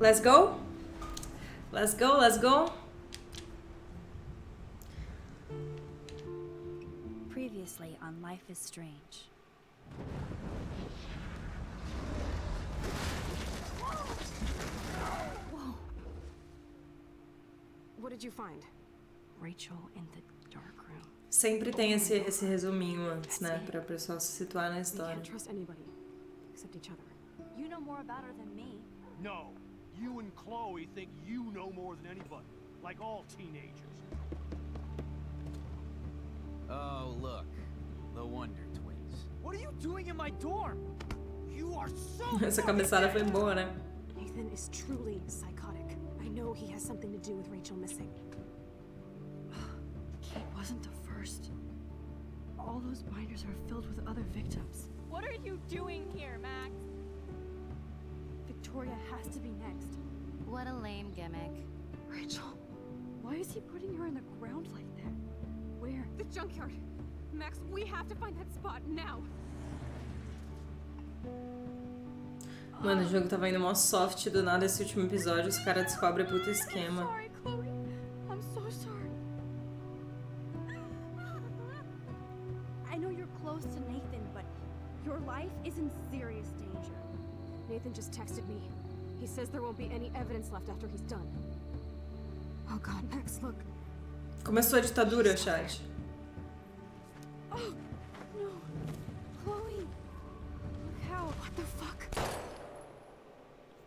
Let's go? Let's go, let's go. Previously on Life is Strange. Whoa. What did you find? Rachel in the dark room. Sempre tem esse resuminho antes, né? Pra pessoa se situar na We história. can't trust anybody except each other. You know more about her than me. No, you and Chloe think you know more than anybody, like all teenagers. Oh, look. The Wonder Twins. What are you doing in my dorm? You are so Essa cabeçada foi boa, né? Nathan is truly psychotic. I know he has something to do with Rachel missing. Kate wasn't the first. All those binders are filled with other victims. What are you doing here, Max? Victoria has to be next. What a lame gimmick. Rachel, why is he putting her in the ground like that? Where? The junkyard. Max, we have to find that spot now. Mano, o jogo tava indo mó soft do nada esse último episódio. Os caras descobrem puto esquema. Sorry, Chloe. I'm so sorry. I know you're close to Nathan, but your life is in serious danger. Nathan just texted me. He says there won't be any evidence left after he's done. Oh God, Max, look. Começou a ditadura, chat. Oh, no. Chloe. Look how. What the fuck?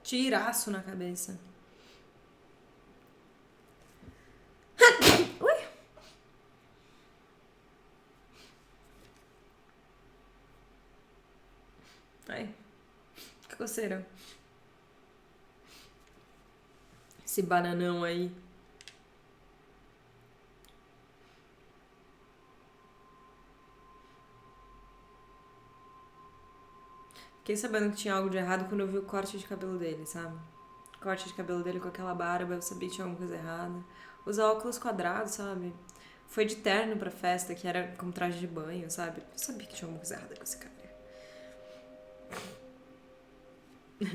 Tiraço na cabeça. Ui. Ai, que coceira. Esse bananão aí. Fiquei sabendo que tinha algo de errado quando eu vi o corte de cabelo dele, sabe? O corte de cabelo dele com aquela barba, eu sabia que tinha alguma coisa errada. Os óculos quadrados, sabe? Foi de terno pra festa, que era como traje de banho, sabe? Eu sabia que tinha alguma coisa errada com esse cara.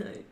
Ai.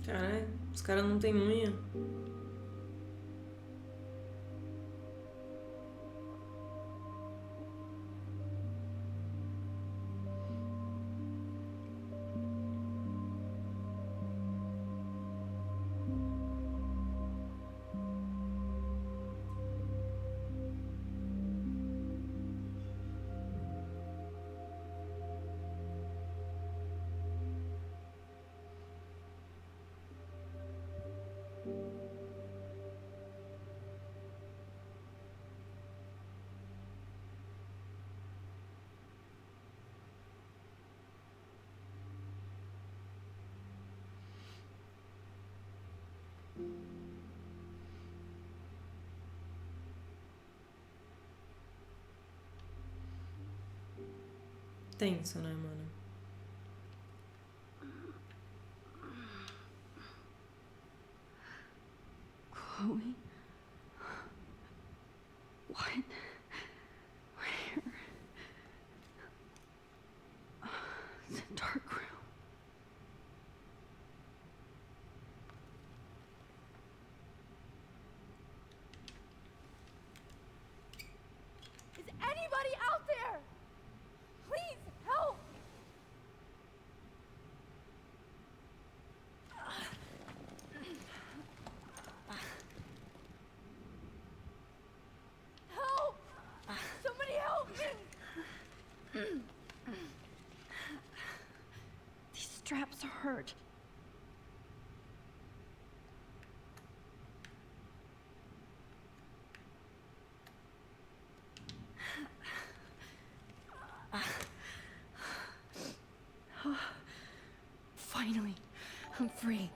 Caralho, os caras não tem unha. Tenso, né, mano? Chloe? What? Where? It's a dark room. Is anybody out there? Please help! Help! Somebody help me! These straps hurt. I'm free.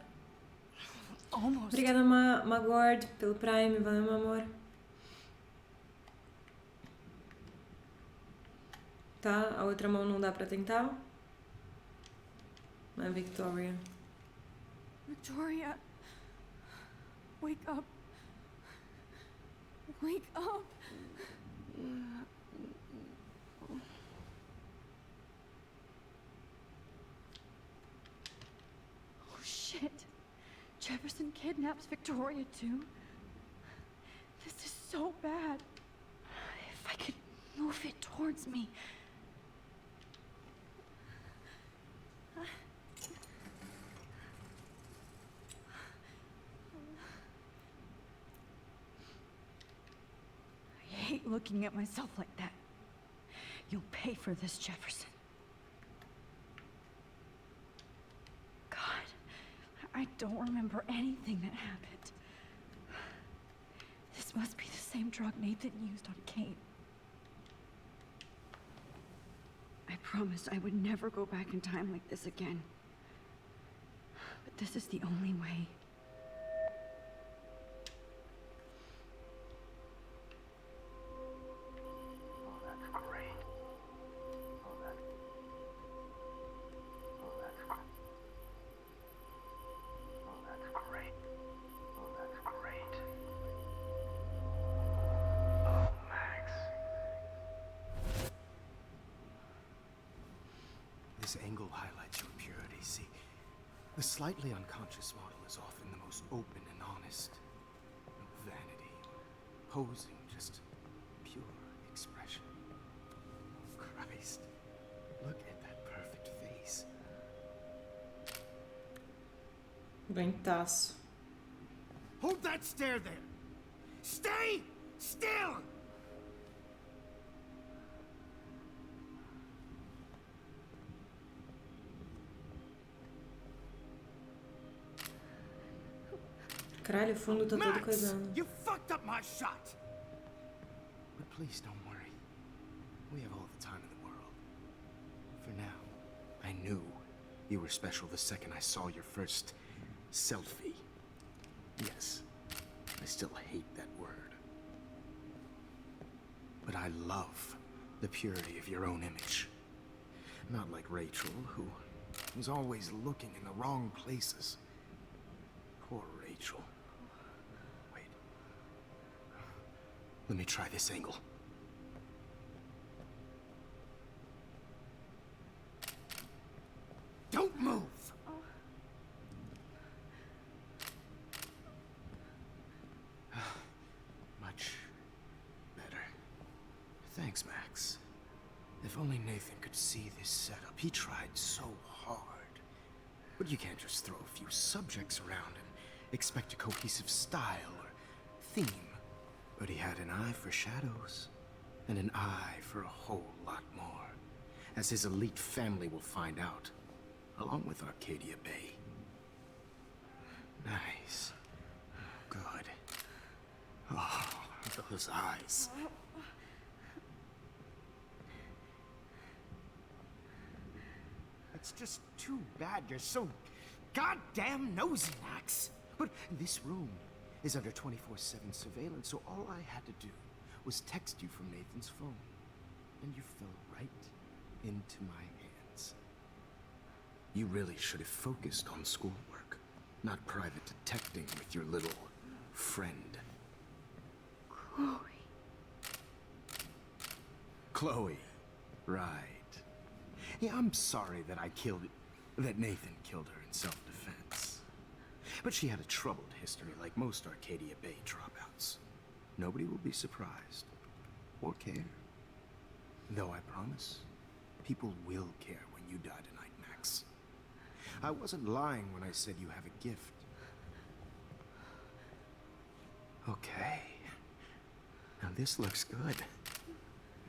Almost. Obrigada, Magord, pelo Prime. Valeu, meu amor. Tá, a outra mão não dá pra tentar? A Victoria. Victoria. Wake up. Wake up. Oh shit. Jefferson kidnaps Victoria too? This is so bad. If I could move it towards me. I hate looking at myself like that. You'll pay for this, Jefferson. God, I don't remember anything that happened. This must be the same drug Nathan used on Kate. I promised I would never go back in time like this again. But this is the only way. This angle highlights your purity. See, the slightly unconscious model is often the most open and honest. No vanity, posing, just pure expression. Christ, look at that perfect face. Bentaço. Hold that stare there! Stay still! Caralho, o fundo tá todo Max, coisando. you fucked up my shot! But please don't worry. We have all the time in the world. For now, I knew you were special the second I saw your first selfie. Yes, I still hate that word. But I love the purity of your own image. Not like Rachel, who was always looking in the wrong places. Poor Rachel. Wait. Let me try this angle. Don't move! Much better. Thanks, Max. If only Nathan could see this setup. He tried so hard. But you can't just throw a few subjects around and expect a cohesive style or theme. But he had an eye for shadows, and an eye for a whole lot more, as his elite family will find out, along with Arcadia Bay. Nice. Good. Oh, those eyes. It's just too bad you're so goddamn nosy, Max. But this room is under 24/7 surveillance, so all I had to do was text you from Nathan's phone. And you fell right into my hands. You really should have focused on schoolwork, not private detecting with your little friend. Chloe. Right. Yeah, I'm sorry that that Nathan killed her in self-defense. But she had a troubled history like most Arcadia Bay dropouts. Nobody will be surprised or care. Though I promise, people will care when you die tonight, Max. I wasn't lying when I said you have a gift. Okay. Now this looks good.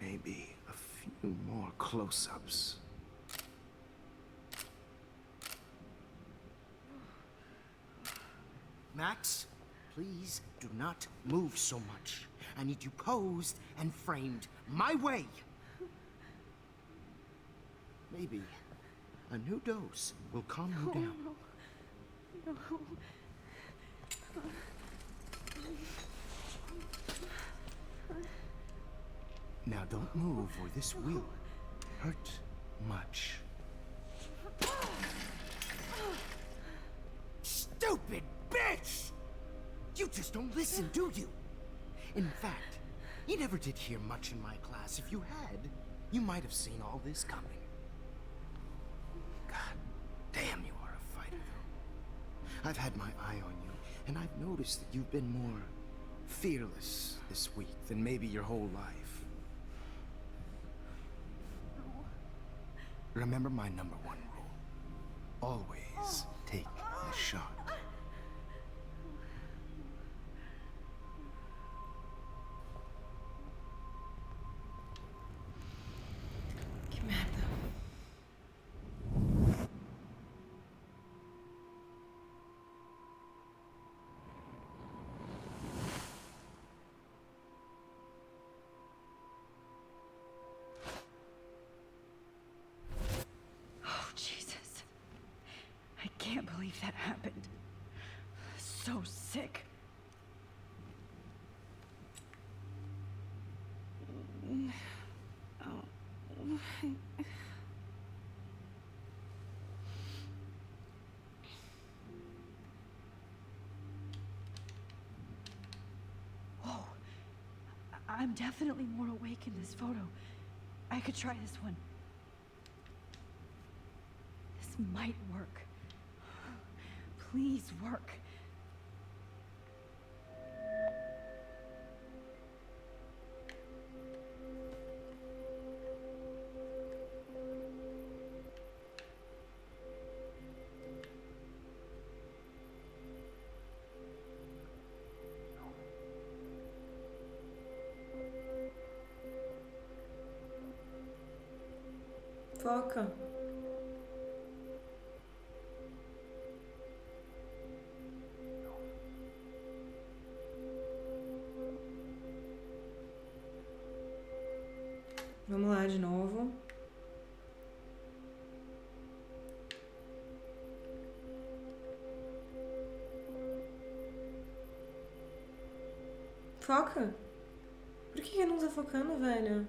Maybe a few more close-ups. Max, please do not move so much. I need you posed and framed my way. Maybe a new dose will calm you down. Now don't move or this will hurt much. Stupid bitch! You just don't listen, do you? In fact, you never did hear much in my class. If you had, you might have seen all this coming. God damn, you are a fighter, though. I've had my eye on you, and I've noticed that you've been more fearless this week than maybe your whole life. Remember my #1 rule. Always take a shot. Que merda. Oh, Jesus. I can't believe that happened. So sick. Whoa. I'm definitely more awake in this photo. I could try this one. This might work. Please work. Foca. Vamos lá de novo. Foca. Por que não tá focando, velho?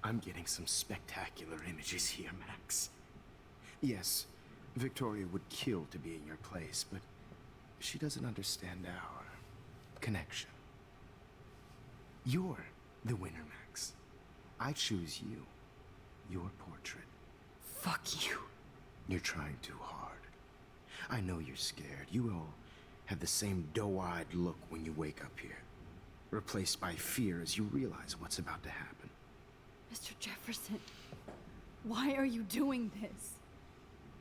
I'm getting some spectacular images here, Max. Yes, Victoria would kill to be in your place, but she doesn't understand our connection. You're the winner, Max. I choose you. Your portrait. Fuck you. You're trying too hard. I know you're scared. You all have the same doe-eyed look when you wake up here, replaced by fear as you realize what's about to happen. Mr. Jefferson, why are you doing this?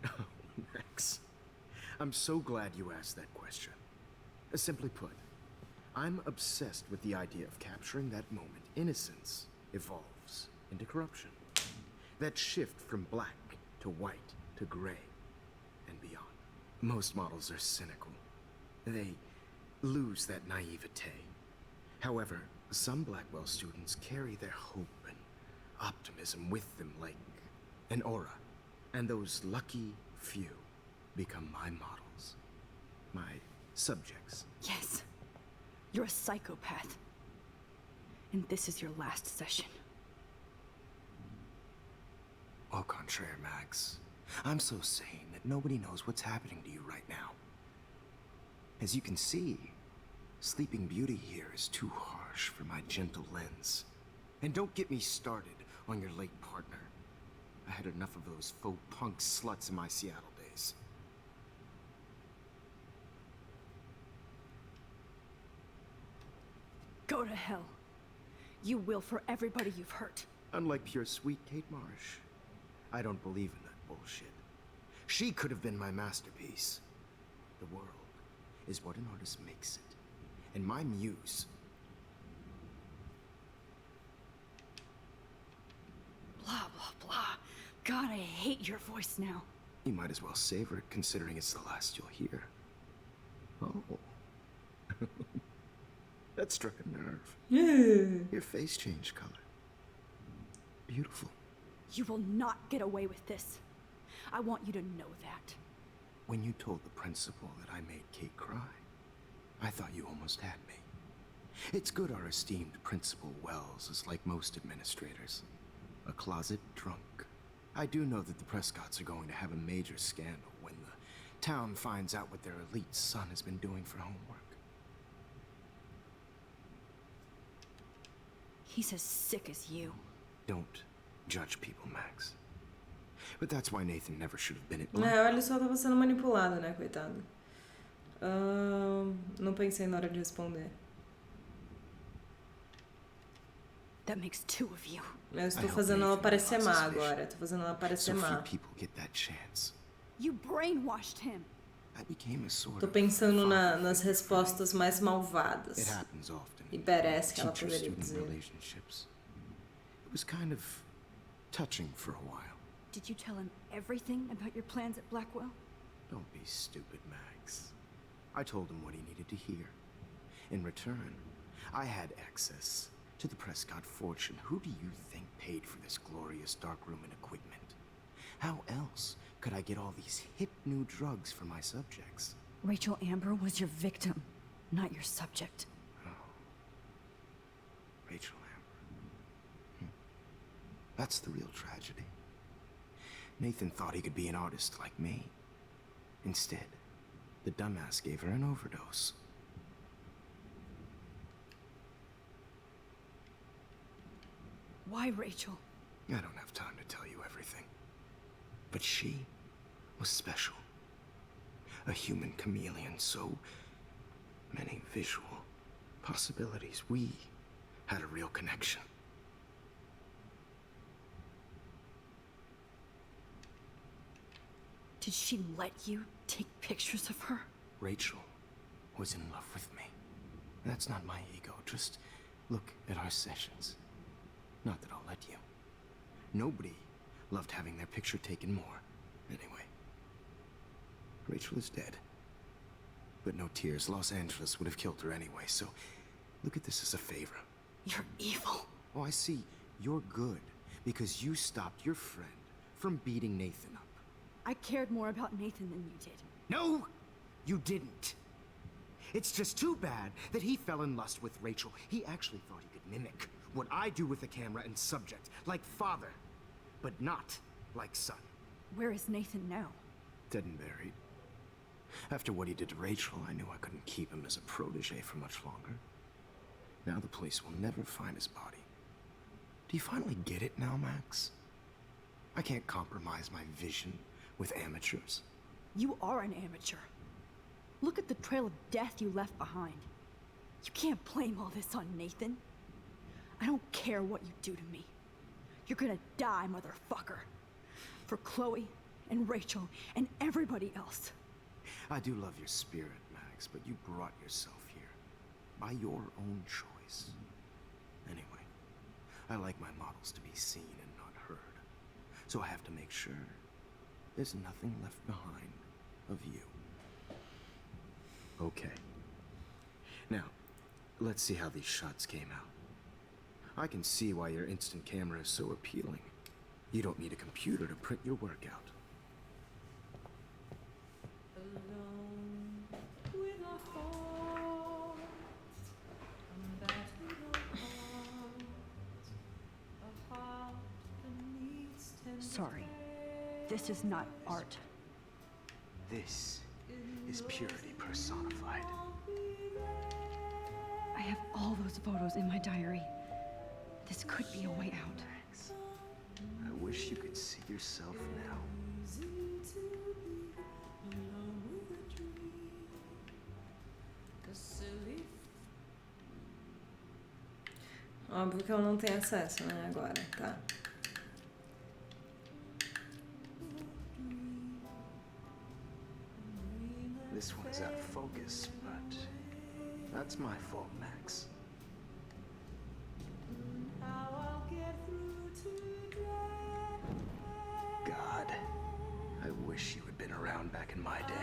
Oh, Max. I'm so glad you asked that question. Simply put, I'm obsessed with the idea of capturing that moment innocence evolves into corruption. That shift from black to white to gray and beyond. Most models are cynical. They lose that naivete. However, some Blackwell students carry their hope and optimism with them like an aura. And those lucky few become my models. My subjects. Yes, you're a psychopath. And this is your last session. Au contraire, Max. I'm so sane that nobody knows what's happening to you right now. As you can see, Sleeping Beauty here is too harsh for my gentle lens. And don't get me started on your late partner. I had enough of those faux punk sluts in my Seattle days. Go to hell. You will for everybody you've hurt. Unlike pure sweet Kate Marsh, I don't believe in that bullshit. She could have been my masterpiece. The world is what an artist makes it. And my muse... Blah, blah, blah. God, I hate your voice now. You might as well savor it, considering it's the last you'll hear. Oh. That struck a nerve. Your face changed color. Beautiful. You will not get away with this. I want you to know that. When you told the principal that I made Kate cry, I thought you almost had me. It's good our esteemed Principal Wells is like most administrators. A closet drunk. I do know that the Prescotts are going to have a major scandal when the town finds out what their elite son has been doing for homework. He's as sick as you. Don't judge people, Max. But that's why Nathan never should have been at Ele só tava sendo manipulado, né, coitado. Não pensei na hora de responder. That makes two of you. Eu estou fazendo ela parecer má agora. Estou fazendo ela parecer So má. few people get that chance. You brainwashed him. I became a sort Tô of pensando father nas figure. respostas mais It malvadas. happens often E in parece que ela poderia teacher-student dizer. relationships. It was kind of touching for a while. Did you tell him everything about your plans at Blackwell? Don't be stupid, Max. I told him what he needed to hear. In return, I had access to the Prescott fortune. Who do you think paid for this glorious darkroom and equipment? How else could I get all these hip new drugs for my subjects? Rachel Amber was your victim, not your subject. Rachel Amber. That's the real tragedy. Nathan thought he could be an artist like me. Instead, the dumbass gave her an overdose. Why, Rachel? I don't have time to tell you everything. But she was special. A human chameleon, so many visual possibilities. We had a real connection. Did she let you take pictures of her? Rachel was in love with me. That's not my ego. Just look at our sessions. Not that I'll let you. Nobody loved having their picture taken more. Anyway, Rachel is dead. But no tears. Los Angeles would have killed her anyway, so look at this as a favor. You're evil. Oh, I see. You're good because you stopped your friend from beating Nathan up. I cared more about Nathan than you did. No, you didn't. It's just too bad that he fell in lust with Rachel. He actually thought he could mimic what I do with the camera and subject, like father, but not like son. Where is Nathan now? Dead and buried. After what he did to Rachel, I knew I couldn't keep him as a protege for much longer. Now the police will never find his body. Do you finally get it now, Max? I can't compromise my vision with amateurs. You are an amateur. Look at the trail of death you left behind. You can't blame all this on Nathan. I don't care what you do to me. You're gonna die, motherfucker. For Chloe and Rachel and everybody else. I do love your spirit, Max, but you brought yourself here by your own choice. Anyway, I like my models to be seen and not heard. So I have to make sure there's nothing left behind of you. Okay. Now, let's see how these shots came out. I can see why your instant camera is so appealing. You don't need a computer to print your work out. Sorry. This is not art. This is purity personified. I have all those photos in my diary. This could be a way out. Max, I wish you could see yourself now. Óbvio que eu não tenho acesso, né, agora, tá? This one's out of focus, but that's my fault, Max. God, I wish you had been around back in my day.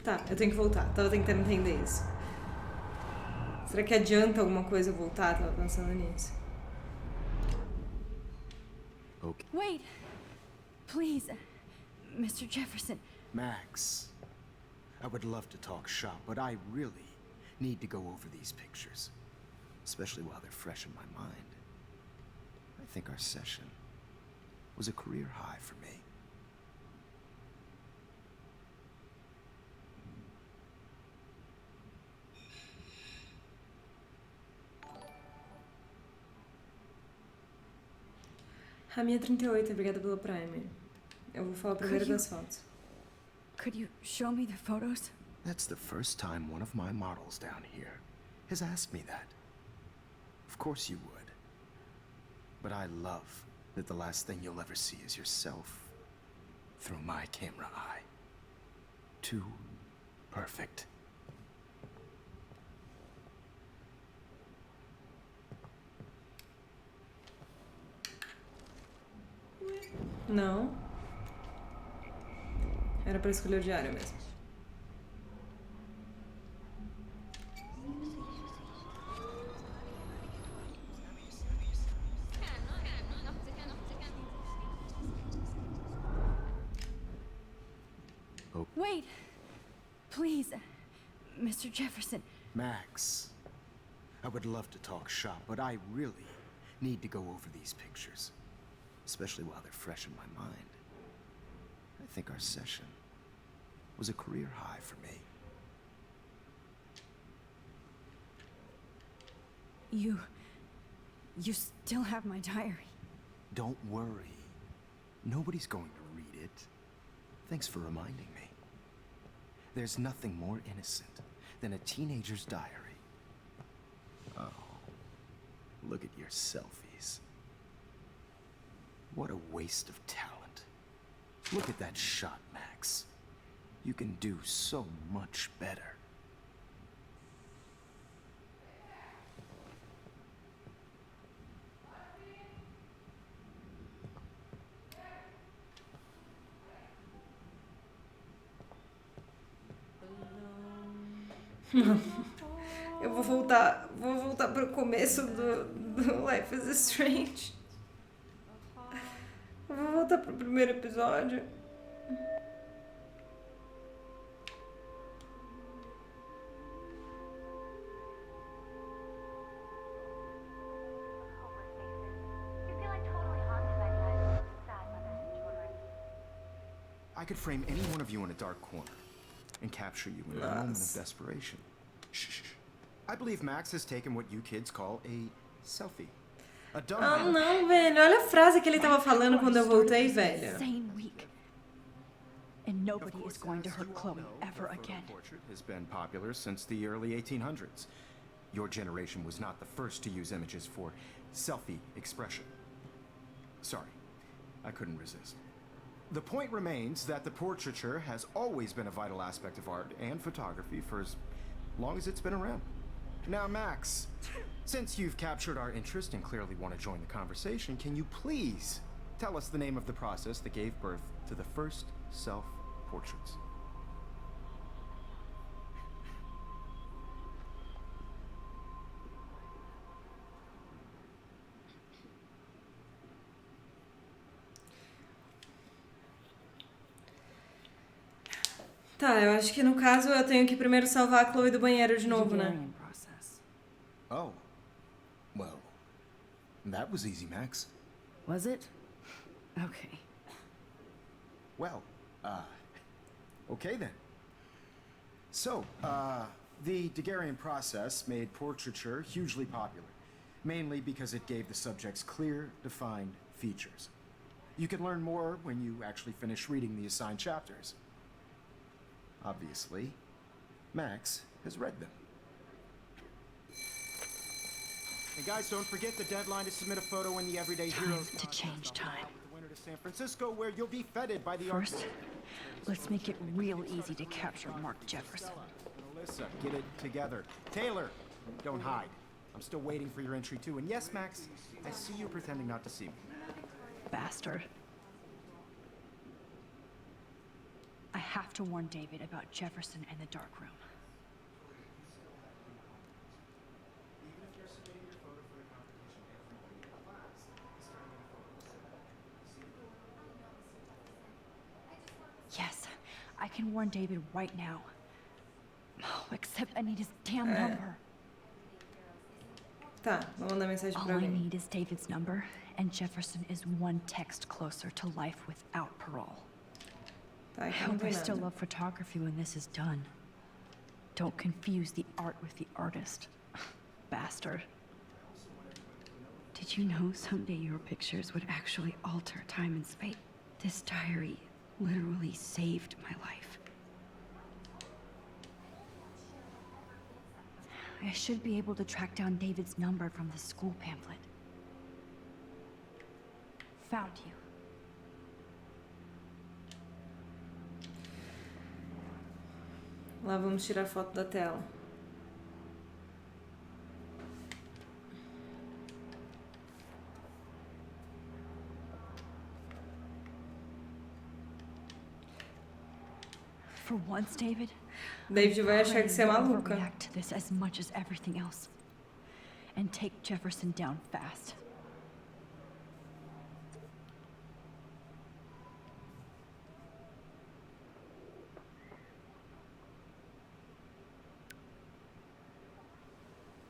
Tá, eu tenho que voltar. Tava tentando entender isso. Será que adianta alguma coisa eu voltar? Tava pensando nisso. Okay. Wait! Please, Mr. Jefferson. Max, I would love to talk shop, but I really need to go over these pictures, especially while they're fresh in my mind. I think our session was a career high for me. A minha 38, obrigada pelo Prime. Eu vou falar primeiro das fotos. Could you show me the photos? That's the first time one of my models down here has asked me that. Of course you would. But I love that the last thing you'll ever see is yourself through my camera eye. Too perfect. Não. Era pra escolher o diário mesmo. Wait! Please, Mr. Jefferson. Max, I would love to talk shop, but I really need to go over these pictures, especially while they're fresh in my mind. I think our session was a career high for me. You still have my diary. Don't worry. Nobody's going to read it. Thanks for reminding me. There's nothing more innocent than a teenager's diary. Oh, look at your selfies. What a waste of talent. Look at that shot, Max. You can do so much better. Eu vou voltar pro começo do Life is Strange. Eu vou voltar pro primeiro episódio. I could frame any one of you in a dark corner and capture you in a moment of desperation. Shh. I believe Max has taken what you kids call a selfie. A dumb Ah, não, velho. Olha a frase que ele tava falando quando eu voltei, velho. Insane week. And nobody is going to hurt Chloe ever again. Portrait has been popular since the early 1800s. Your generation was not the first to use images for selfie expression. Sorry, I couldn't resist. The point remains that the portraiture has always been a vital aspect of art and photography for as long as it's been around. Now, Max, since you've captured our interest and clearly want to join the conversation, can you please tell us the name of the process that gave birth to the first self-portraits? Tá, eu acho que no caso eu tenho que primeiro salvar a Chloe do banheiro de novo, né? Hungarian process. Oh. Well, that was easy, Max. Was it? Okay. Well, okay then. So, the Daguerrean process made portraiture hugely popular, mainly because it gave the subjects clear, defined features. You can learn more when you actually finish reading the assigned chapters. Obviously, Max has read them. And guys, don't forget the deadline to submit a photo in the Everyday Heroes To change time. the winter to San Francisco, where you'll be feted by the First, let's make it real easy to capture Mark Jefferson. Alyssa, get it together. Taylor, don't hide. I'm still waiting for your entry too. And yes, Max, I see you pretending not to see me. Bastard. I have to warn David about Jefferson and the dark room. Yes, I can warn David right now. Oh, except I need his damn number. Tá, vou mandar mensagem pra All I alguém. need is David's number, and Jefferson is one text closer to life without parole. Tá, I aqui não hope I tem still nada. love photography when this is done. Don't confuse the art with the artist. Bastard. Did you know someday your pictures would actually alter time and space? This diary literally saved my life. I should be able to track down David's number from the school pamphlet. Found you. Lá vamos tirar foto da tela. For once, David, David vai achar que você é I'll maluca. overreact to this as much as everything else. And take Jefferson down fast.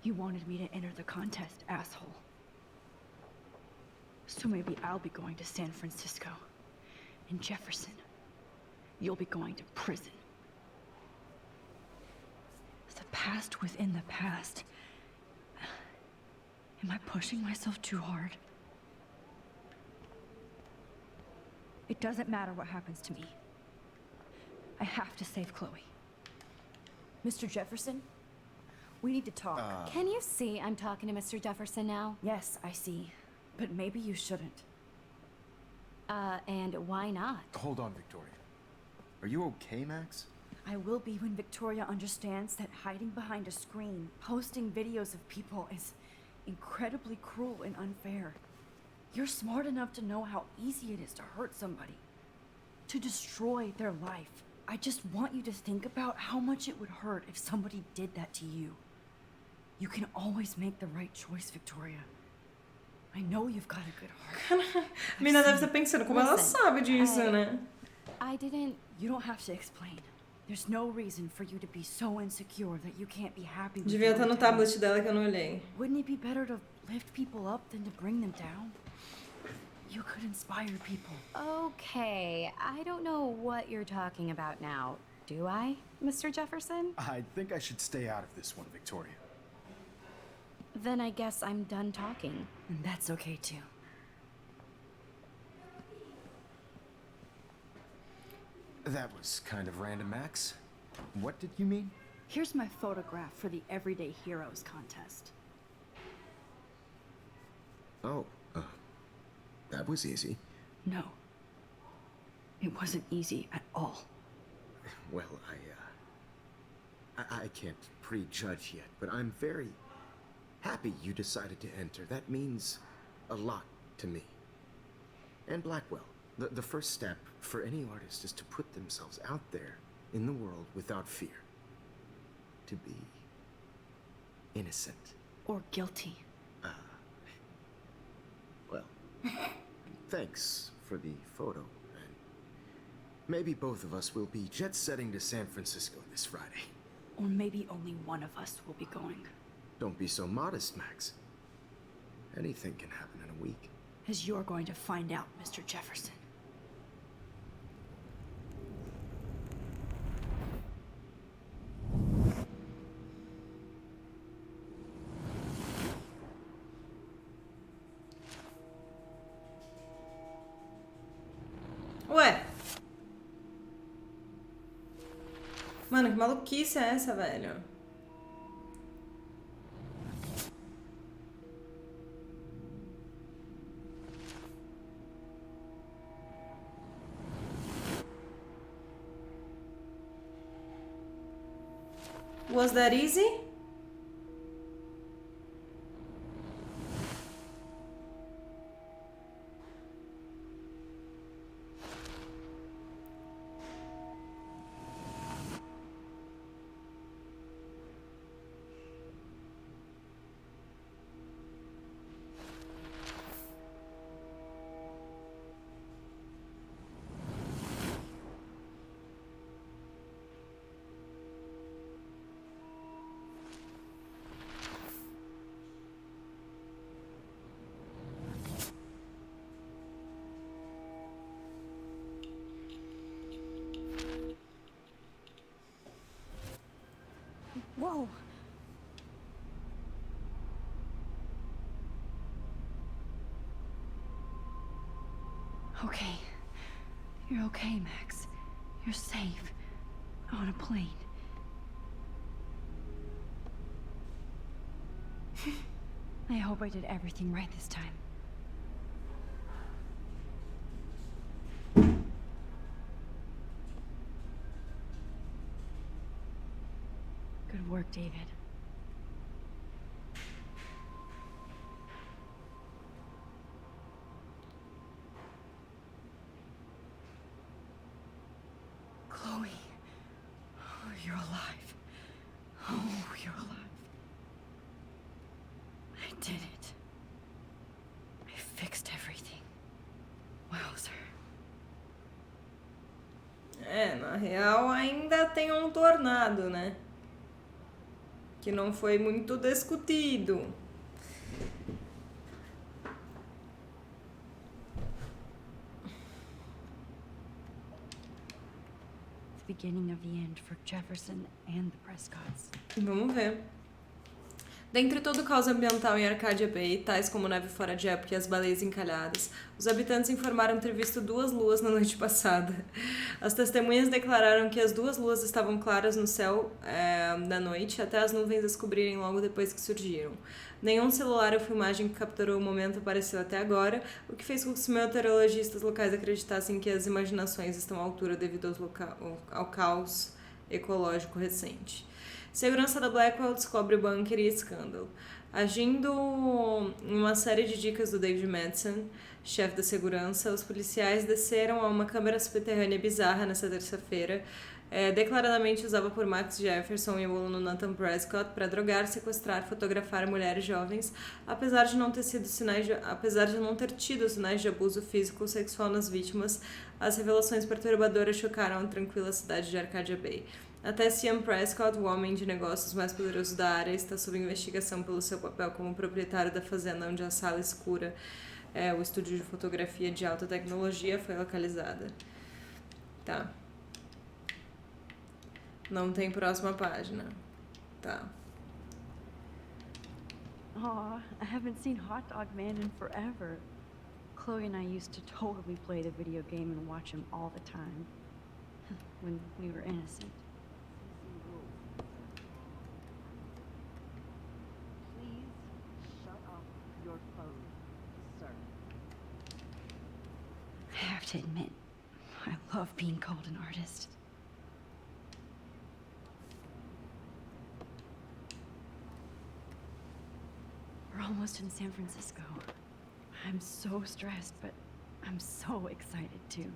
You wanted me to enter the contest, asshole. So maybe I'll be going to San Francisco. And Jefferson, you'll be going to prison. The past within the past. Am I pushing myself too hard? It doesn't matter what happens to me. I have to save Chloe. Mr. Jefferson? We need to talk. Can you see I'm talking to Mr. Jefferson now? Yes, I see. But maybe you shouldn't. And why not? Hold on, Victoria. Are you okay, Max? I will be when Victoria understands that hiding behind a screen, posting videos of people is incredibly cruel and unfair. You're smart enough to know how easy it is to hurt somebody, to destroy their life. I just want you to think about how much it would hurt if somebody did that to you. You can always make the right choice, Victoria. I know you've got a good heart. A menina deve estar pensando como ela Listen, sabe disso, né? I didn't... You don't have to explain. There's no reason for you to be so insecure that you can't be happy with Devia your estar own no talent. tablet dela que eu não olhei. Wouldn't it be better to lift people up than to bring them down? You could inspire people. Okay, I don't know what you're talking about now. Do I, Mr. Jefferson? I think I should stay out of this one, Victoria. Then I guess I'm done talking. And that's okay too. That was kind of random, Max. What did you mean? Here's my photograph for the Everyday Heroes contest. Oh, that was easy. No. It wasn't easy at all. Well, I can't prejudge yet, but I'm very happy you decided to enter. That means a lot to me. And Blackwell, the first step for any artist is to put themselves out there in the world without fear. To be innocent. Or guilty. Well, thanks for the photo. And maybe both of us will be jet-setting to San Francisco this Friday. Or maybe only one of us will be going. Don't be so modest, Max. Anything can happen in a week. As you're going to find out, Mr. Jefferson. Ué? Mano, que maluquice é essa, velho? Was that easy? Whoa. Okay. You're okay, Max. You're safe. On a plane. I hope I did everything right this time. Good work, David. Chloe. Oh, you're alive. Oh, you're alive. I did it. I fixed everything. Wowzer. Na real ainda tem um tornado, né? Que não foi muito discutido. The beginning of the end for Jefferson and the Prescotts. Vamos ver. Dentre todo o caos ambiental em Arcadia Bay, tais como neve fora de época e as baleias encalhadas, os habitantes informaram ter visto 2 luas na noite passada. As testemunhas declararam que as 2 luas estavam claras no céu da noite, até as nuvens as cobrirem logo depois que surgiram. Nenhum celular ou filmagem que capturou o momento apareceu até agora, o que fez com que os meteorologistas locais acreditassem que as imaginações estão à altura devido ao caos ecológico recente. Segurança da Blackwell descobre bunker e escândalo. Agindo em uma série de dicas do David Madsen, chefe da segurança, os policiais desceram a uma câmara subterrânea bizarra nessa terça-feira, declaradamente usada por Max Jefferson e o aluno Nathan Prescott para drogar, sequestrar, fotografar mulheres jovens, apesar de não ter tido sinais de abuso físico ou sexual nas vítimas. As revelações perturbadoras chocaram a tranquila cidade de Arcadia Bay. Até Sean Prescott, o homem de negócios mais poderoso da área, está sob investigação pelo seu papel como proprietário da fazenda onde a sala escura, o estúdio de fotografia de alta tecnologia, foi localizada. Tá. Não tem próxima página. Tá. Aw, I haven't seen Hot Dog Man in forever. Chloe and I used to totally play the video game and watch him all the time. When we were innocent. Please shut off your phone, sir. I have to admit, I love being called an artist. We're almost in San Francisco. I'm so stressed, but I'm so excited too.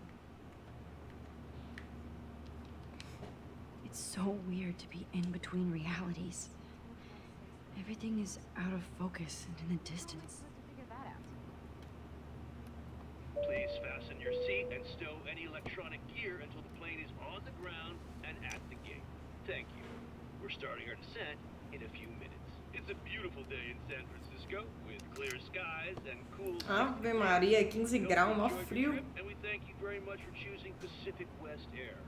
It's so weird to be in between realities. Everything is out of focus and in the distance. Please fasten your seat and stow any electronic gear until the plane is on the ground and at the gate. Thank you. We're starting our descent in a few minutes. It's a beautiful day in San Francisco with clear skies and cool. Ave Maria, 15 graus, mó frio. And we thank you very much for choosing Pacific West Air.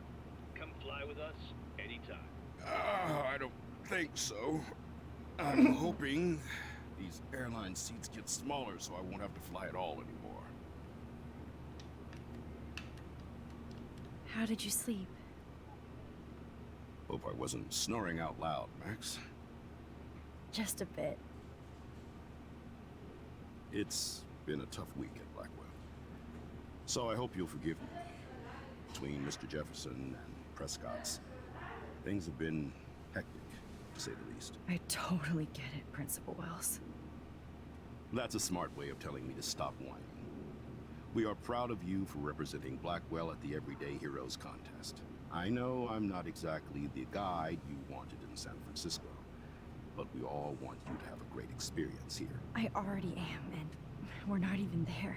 Come fly with us anytime. I don't think so. I'm hoping these airline seats get smaller so I won't have to fly at all anymore. How did you sleep? Hope I wasn't snoring out loud, Max. Just a bit. It's been a tough week at Blackwell. So I hope you'll forgive me. Between Mr. Jefferson and Prescott's, things have been hectic, to say the least. I totally get it, Principal Wells. That's a smart way of telling me to stop whining. We are proud of you for representing Blackwell at the Everyday Heroes contest. I know I'm not exactly the guide you wanted in San Francisco, but we all want you to have a great experience here. I already am, and we're not even there.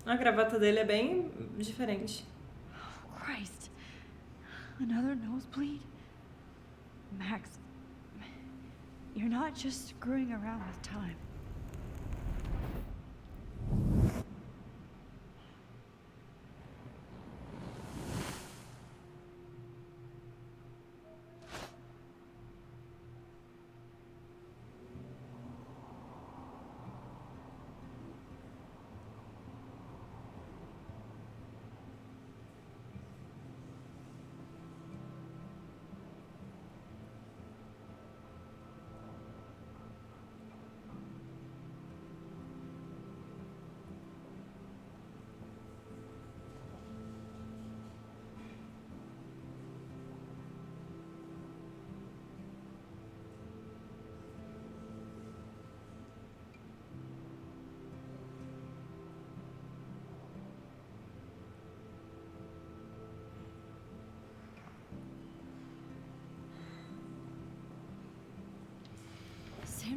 A gravata dele é bem diferente. Oh, Christ. Another nosebleed? Max, you're not just screwing around with time.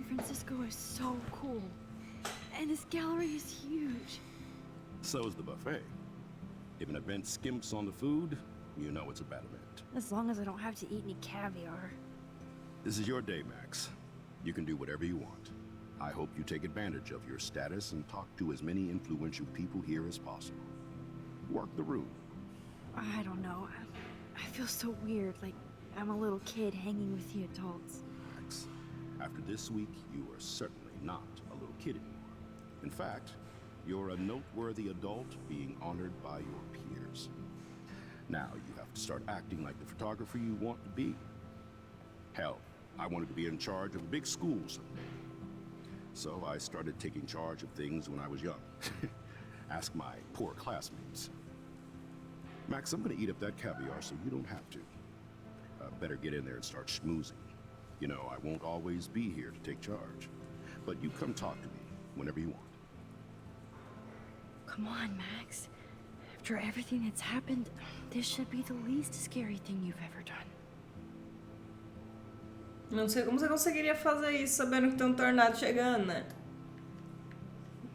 Francisco is so cool. And his gallery is huge. So is the buffet. If an event skimps on the food, you know it's a bad event. As long as I don't have to eat any caviar. This is your day, Max. You can do whatever you want. I hope you take advantage of your status and talk to as many influential people here as possible. Work the room. I don't know. I feel so weird, like I'm a little kid hanging with the adults. Max, after this week, you are certainly not a little kid anymore. In fact, you're a noteworthy adult being honored by your peers. Now you have to start acting like the photographer you want to be. Hell, I wanted to be in charge of a big school someday. So I started taking charge of things when I was young. Ask my poor classmates. Max, I'm gonna eat up that caviar so you don't have to. Better get in there and start schmoozing. You know, I won't always be here to take charge. But you come talk to me whenever you want. Come on, Max. After everything that's happened, this should be the least scary thing you've ever done. Não sei como você conseguiria fazer isso sabendo que tem tornado chegando, né?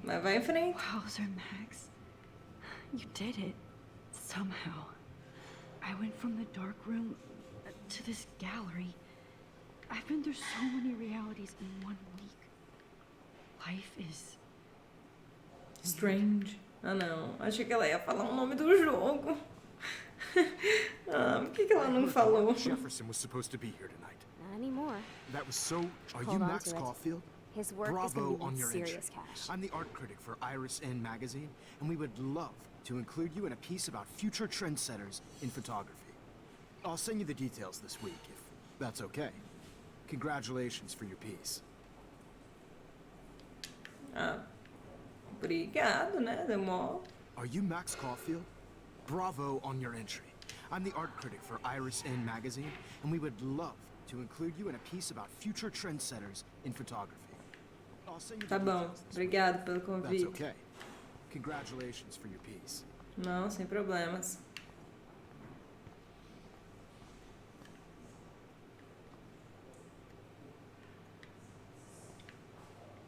Mas vai em frente. Wowzer, Max. You did it. Somehow. I went from the dark room to this gallery. I've been through so many realities in 1 week. Life is... Strange. Ah, não. Achei que ela ia falar o nome do jogo. Por que ela não falou? Jefferson was supposed to be here tonight. Not anymore. That was so... Are Hold you on Max to it. Caulfield? His work is Bravo going to on need your serious entry. cash. I'm the art critic for Iris N magazine, and we would love to include you in a piece about future trendsetters in photography. I'll send you the details this week, if that's okay. Congratulations for your piece. Ah, obrigado, né? Demorou. Are you Max Caulfield? Bravo on your entry. I'm the art critic for Iris N magazine, and we would love to include you in a piece about future trendsetters in photography. I'll send you the Tá bom. details this week. Obrigado pelo That's convite. okay. Congratulations for your piece. Não, sem problemas.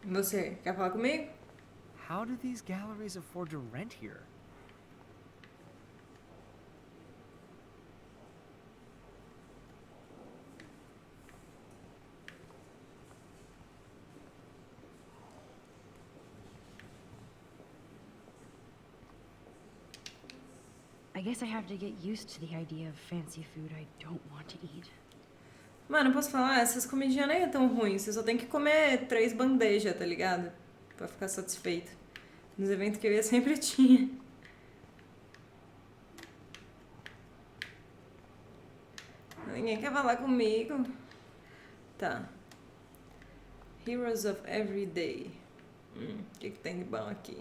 Você, quer falar comigo? How do these galleries afford to rent here? I guess I have to get used to the idea of fancy food I don't want to eat. Mano, eu posso falar, essas comidinhas nem é tão ruim. Você só tem que comer 3 bandejas, tá ligado? Pra ficar satisfeito. Nos eventos que eu ia sempre tinha. Ninguém quer falar comigo. Tá. Heroes of Every Day. O que tem de bom aqui?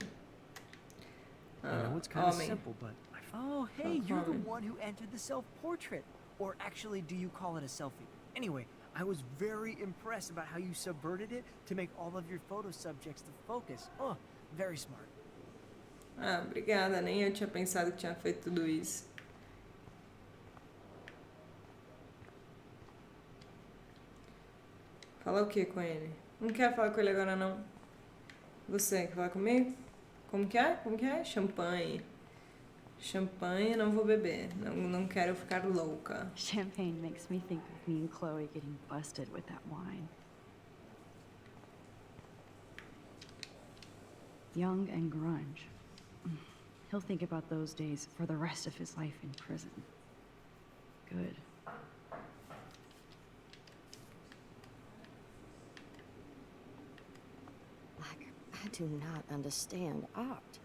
I know it's kind of Homem. simple, but oh, hey, you're the Homem. one who entered the self-portrait. Or actually, do you call it a selfie? Anyway, I was very impressed about how you subverted it to make all of your photo subjects the focus. Oh, very smart. Ah, obrigada. Nem eu tinha pensado que tinha feito tudo isso. Falar o que com ele? Não quero falar com ele agora, não. Você quer falar comigo? Como que é? Como que é? Champanhe. Champanhe não vou beber. Não quero ficar louca. Champagne makes me think of me and Chloe getting busted with that wine. Young and grunge. He'll think about those days for the rest of his life in prison. Good. Like, I do not understand art.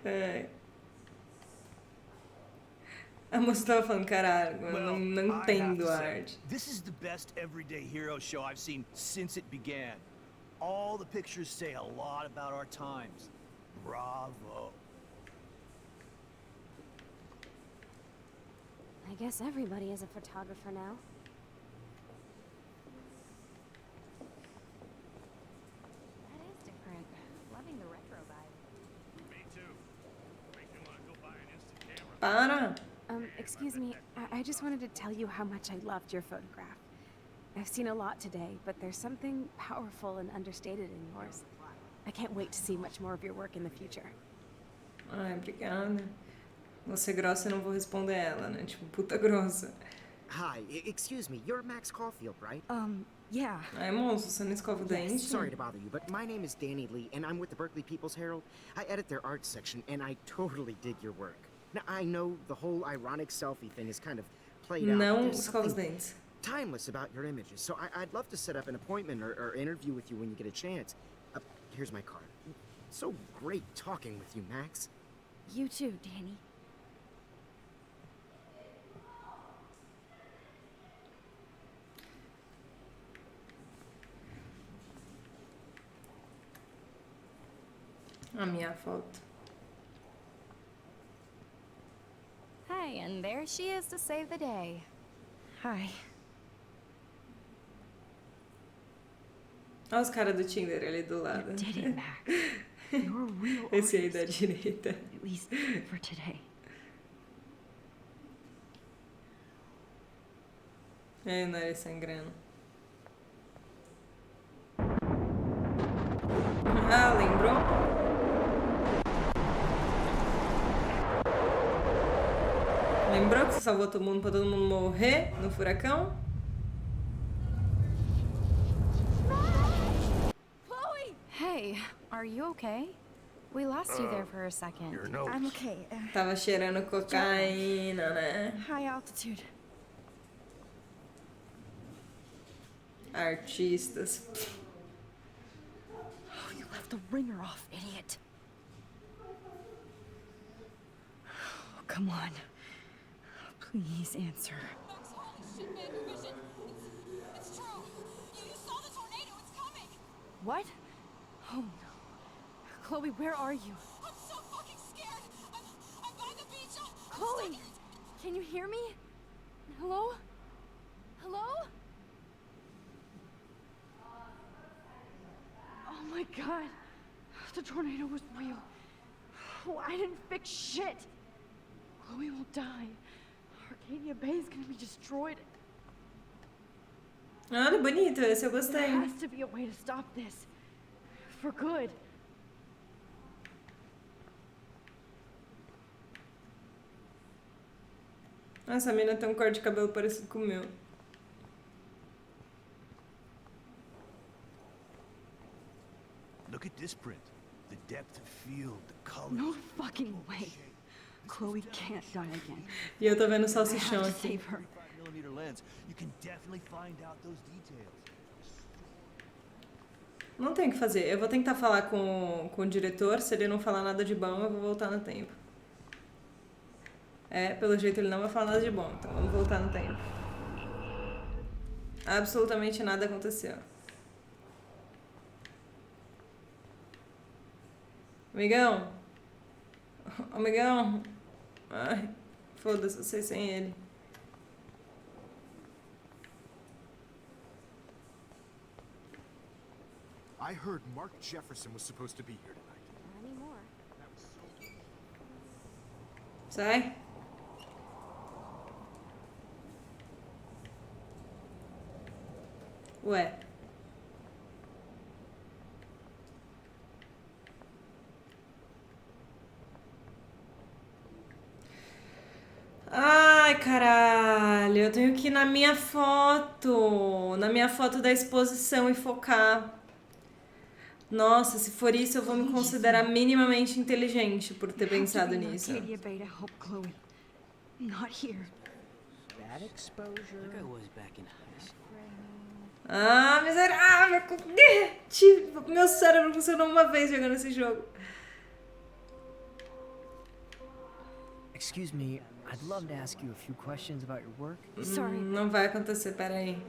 Ai. A moça tava falando, caralho, eu não I have entendo to say, arte. this is the best everyday hero show I've seen since it began. All the pictures say a lot about our times. Bravo. I guess everybody is a photographer now. That is different. Loving the retro vibe. Me too. Make me want to go buy an instant camera. Para! Excuse me, I just wanted to tell you how much I loved your photograph. I've seen a lot today, but there's something powerful and understated in yours. I can't wait to see much more of your work in the future. Ai, obrigada. Vou ser grossa e não vou responder ela, né? Tipo, puta grossa. Hi, excuse me, you're Max Caulfield, right? Yeah. Ai, moço, você não escova o dente? Sorry to bother you, but my name is Danny Lee, and I'm with the Berkeley People's Herald. I edit their arts section, and I totally dig your work. Now, I know the whole ironic selfie thing is kind of played out. Não There's escova os something dentes. timeless about your images, so I'd love to set up an appointment or interview with you when you get a chance. Here's my card. So great talking with you, Max. You too, Danny. A minha foto. Hey, and there she is to save the day. Hi. Olha os caras do Tinder ali do lado. You did it, Max. You're a real Esse aí artist. da direita. At least for today. É, o nariz sangrando. Ah, lembrou? Lembrou que você salvou todo mundo pra todo mundo morrer no furacão? Chloe! Hey, are you okay? We lost you there for a second. Your notes. I'm okay. Tava cheirando cocaína, né? High altitude. Artistas. Oh, you left the ringer off, idiot. Oh, come on. Please answer. Max, holy shit, man, your vision. It's true. You saw the tornado. It's coming. What? Oh no. Chloe, where are you? I'm so fucking scared. I'm by the beach. I'm Chloe! stuck. Can you hear me? Hello? Hello? Oh my god. The tornado was real. Oh, I didn't fix shit. Chloe will die. Arcadia Bay is gonna be destroyed. Olha, bonito, esse eu gostei. There has to be a way to stop this. For good. Essa mina tem um corte de cabelo parecido com o meu. Look at this print. The depth of field, the color. No fucking way. Chloe can't die again. E eu tô vendo o I salsichão have to aqui. save her. 5mm lens. You can definitely find out those details. Não tem o que fazer. Eu vou tentar falar com o diretor. Se ele não falar nada de bom, eu vou voltar no tempo. É, pelo jeito ele não vai falar nada de bom. Então vamos voltar no tempo. Absolutamente nada aconteceu. Amigão. Amigão. Ai, foda-se, eu sei sem ele. I heard Mark Jefferson was supposed to be here tonight. Not anymore. Sai. Ué. Ai, caralho. Eu tenho que ir na minha foto. Na minha foto da exposição e focar. Nossa, se for isso, eu vou me considerar minimamente inteligente por ter pensado nisso. Arcadia Bay to help Chloe. Not here. That exposure. Like I was back in high school. Ah, miserável! Meu cérebro funcionou uma vez jogando esse jogo. Excuse me, I'd love to ask you a few questions about your work. Sorry. Não vai acontecer, peraí.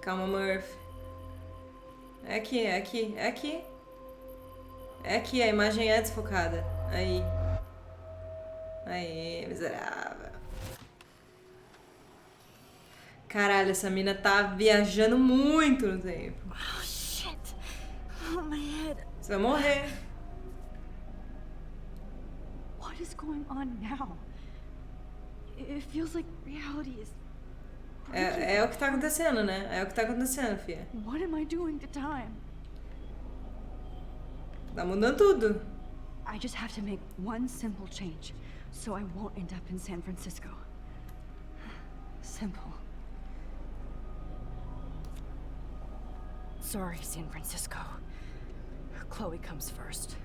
Calma, Murphy. É aqui, é aqui, é aqui. É aqui, a imagem é desfocada. Aí. Aí, miserável. Caralho, essa mina tá viajando muito no tempo. Oh, shit. Oh, my head. Você vai morrer. What is going on now? It feels like reality is... É o que tá acontecendo, né? É o que tá acontecendo, fia. What am I doing to time? Tá mudando tudo. I just have to make one simple change, so I won't end up in San Francisco. Simple. Sorry, San Francisco. Chloe comes first.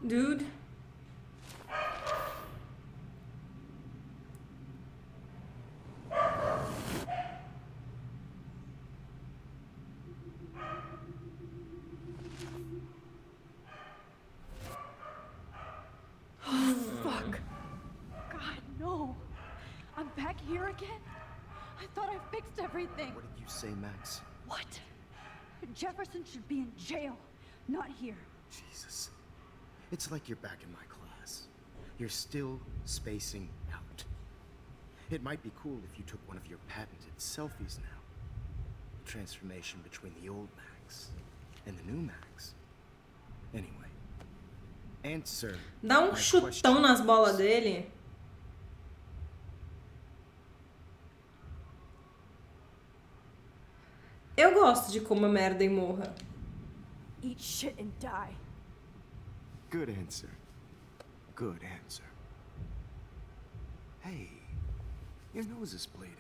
Dude. Fuck. God, no. I'm back here again? I thought I fixed everything. What did you say, Max? What? Jefferson should be in jail, not here. Jesus. It's like you're back in my class. You're still spacing out. It might be cool if you took one of your patented selfies now. The transformation between the old Max and the new Max. Anyway, answer. Dá um chutão nas bolas dele. Eu gosto de como a merda morra. Eat shit and die. Good answer. Good answer. Hey, your nose is bleeding.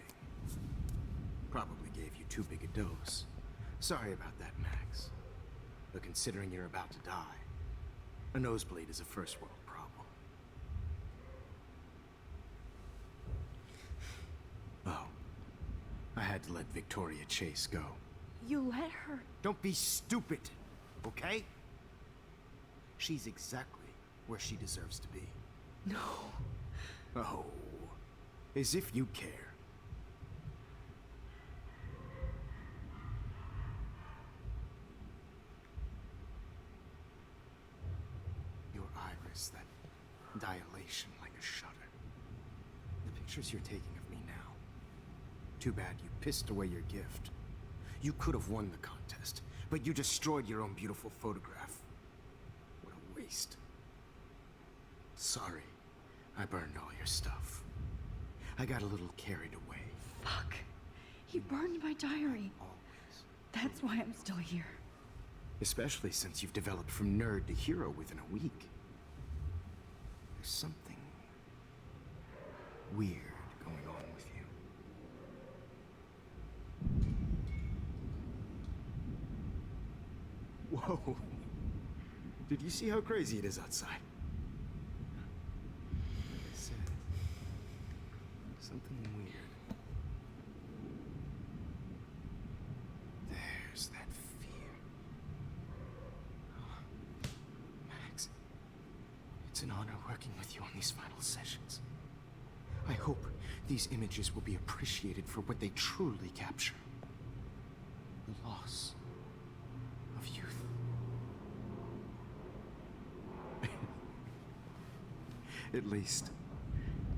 Probably gave you too big a dose. Sorry about that, Max. But considering you're about to die, a nosebleed is a first world problem. Oh, I had to let Victoria Chase go. You let her? Don't be stupid, okay? She's exactly where she deserves to be. No. Oh, as if you care. Your iris, that dilation like a shutter. The pictures you're taking of me now. Too bad you pissed away your gift. You could have won the contest, but you destroyed your own beautiful photograph. What a waste. Sorry, I burned all your stuff. I got a little carried away. Fuck. He burned my diary. Always. That's why I'm still here. Especially since you've developed from nerd to hero within a week. There's something weird going on with you. Whoa. Did you see how crazy it is outside? Like I said, something weird. There's that fear. Oh, Max, it's an honor working with you on these final sessions. I hope these images will be appreciated for what they truly capture. The loss of youth. At least,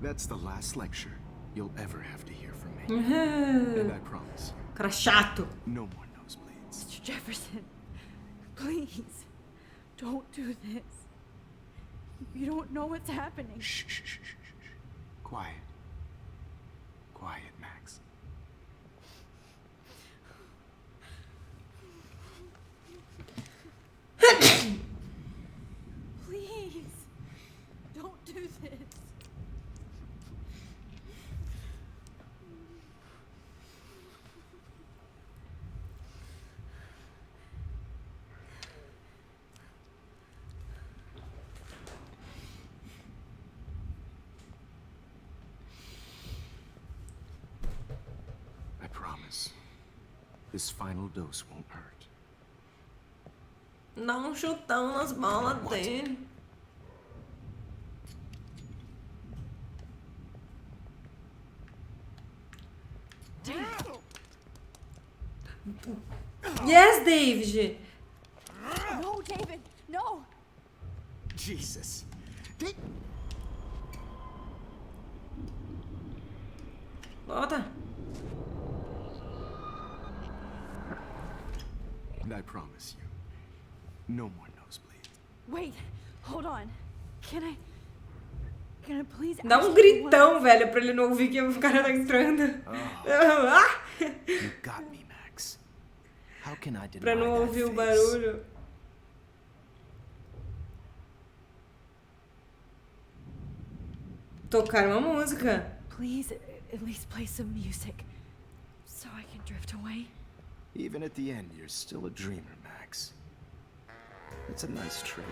that's the last lecture you'll ever have to hear from me. And I promise. Cara chato. No more nosebleeds. Mr. Jefferson, please, don't do this. You don't know what's happening. Shh, shh, shh, shh, shh. Quiet. Quiet, Max. Please, don't do this. I promise. This final dose won't hurt. Dá um chutão nas bolas dele. Yes, David! No, David, no! Jesus. Volta. And I promise you, no more nosebleed. Wait, hold on. Can I please Dá ask um you gritão, velho, pra ele não ouvir que o cara tá entrando. You got me, Max. How can I deny Pra não that ouvir o face? barulho. Tocar uma música. Please, at least play some music so I can drift away. Even at the end, you're still a dreamer, Max. It's a nice trait.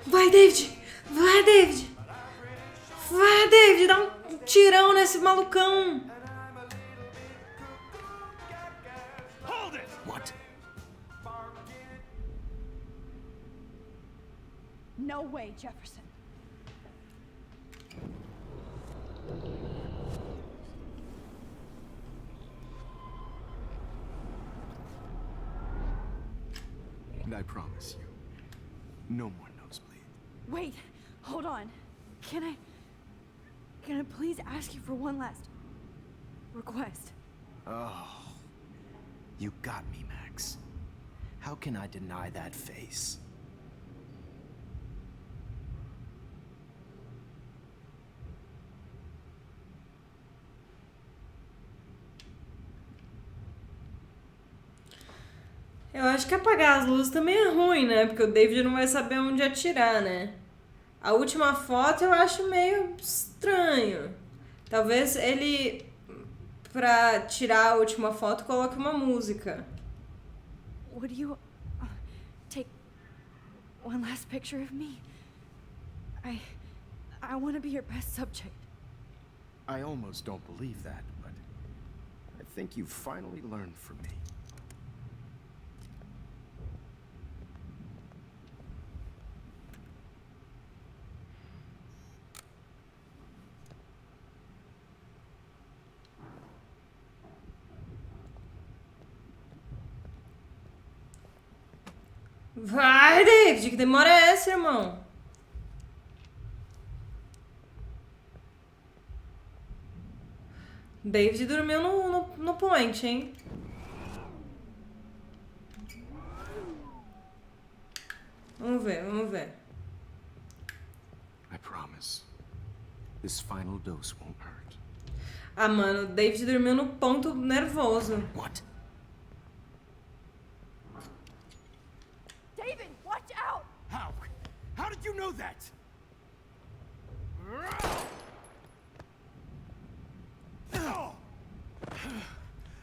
Vai, David! Vai, David! Vai, David! Dá um tirão nesse malucão! Hold it! What? No way, Jefferson. And I promise you, no more nosebleed. Wait, hold on. Can I please ask you for one last request? Oh, you got me, Max. How can I deny that face? Eu acho que apagar as luzes também é ruim, né? Porque o David não vai saber onde atirar, né? A última foto eu acho meio estranho. Talvez ele, pra tirar a última foto, coloque uma música. Would you take one last picture of me? I want to be your best subject. I almost don't believe that, but I think you've finally learned from me. Vai, David, que demora é essa, irmão? David dormiu no point, hein? Vamos ver, vamos ver. I promise. This final dose won't hurt. Ah, mano, o David dormiu no ponto nervoso. What? David, watch out! How? How did you know that?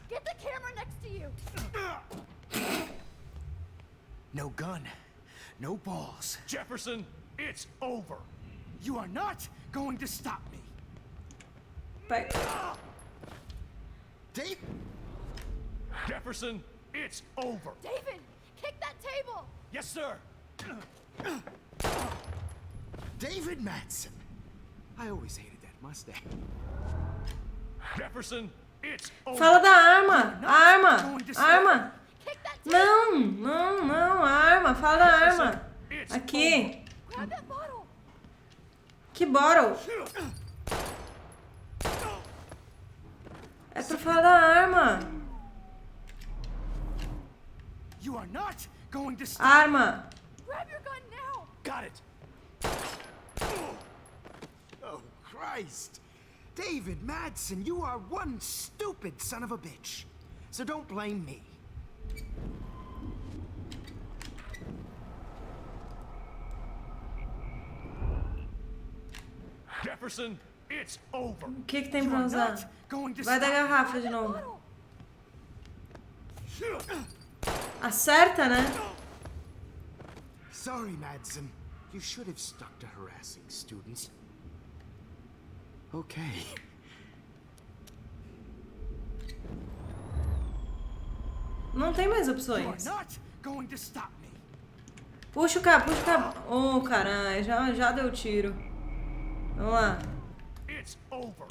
Get the camera next to you! No gun. No balls. Jefferson, it's over. You are not going to stop me. Vai. Dave? Jefferson, it's over. David, kick that table! Yes, sir. David Madsen. I always hated that mustache. Jefferson, it's over. Fala da arma! Arma! Arma! Não, não, não, arma! Fala da arma! Aqui! Grab that bottle! Que bottle? É pra falar da arma! You are not going to stop. Arma! Grab your gun now! Got it. Oh, Christ. David Madsen, you are one stupid son of a bitch. So don't blame me. Jefferson, it's over. O que tem pra usar? Vai da garrafa de novo. Acerta, né? Sorry, Madsen. You should have stuck to harassing students. Okay. Não tem mais You are opções. not going to stop me. Puxa o cabo, puxa o cabo. Oh, caralho, já deu tiro. Vamos lá. It's over.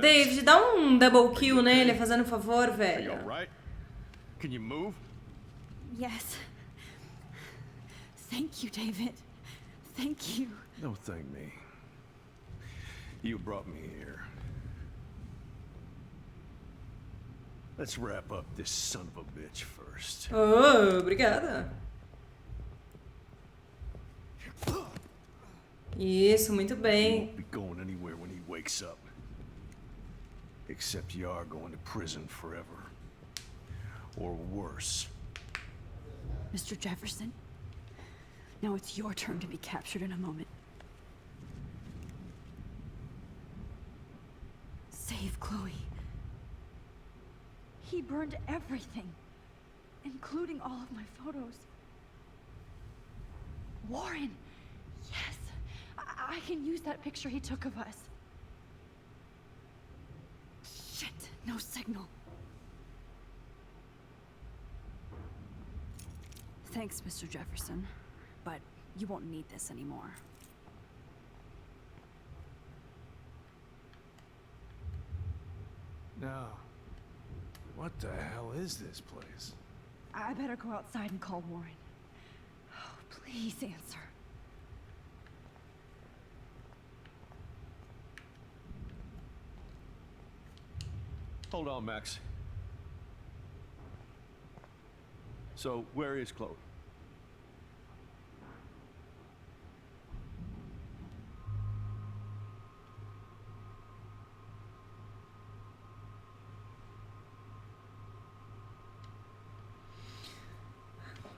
David, dá um double kill nele, fazendo favor, velho. Can you move? Yes. Thank you, David. Thank you. No, thank me. You brought me here. Let's wrap up this son of a bitch first. Oh, obrigada. Isso, muito bem. Won't be going anywhere when he wakes up. Except you are going to prison forever. Or worse. Mr. Jefferson, now it's your turn to be captured in a moment. Save Chloe. He burned everything, including all of my photos. Warren, yes, I can use that picture he took of us. Shit, no signal. Thanks, Mr. Jefferson, but you won't need this anymore. No. What the hell is this place? I better go outside and call Warren. Oh, please answer. Hold on, Max. So, where is Chloe?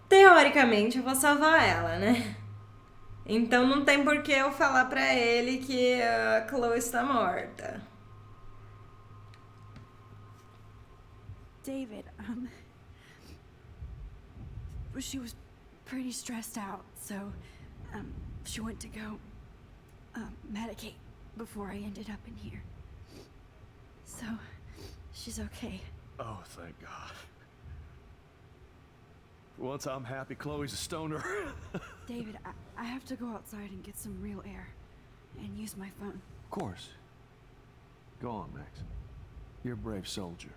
Teoricamente, eu vou salvar ela, né? Então não tem por que eu falar pra ele que a Chloe está morta. David, she was pretty stressed out, so, she went to go, medicate before I ended up in here. So, she's okay. Oh, thank God. For once I'm happy Chloe's a stoner. David, I have to go outside and get some real air, and use my phone. Of course. Go on, Max. You're a brave soldier.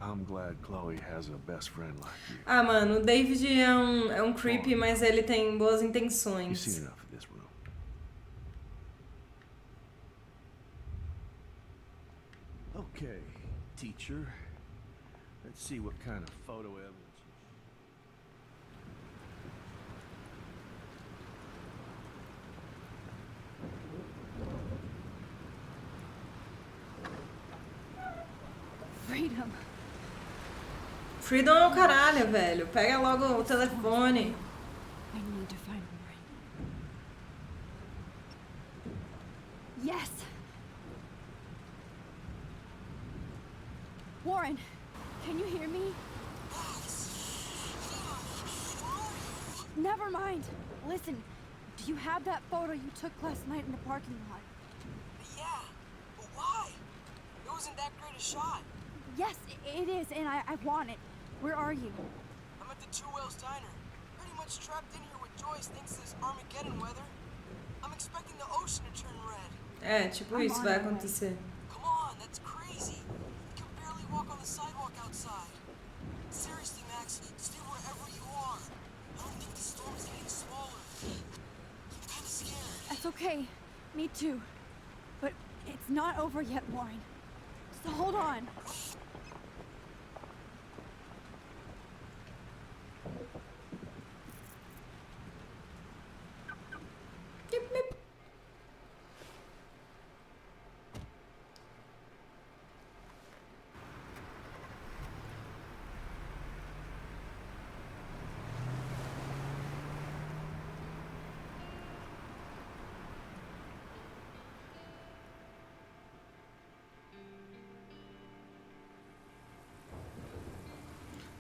I'm glad Chloe has a best friend like you. Ah, mano, o David é um creepy, mas ele tem boas You've intenções. seen enough of this room. Okay, teacher. Let's see what kind of photo evidence. Freedom. Freedom é o caralho, velho. Pega logo o telefone. I need to find Warren. Yes! Warren, can you hear me? Never mind. Listen, do you have that photo you took last night in the parking lot? Yeah, but why? It wasn't that great a shot. Yes, it is, and I want it. Where are you? I'm at the Two Whales Diner. Pretty much trapped in here with Joyce thanks to this Armageddon weather. I'm expecting the ocean to turn red. É, tipo isso vai acontecer. Come on, that's crazy. You can barely walk on the sidewalk outside. Seriously, Max, stay wherever you are. I don't think the storm is getting smaller. I'm kind of scared. That's okay. Me too. But it's not over yet, Warren. So hold on.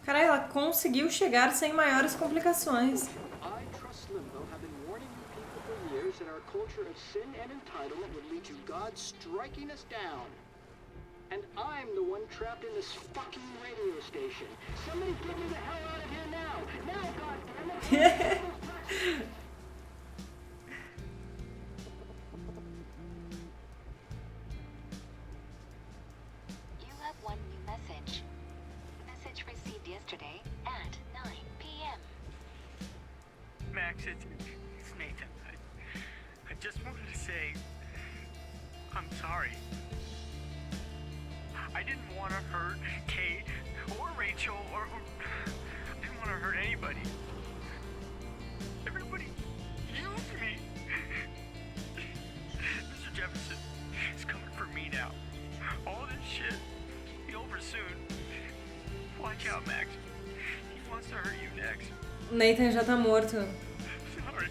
Caralho, ela conseguiu chegar sem maiores complicações. I trust Limbo have been warning you people for years and are our culture of sin and entitlement would lead to God striking us down. And I'm the one trapped in this fucking radio station. Somebody get me the hell out of here now! Now, goddammit! You have one new message. Message received yesterday at 9 p.m. Max, it's Nathan. I just wanted to say I'm sorry. I didn't want to hurt Kate or Rachel or I didn't want to hurt anybody. Everybody used me. Mr. Jefferson is coming for me now. All this shit will be over soon. Watch out, Max. He wants to hurt you next. Nathan já tá morto. Sorry.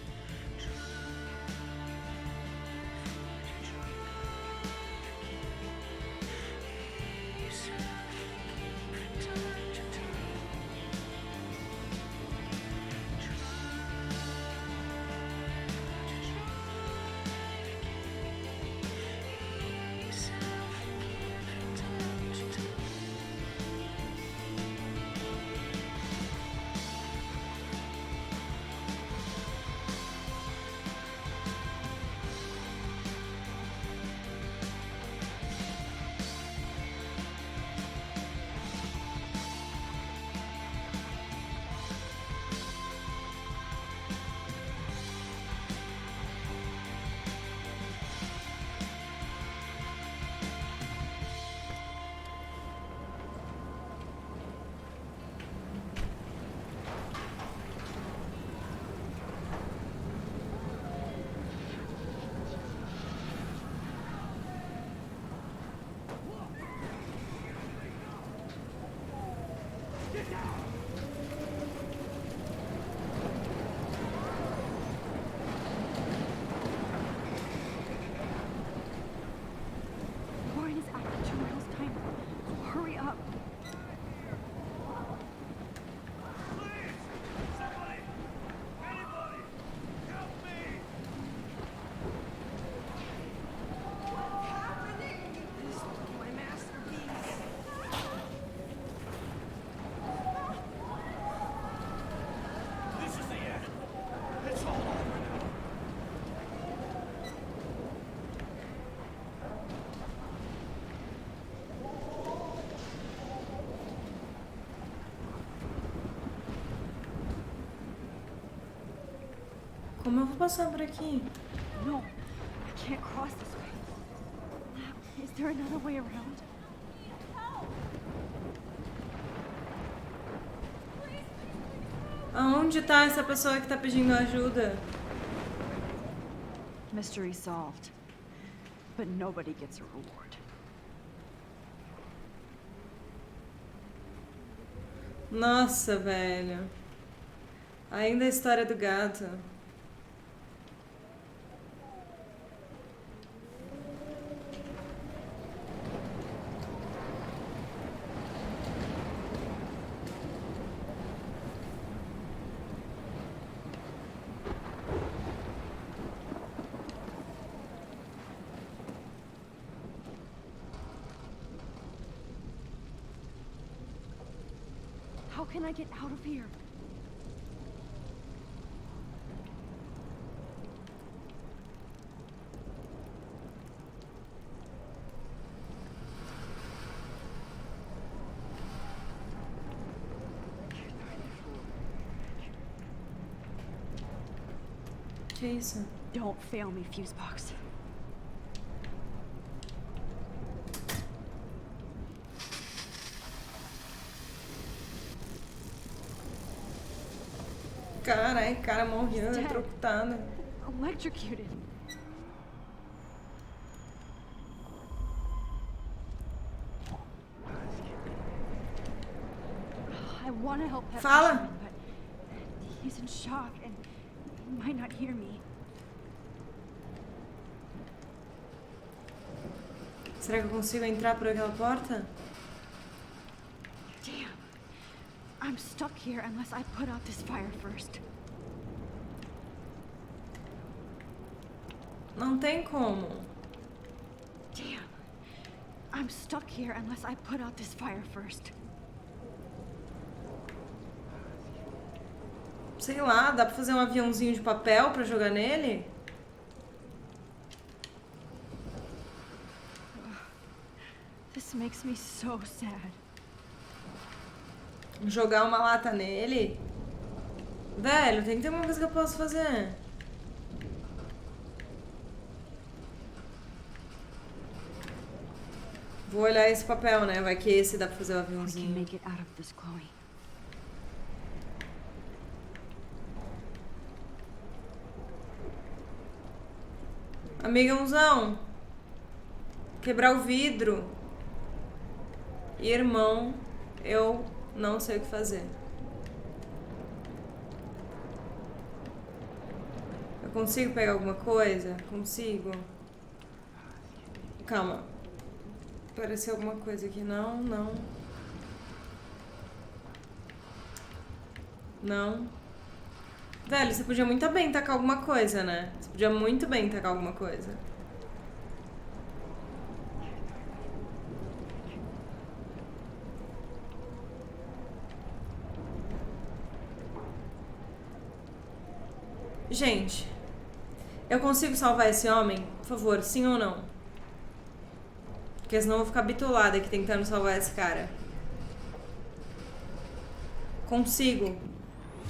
Warren is acting to Will's timer. Hurry up. Como eu vou passar por aqui? No, I can't cross this way. Is there another way around? Aonde tá essa pessoa que tá pedindo ajuda? Mystery solved. But nobody gets a reward. Nossa, velho. Ainda a história do gato. How can I get out of here? Que isso? Don't fail me, Fusebox. Carai, cara morrendo, eletrocutado. Electrocuted. I want to help that Fala. fisherman, but he's in shock and he might not hear me. Será que eu consigo entrar por aquela porta? Damn. I'm stuck here unless I put out this fire first. Não tem como. Damn. I'm stuck here unless I put out this fire first. Sei lá, dá pra fazer um aviãozinho de papel pra jogar nele? This makes me so sad. Jogar uma lata nele? Velho, tem que ter alguma coisa que eu possa fazer. Vou olhar esse papel, né? Vai que esse dá pra fazer o aviãozinho. Make it out of this, Chloe. Amigãozão. Quebrar o vidro. Irmão, eu não sei o que fazer. Eu consigo pegar alguma coisa? Consigo. Calma. Apareceu alguma coisa aqui. Não, não. Não. Velho, você podia muito bem tacar alguma coisa, né? Você podia muito bem tacar alguma coisa. Gente, eu consigo salvar esse homem? Por favor, sim ou não? Porque senão eu vou ficar bitolada aqui tentando salvar esse cara. Consigo.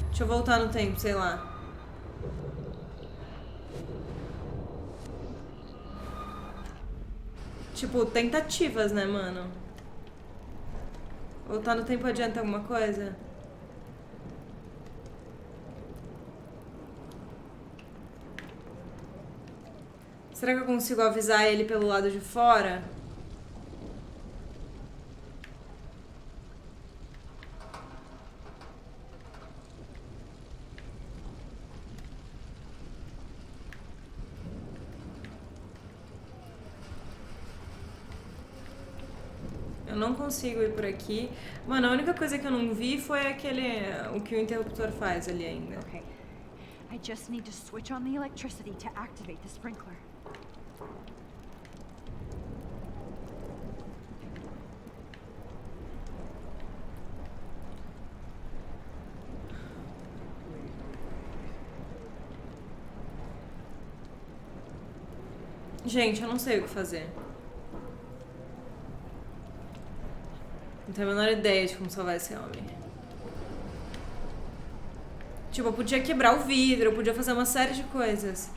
Deixa eu voltar no tempo, sei lá. Tipo, tentativas, né, mano? Voltar no tempo adianta alguma coisa? Será que eu consigo avisar ele pelo lado de fora? Eu não consigo ir por aqui. Mano, a única coisa que eu não vi foi o que o interruptor faz ali ainda. Okay. I just need to switch on the electricity to activate the sprinkler. Gente, eu não sei o que fazer. Não tenho a menor ideia de como salvar esse homem. Tipo, eu podia quebrar o vidro, eu podia fazer uma série de coisas.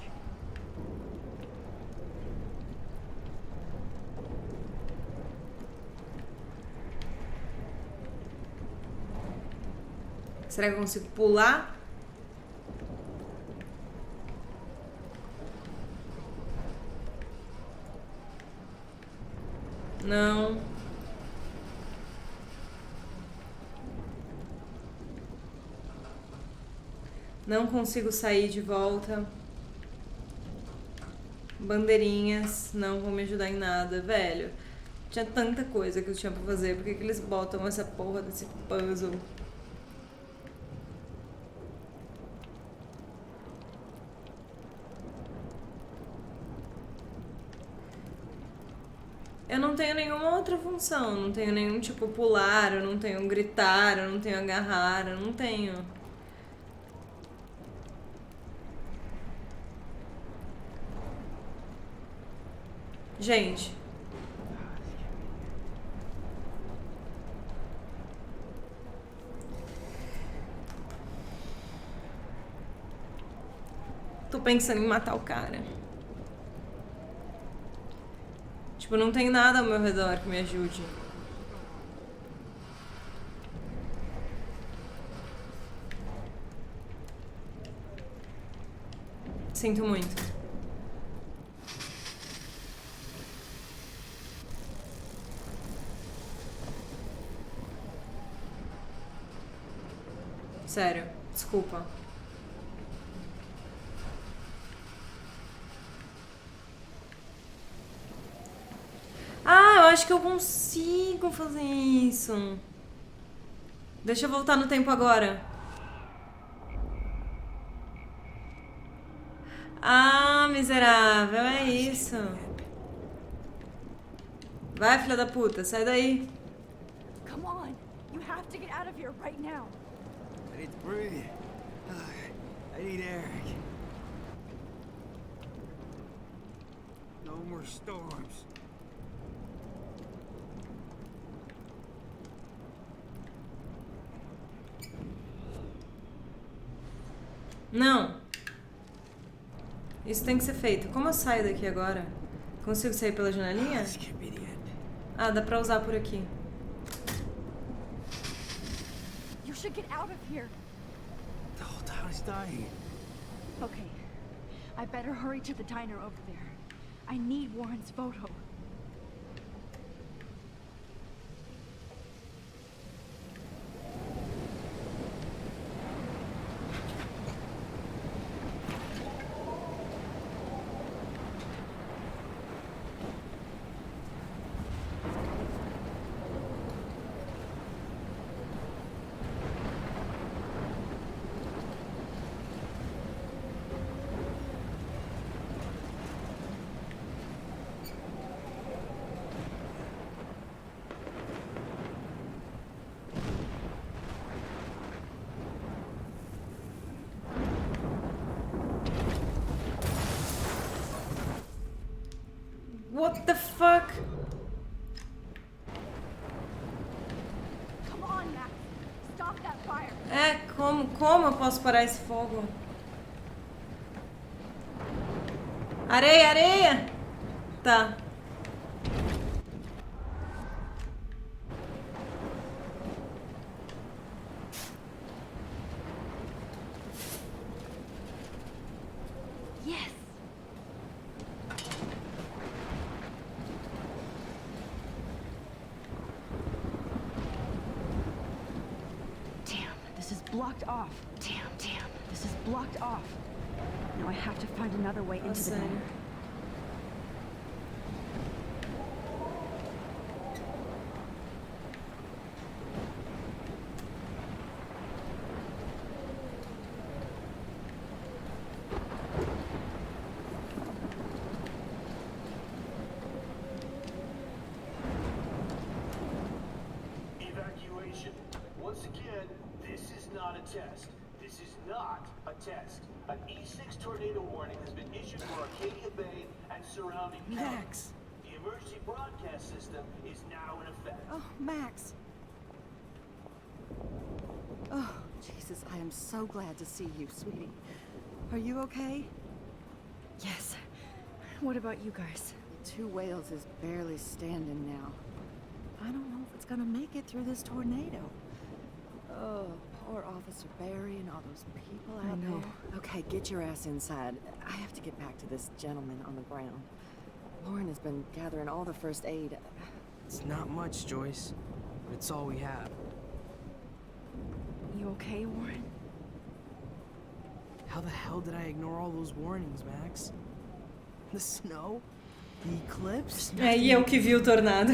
Será que eu consigo pular? Não. Não consigo sair de volta. Bandeirinhas não vão me ajudar em nada, velho. Tinha tanta coisa que eu tinha pra fazer. Por que eles botam essa porra desse puzzle? Eu não tenho nenhuma outra função. Não tenho nenhum tipo pular, eu não tenho gritar, eu não tenho agarrar, eu não tenho. Gente. Tô pensando em matar o cara. Tipo, não tem nada ao meu redor que me ajude. Sinto muito. Sério, desculpa. Ah, eu acho que eu consigo fazer isso. Deixa eu voltar no tempo agora. Ah, miserável, é isso. Vai, filha da puta, sai daí. Come on. You have to get out of here right now. I need to breathe. I need air. No more storms. Não. Isso tem que ser feito. Como eu saio daqui agora? Consigo sair pela janelinha? Ah, dá pra usar por aqui. You should get out of here. The whole town is dying. Okay. I better hurry to the diner over there. I need Warren's photo. What the fuck? Come on, Max. Stop that fire. É, como eu posso parar esse fogo? Areia, areia! Tá. Yes. This is blocked off. Damn. This is blocked off. Now I have to find another way into the diner. Evacuation. Once again, this is not a test. This is not a test. An E6 tornado warning has been issued for Arcadia Bay and surrounding Max! The emergency broadcast system is now in effect. Oh, Max. Oh, Jesus, I am so glad to see you, sweetie. Are you okay? Yes. What about you guys? The Two Whales is barely standing now. I don't know if it's gonna make it through this tornado. Oh, poor Officer Barry and all those people out there. Okay, get your ass inside. I have to get back to this gentleman on the ground. Lauren has been gathering all the first aid. It's not much, Joyce, but it's all we have. You okay, Warren? How the hell did I ignore all those warnings, Max? The snow? The eclipse? É, e eu que vi o tornado.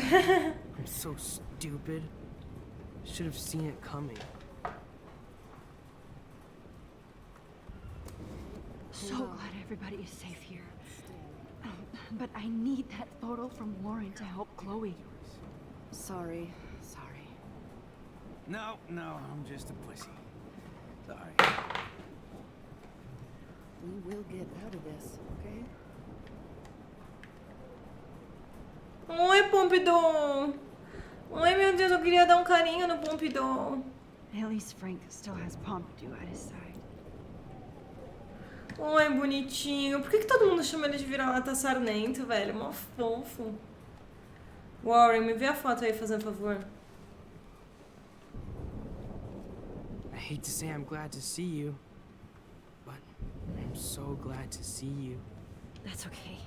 I'm so stupid. Should have seen it coming. So glad everybody is safe here. But I need that photo from Warren to help Chloe. Sorry. No, I'm just a pussy. Sorry. We will get out of this, okay? Oi, Pompidou! Oi, meu Deus, eu queria dar um carinho no Pompidou. At least Frank still has Pompidou at his side. Oi, bonitinho. Por que todo mundo chama ele de vira-lata sarnento, velho? Mó fofo. Warren, me vê a foto aí, fazendo favor. I hate to say I'm glad to see you, but I'm so glad to see you. That's okay.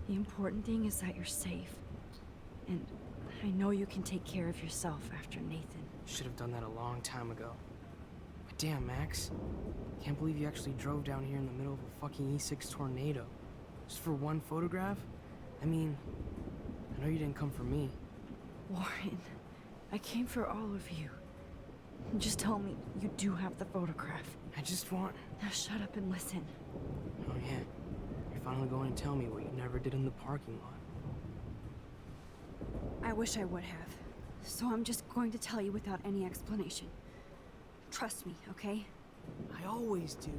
The important thing is that you're safe. And I know you can take care of yourself after Nathan. Should have done that a long time ago. But damn, Max. Can't believe you actually drove down here in the middle of a fucking E6 tornado. Just for one photograph? I mean, I know you didn't come for me. Warren, I came for all of you. Just tell me you do have the photograph. I just want... Now shut up and listen. Oh yeah, you're finally going to tell me what you never did in the parking lot. I wish I would have. So I'm just going to tell you without any explanation. Trust me, okay? I always do.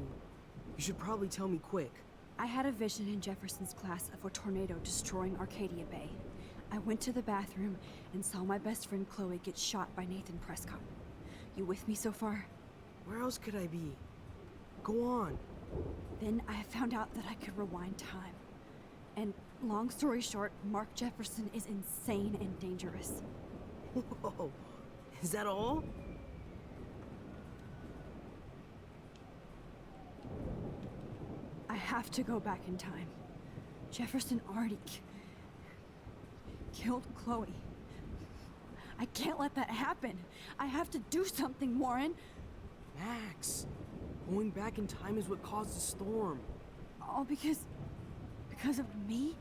You should probably tell me quick. I had a vision in Jefferson's class of a tornado destroying Arcadia Bay. I went to the bathroom and saw my best friend Chloe get shot by Nathan Prescott. You with me so far? Where else could I be? Go on. Then I found out that I could rewind time. And long story short, Mark Jefferson is insane and dangerous. Whoa, is that all? I have to go back in time. Jefferson already killed Chloe. I can't let that happen. I have to do something, Warren. Max, going back in time is what caused the storm. All because of me?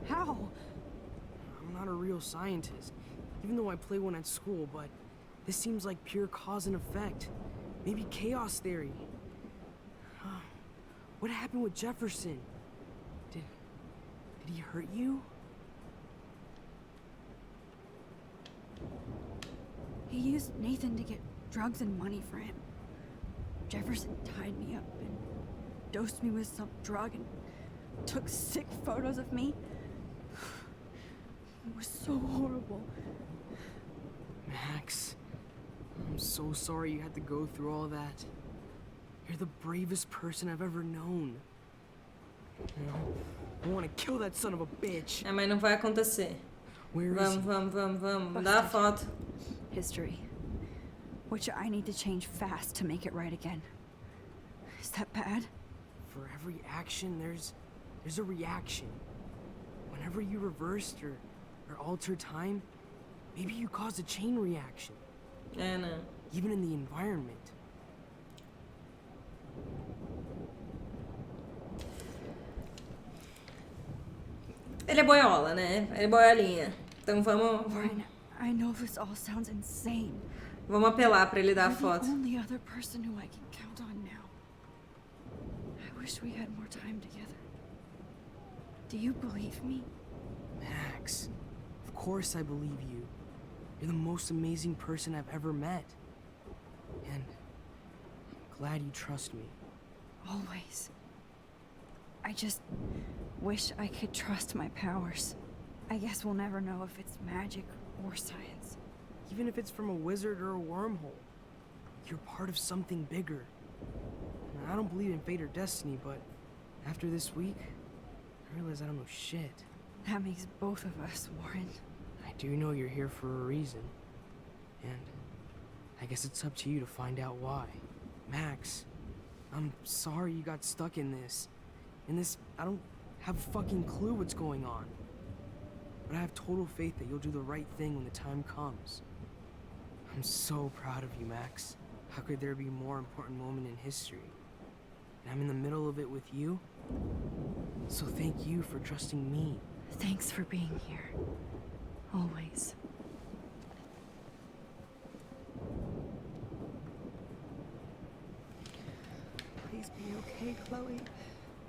How? I'm not a real scientist, even though I play one at school, but this seems like pure cause and effect. Maybe chaos theory. What happened with Jefferson? Did he hurt you? He used Nathan to get drugs and money for him. Jefferson tied me up and dosed me with some drug and took sick photos of me. It was so horrible. Max, I'm so sorry you had to go through all that. You're the bravest person I've ever known. I want to kill that son of a bitch. Mas não vai acontecer. Vamos. Dá a foto. History. Which I need to change fast to make it right again. Is that bad? For every action, there's a reaction. Whenever you reversed or altered time, maybe you caused a chain reaction. Não. Even in the environment. Ele é boiola, né? Ele é boiolinha. Então vamos... Warren, I know this all sounds insane. Vamos apelar pra ele dar a You're foto. the only other person who I can count on now. I wish we had more time together. Do you believe me? Max, of course I believe you. You're the most amazing person I've ever met. And I'm glad you trust me. Always. I just wish I could trust my powers. I guess we'll never know if it's magic or science. Even if it's from a wizard or a wormhole, you're part of something bigger. I don't believe in fate or destiny, but after this week, I realize I don't know shit. That makes both of us, Warren. I do know you're here for a reason. And I guess it's up to you to find out why. Max, I'm sorry you got stuck in this. I don't have a fucking clue what's going on. But I have total faith that you'll do the right thing when the time comes. I'm so proud of you, Max. How could there be a more important moment in history? And I'm in the middle of it with you. So thank you for trusting me. Thanks for being here. Always. Please be okay, Chloe.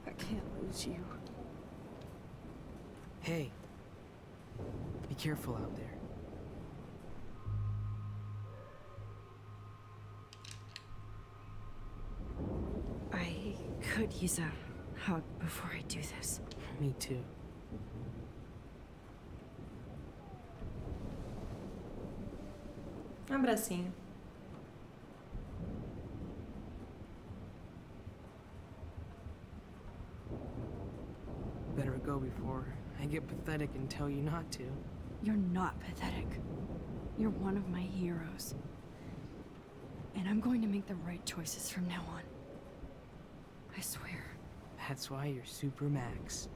I can't lose you. Hey, be careful out there. I could use a hug before I do this. Me too. Um abracinho. Better go before I get pathetic and tell you not to. You're not pathetic. You're one of my heroes. And I'm going to make the right choices from now on. I swear. That's why you're Super Max.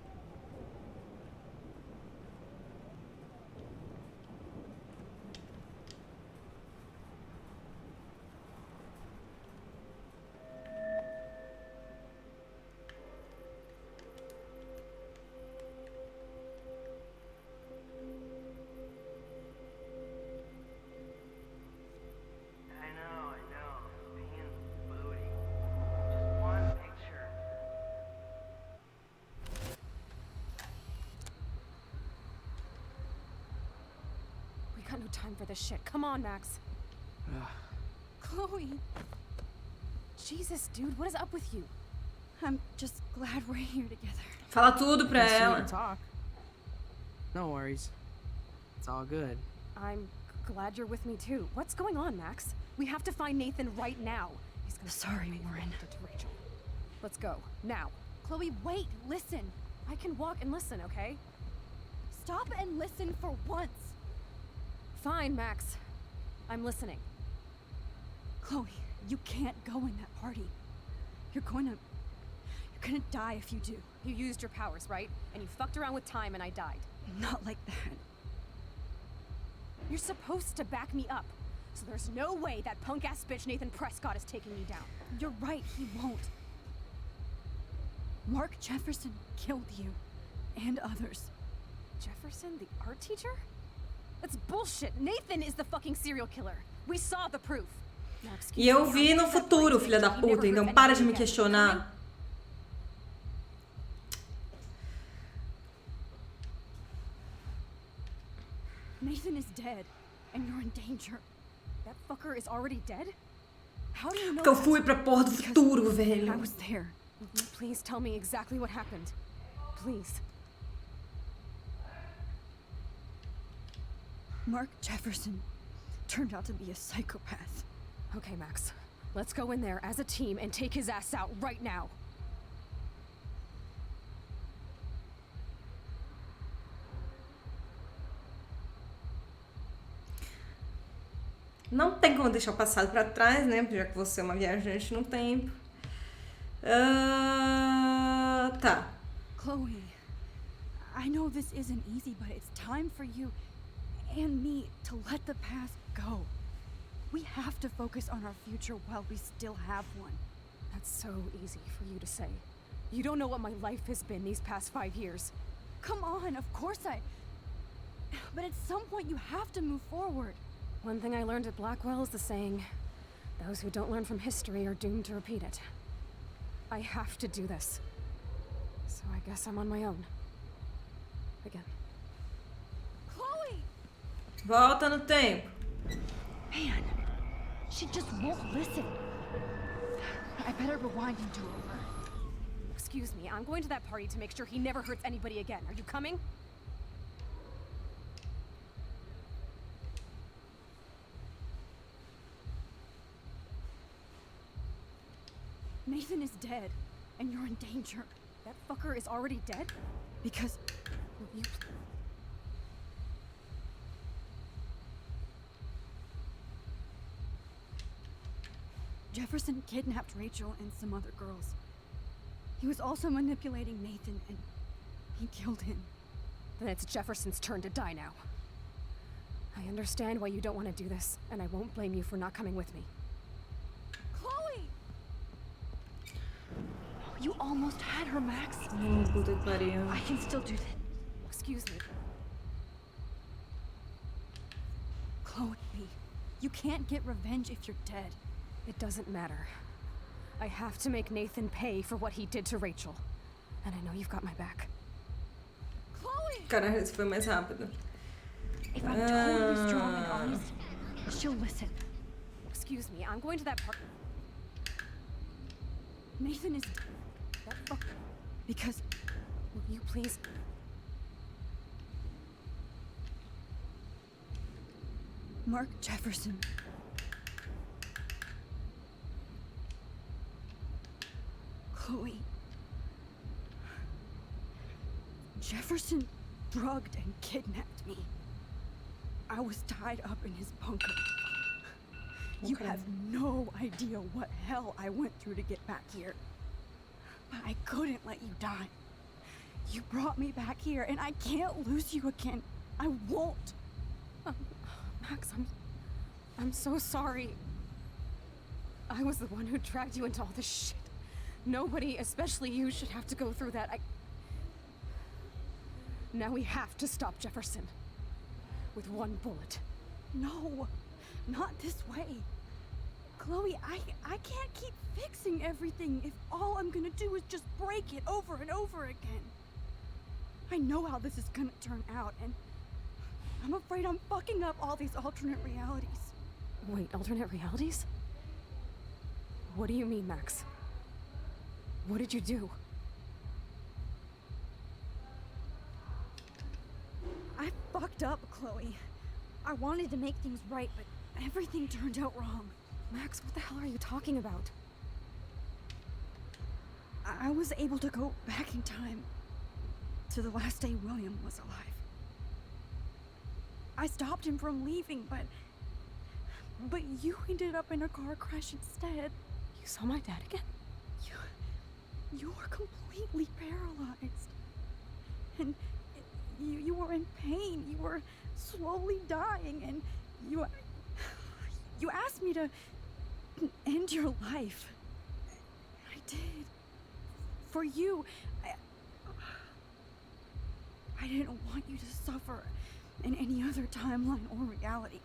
got no time for this shit. Come on, Max. Chloe. Jesus, dude, what is up with you? I'm just glad we're here together. Fala tudo pra Nice to ela. talk. No worries. It's all good. I'm glad you're with me too. What's going on, Max? We have to find Nathan right now. He's gonna Sorry, Warren. to Rachel. Let's go now. Chloe, wait, listen. I can walk and listen, okay? Stop and listen for once. Fine, Max. I'm listening. Chloe, you can't go in that party. You're gonna die if you do. You used your powers, right? And you fucked around with time and I died. Not like that. You're supposed to back me up. So there's no way that punk-ass bitch Nathan Prescott is taking me down. You're right, he won't. Mark Jefferson killed you. And others. Jefferson, the art teacher? That's bullshit. Nathan is the fucking serial killer. We saw the proof. Now, E eu vi no futuro, filha da puta, então para de me questionar. Nathan is dead, and you're in danger. That fucker is already dead? How do you know? Porque eu fui pra porra do futuro, velho. I was there. Please tell me exactly what happened. Please. Mark Jefferson turned out to be a psychopath. Okay, Max. Let's go in there as a team and take his ass out right now. Não tem como deixar o passado pra trás, né? Já que você é uma viajante no tempo. Tá. Chloe, I know this isn't easy, but it's time for you and me to let the past go. We have to focus on our future while we still have one. That's so easy for you to say. You don't know what my life has been these past 5 years. Come on, of course but at some point you have to move forward. One thing I learned at Blackwell is the saying, those who don't learn from history are doomed to repeat it. I have to do this. So I guess I'm on my own. Again. Chloe! Volta no tempo. Man, she just won't listen. I better rewind and do over. Excuse me, I'm going to that party to make sure he never hurts anybody again. Are you coming? Nathan is dead, and you're in danger. That fucker is already dead? Because... You... Jefferson kidnapped Rachel and some other girls. He was also manipulating Nathan, and he killed him. Then it's Jefferson's turn to die now. I understand why you don't want to do this, and I won't blame you for not coming with me. Chloe! You almost had her, Max. Puta que pariu. I can still do that. Excuse me. Chloe, you can't get revenge if you're dead. It doesn't matter. I have to make Nathan pay for what he did to Rachel. And I know you've got my back. Chloe! Caralho, isso foi mais rápido. If I'm totally strong and honest, she'll listen. Excuse me, I'm going to that part. Nathan is... That fuck... Because... Will you please... Mark Jefferson. Chloe. Jefferson drugged and kidnapped me. I was tied up in his bunker. You have no idea what hell I went through to get back here. But I couldn't let you die. You brought me back here, and I can't lose you again. I won't. Max, I'm so sorry. I was the one who dragged you into all this shit. Nobody, especially you, should have to go through that. Now we have to stop Jefferson. With one bullet. No, not this way. Chloe, I can't keep fixing everything if all I'm gonna do is just break it over and over again. I know how this is gonna turn out, and I'm I'm afraid I'm fucking up all these alternate realities. Wait, alternate realities? What do you mean, Max? What did you do? I fucked up, Chloe. I wanted to make things right, but everything turned out wrong. Max, what the hell are you talking about? I was able to go back in time to the last day William was alive. I stopped him from leaving, but you ended up in a car crash instead. You saw my dad again? You were completely paralyzed. And you were in pain. You were slowly dying, and you asked me to end your life. I did. For you. I didn't want you to suffer in any other timeline or reality.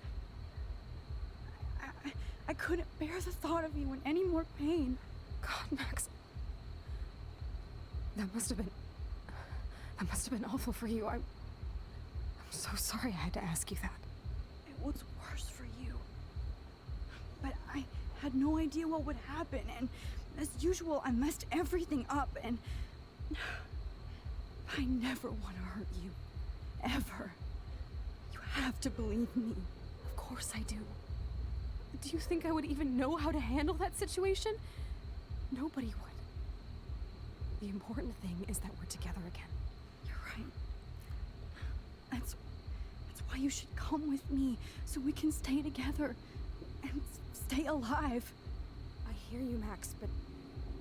I couldn't bear the thought of you in any more pain. God, Max. That must have been awful for you. I'm so sorry I had to ask you that. It was worse for you. But I had no idea what would happen, and as usual, I messed everything up, and I never want to hurt you. Ever. You have to believe me. Of course I do. Do you think I would even know how to handle that situation? Nobody would. The important thing is that we're together again. You're right. That's why you should come with me, so we can stay together and stay alive. I hear you, Max, but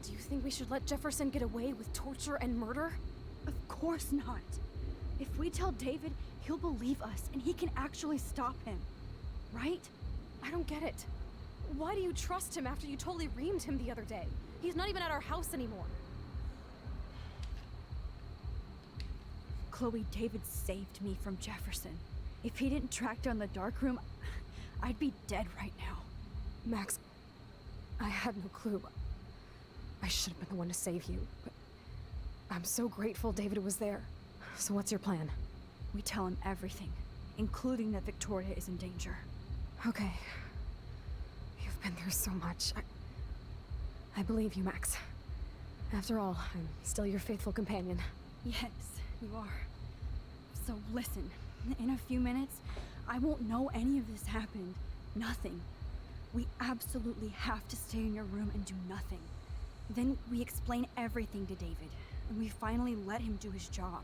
do you think we should let Jefferson get away with torture and murder? Of course not. If we tell David, he'll believe us and he can actually stop him. Right? I don't get it. Why do you trust him after you totally reamed him the other day? He's not even at our house anymore. Chloe, David saved me from Jefferson. If he didn't track down the dark room, I'd be dead right now. Max, I had no clue. I should have been the one to save you, but I'm so grateful David was there. So what's your plan? We tell him everything, including that Victoria is in danger. Okay. You've been through so much. I believe you, Max. After all, I'm still your faithful companion. Yes, you are. So listen, in a few minutes, I won't know any of this happened. Nothing. We absolutely have to stay in your room and do nothing. Then we explain everything to David, and we finally let him do his job.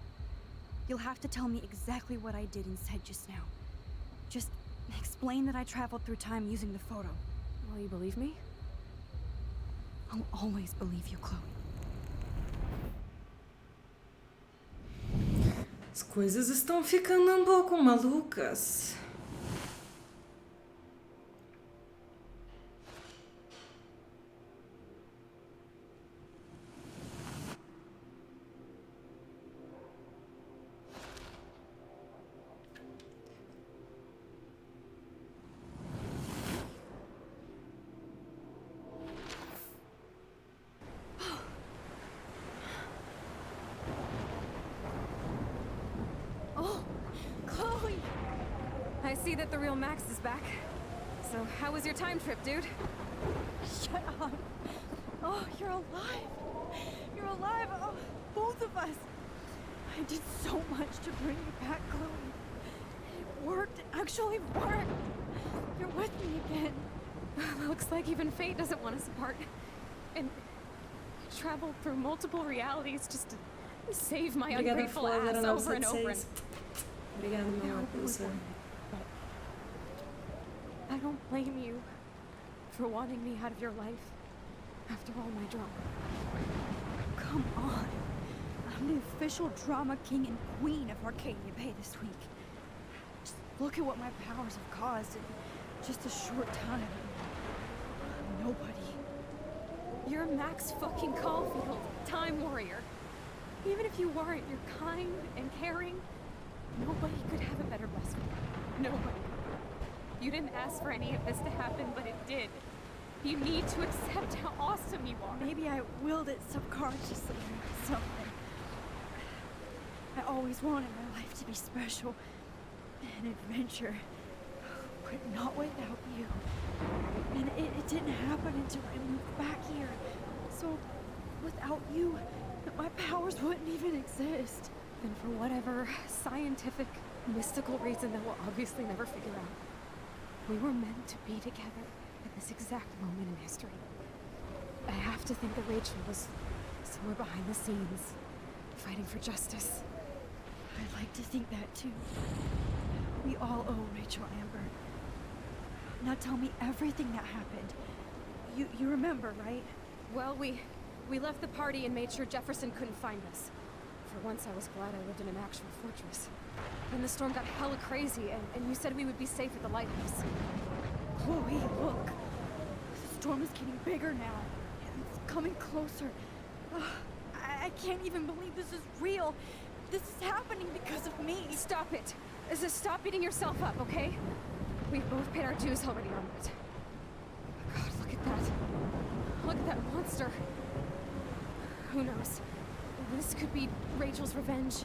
You'll have to tell me exactly what I did and said just now. Just explain that I traveled through time using the photo. Will you believe me? I'll always believe you, Chloe. As coisas estão ficando pouco malucas. I see that the real Max is back. So, how was your time trip, dude? Shut up. Oh, you're alive. You're alive. Oh, both of us. I did so much to bring you back, Chloe. It worked. It actually worked. You're with me again. Looks like even fate doesn't want us apart. And I traveled through multiple realities just to save my ungrateful ass over and over. Obrigada, meu amor, pelo seu. I don't blame you for wanting me out of your life after all my drama. Come on. I'm the official drama king and queen of Arcadia Bay this week. Just look at what my powers have caused in just a short time. I'm nobody. You're Max fucking Caulfield, Time Warrior. Even if you weren't, you're kind and caring. Nobody could have a better best friend. Nobody. You didn't ask for any of this to happen, but it did. You need to accept how awesome you are. Maybe I willed it subconsciously or something. I always wanted my life to be special. an adventure, but not without you. And it didn't happen until I moved back here. So, without you, my powers wouldn't even exist. And for whatever scientific, mystical reason that we'll obviously never figure out, we were meant to be together at this exact moment in history. I have to think that Rachel was somewhere behind the scenes, fighting for justice. I'd like to think that too. We all owe Rachel Amber. Now tell me everything that happened. You remember, right? Well, we left the party and made sure Jefferson couldn't find us. For once, I was glad I lived in an actual fortress. Then the storm got hella crazy, and you said we would be safe at the lighthouse. Chloe, look. The storm is getting bigger now. It's coming closer. I can't even believe this is real. This is happening because of me. Stop it. Stop beating yourself up, okay? We've both paid our dues already on it. Oh God, look at that. Look at that monster. Who knows? This could be Rachel's revenge.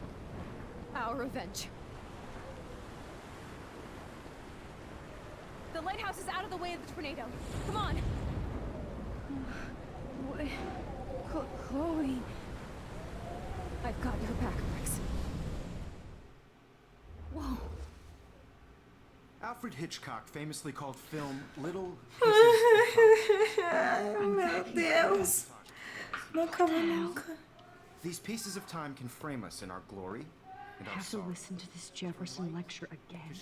Our revenge. The lighthouse is out of the way of the tornado. Come on! Chloe... I've got your back, Max. Whoa. Alfred Hitchcock famously called film little Meu Deus. Não acaba nunca. These pieces of time can frame us in our glory and I our have to sorrow. listen to this Jefferson lecture again.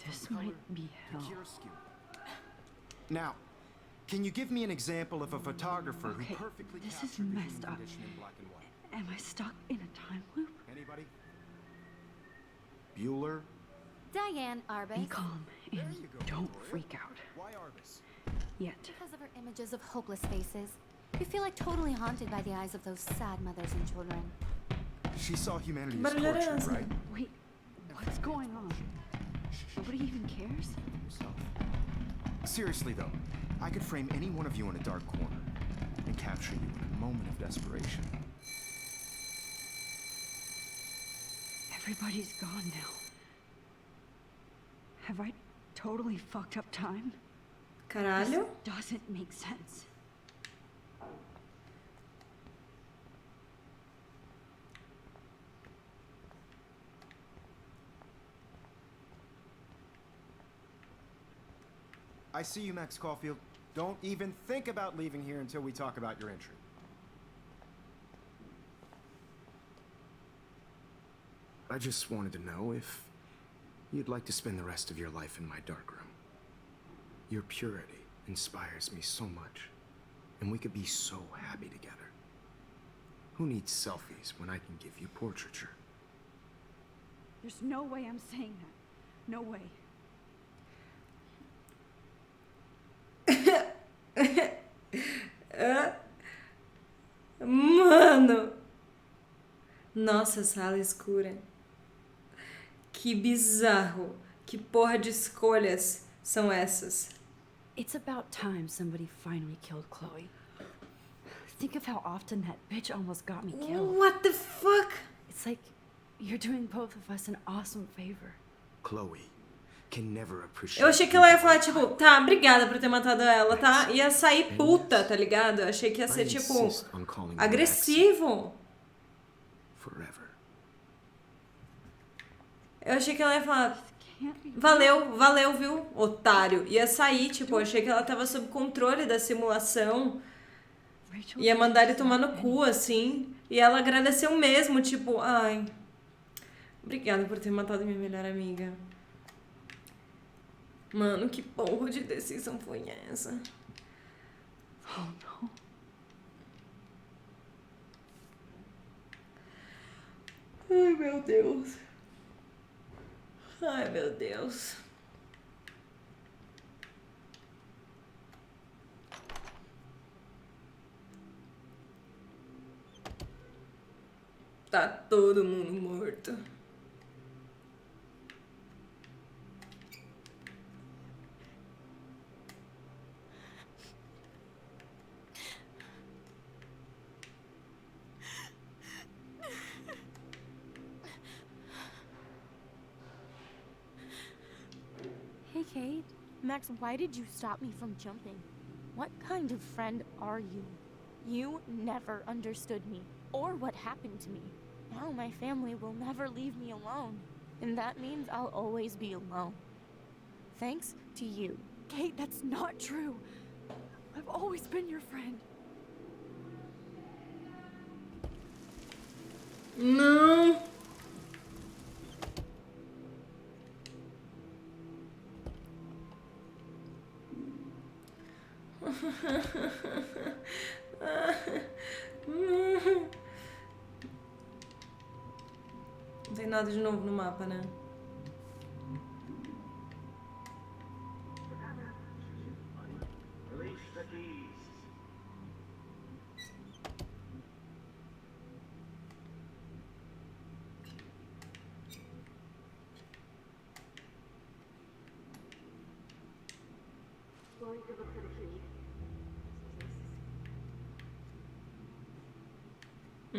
This might be hell. Now, can you give me an example of a photographer who Okay, perfectly this is captured the messed human up. condition in black and white? Am I stuck in a time loop? Anybody? Bueller? Diane Arbus. Be calm and don't freak out. Why Arbus? Yet. Because of her images of hopeless faces. You feel like totally haunted by the eyes of those sad mothers and children. She saw humanity as tortured, right? Wait, what's going on? Nobody even cares? Seriously though, I could frame any one of you in a dark corner and capture you in a moment of desperation. Everybody's gone now. Have I totally fucked up time? Caralho. This doesn't make sense. I see you, Max Caulfield. Don't even think about leaving here until we talk about your entry. I just wanted to know if you'd like to spend the rest of your life in my darkroom. Your purity inspires me so much, and we could be so happy together. Who needs selfies when I can give you portraiture? There's no way I'm saying that. No way. Mano. Nossa, sala escura. Que bizarro. Que porra de escolhas são essas? It's about time somebody finally killed Chloe. Think of how often that bitch almost got me killed. What the fuck? It's like you're doing both of us an awesome favor. Chloe can never appreciate. Eu achei que ela ia falar, tipo, tá, obrigada por ter matado ela, tá? Ia sair puta, tá ligado? Eu achei que ia ser, tipo, agressivo. Forever. Eu achei que ela ia falar, valeu, viu, otário. Ia sair, tipo, eu achei que ela tava sob controle da simulação. Ia mandar ele tomar no cu, assim. E ela agradeceu mesmo, tipo, ai, obrigada por ter matado minha melhor amiga. Mano, que porra de decisão foi essa? Oh, não. Ai, meu Deus. Ai, meu Deus. Tá todo mundo morto. Kate? Max, why did you stop me from jumping? What kind of friend are you? You never understood me, or what happened to me. Now my family will never leave me alone, and that means I'll always be alone. Thanks to you. Kate, that's not true. I've always been your friend. Não. Não tem nada de novo no mapa, né? Going to look for the key. I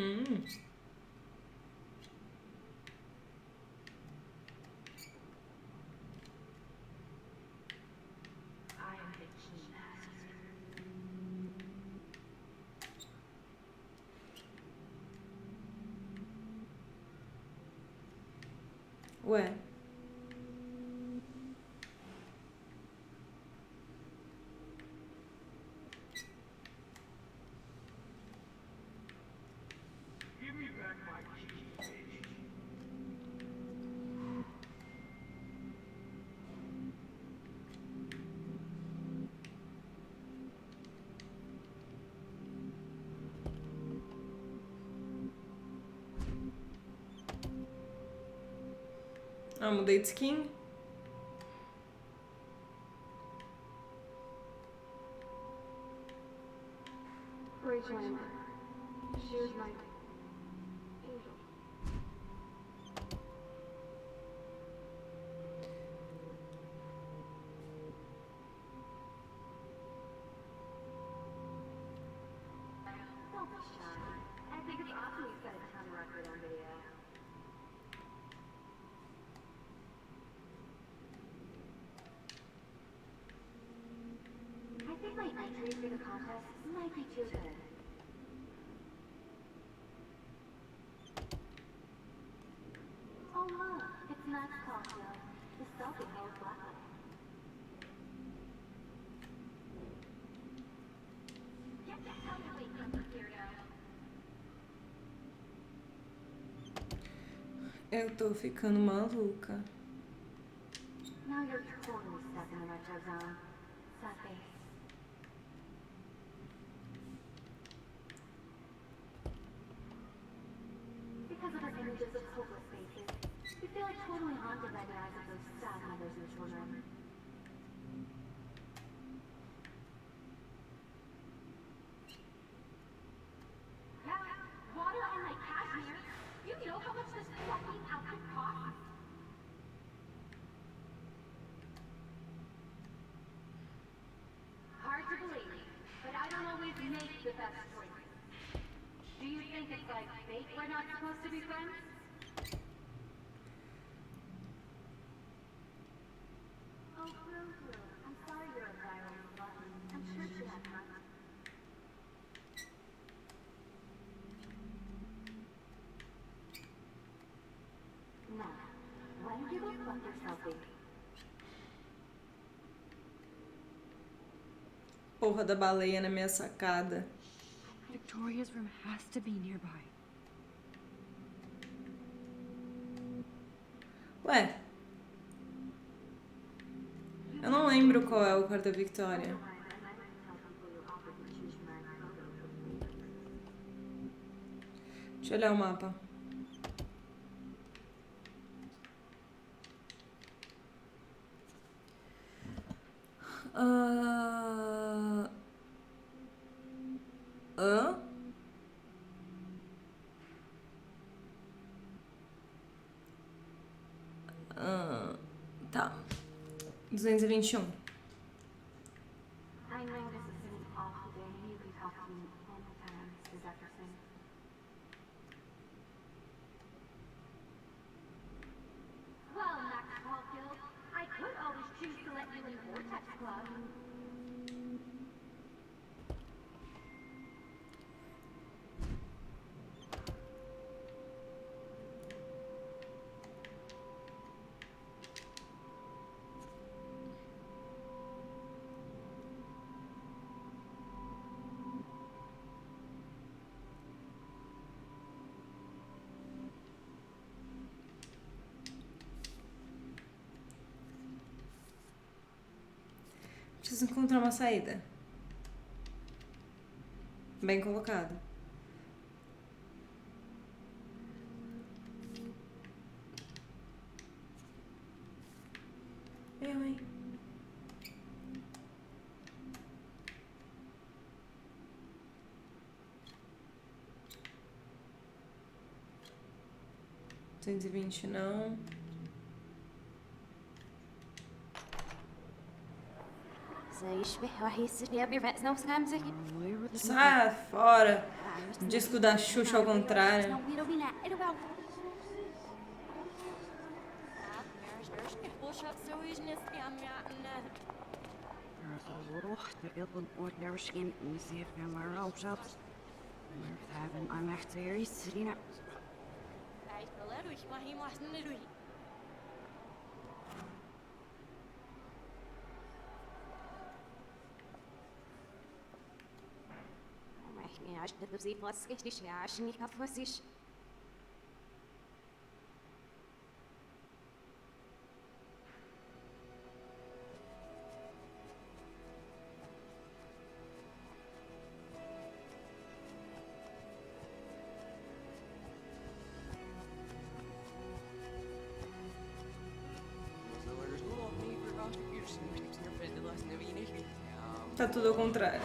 am the key master. Ué. Give me back my key, bitch. Ah, mudei de skin? Rachel Amber. She was my angel. Don't be shy. I think it's awesome you set a ton record on video. I think my entry for the contest might be too good. Oh look, it's Max Caulfield, the selfie held black. Get the hell away from the weirdo. Eu tô ficando maluca. Now you're totally stuck in the retro zone. Sad face. Because of our images of hopeless faces, we feel like totally haunted by the eyes of those sad mothers and children. Water on my cashmere? You know how much this fucking outfit costs? Hard to believe, but I don't always make the best choices. Do you think it's like fate we're not supposed to be friends? Oh, Ruru, I'm sorry you're a violent button. I'm sure she had fun. Now, why don't you go fuck yourself, baby? Porra da baleia na minha sacada. Victoria's room has to be nearby. Ué. Eu não lembro qual é o quarto da Victoria. Deixa eu olhar o mapa. Hã? Tá. 221. I know this is an awful day. You can talk to me anytime, Mr. Jefferson. Well, Max Caulfield, I could always choose to let Cat Club. Preciso encontrar uma saída. Bem colocado. Eu, hein? $220 não. Sai fora. Disco da Xuxa ao contrário. Tá tudo ao contrário.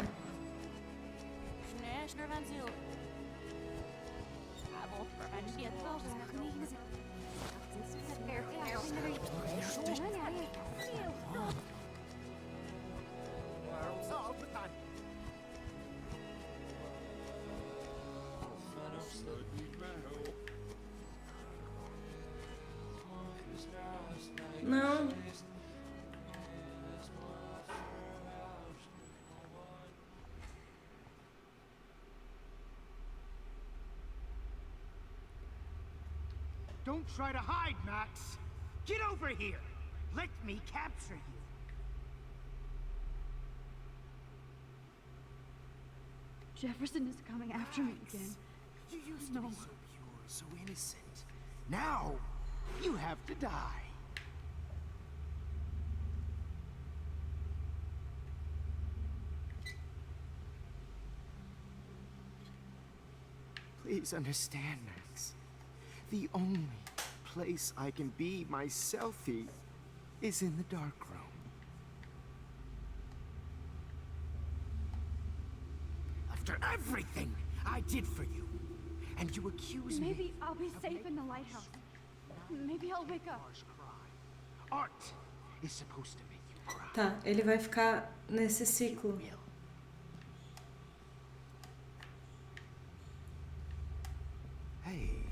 Não. Don't try to hide, Max. Get over here. Let me capture you. Jefferson is coming after me again. You used to be so pure, so innocent. Now, you have to die. Please understand, Max. The only place I can be my selfie is in the dark room. After everything I did for you, and you accuse me. Maybe I'll be safe in the lighthouse. Maybe I'll wake up. Art is supposed to make you cry. Tá, ele vai ficar nesse ciclo. Hey.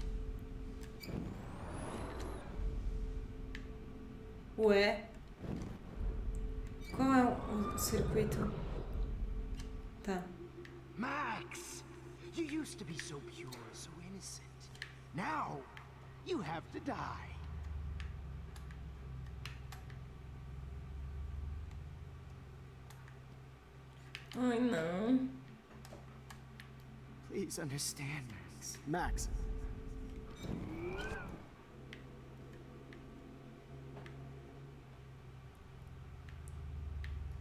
Ué? Qual é o circuito? Tá. Max, you used to be so pure, so innocent. Now, you have to die. Ai, não. Please understand, Max. Max.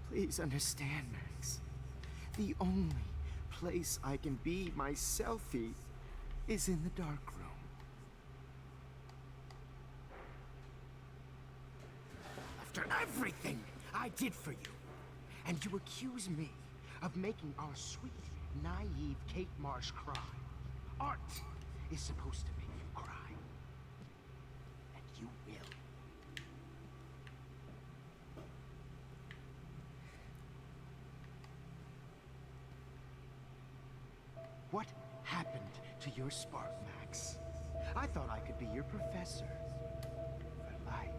Please understand, Max. The only place I can be my selfie is in the dark room. After everything I did for you, and you accuse me of making our sweet, naive Kate Marsh cry. Art is supposed to make you cry. And you will. What happened to your spark, Max? I thought I could be your professor for life.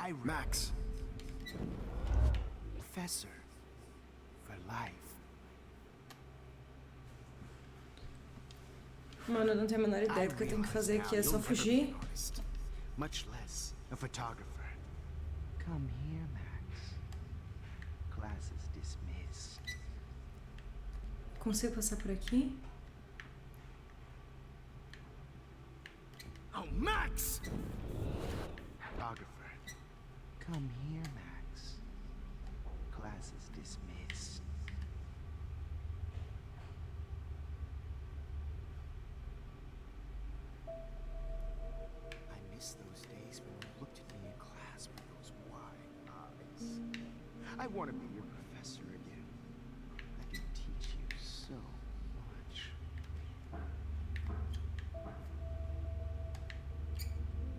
I wrote. Max. Professor for life. Mano, eu não tenho a menor ideia do que eu tenho que fazer aqui, é só fugir. Much less a photographer. Come here, Max. Class is dismissed. Consigo passar por aqui? Oh, Max! Photographer. Come here, Max. Class is dismissed. I miss those days when you looked at me in class with those wide eyes. I want to be your professor again. I can teach you so much.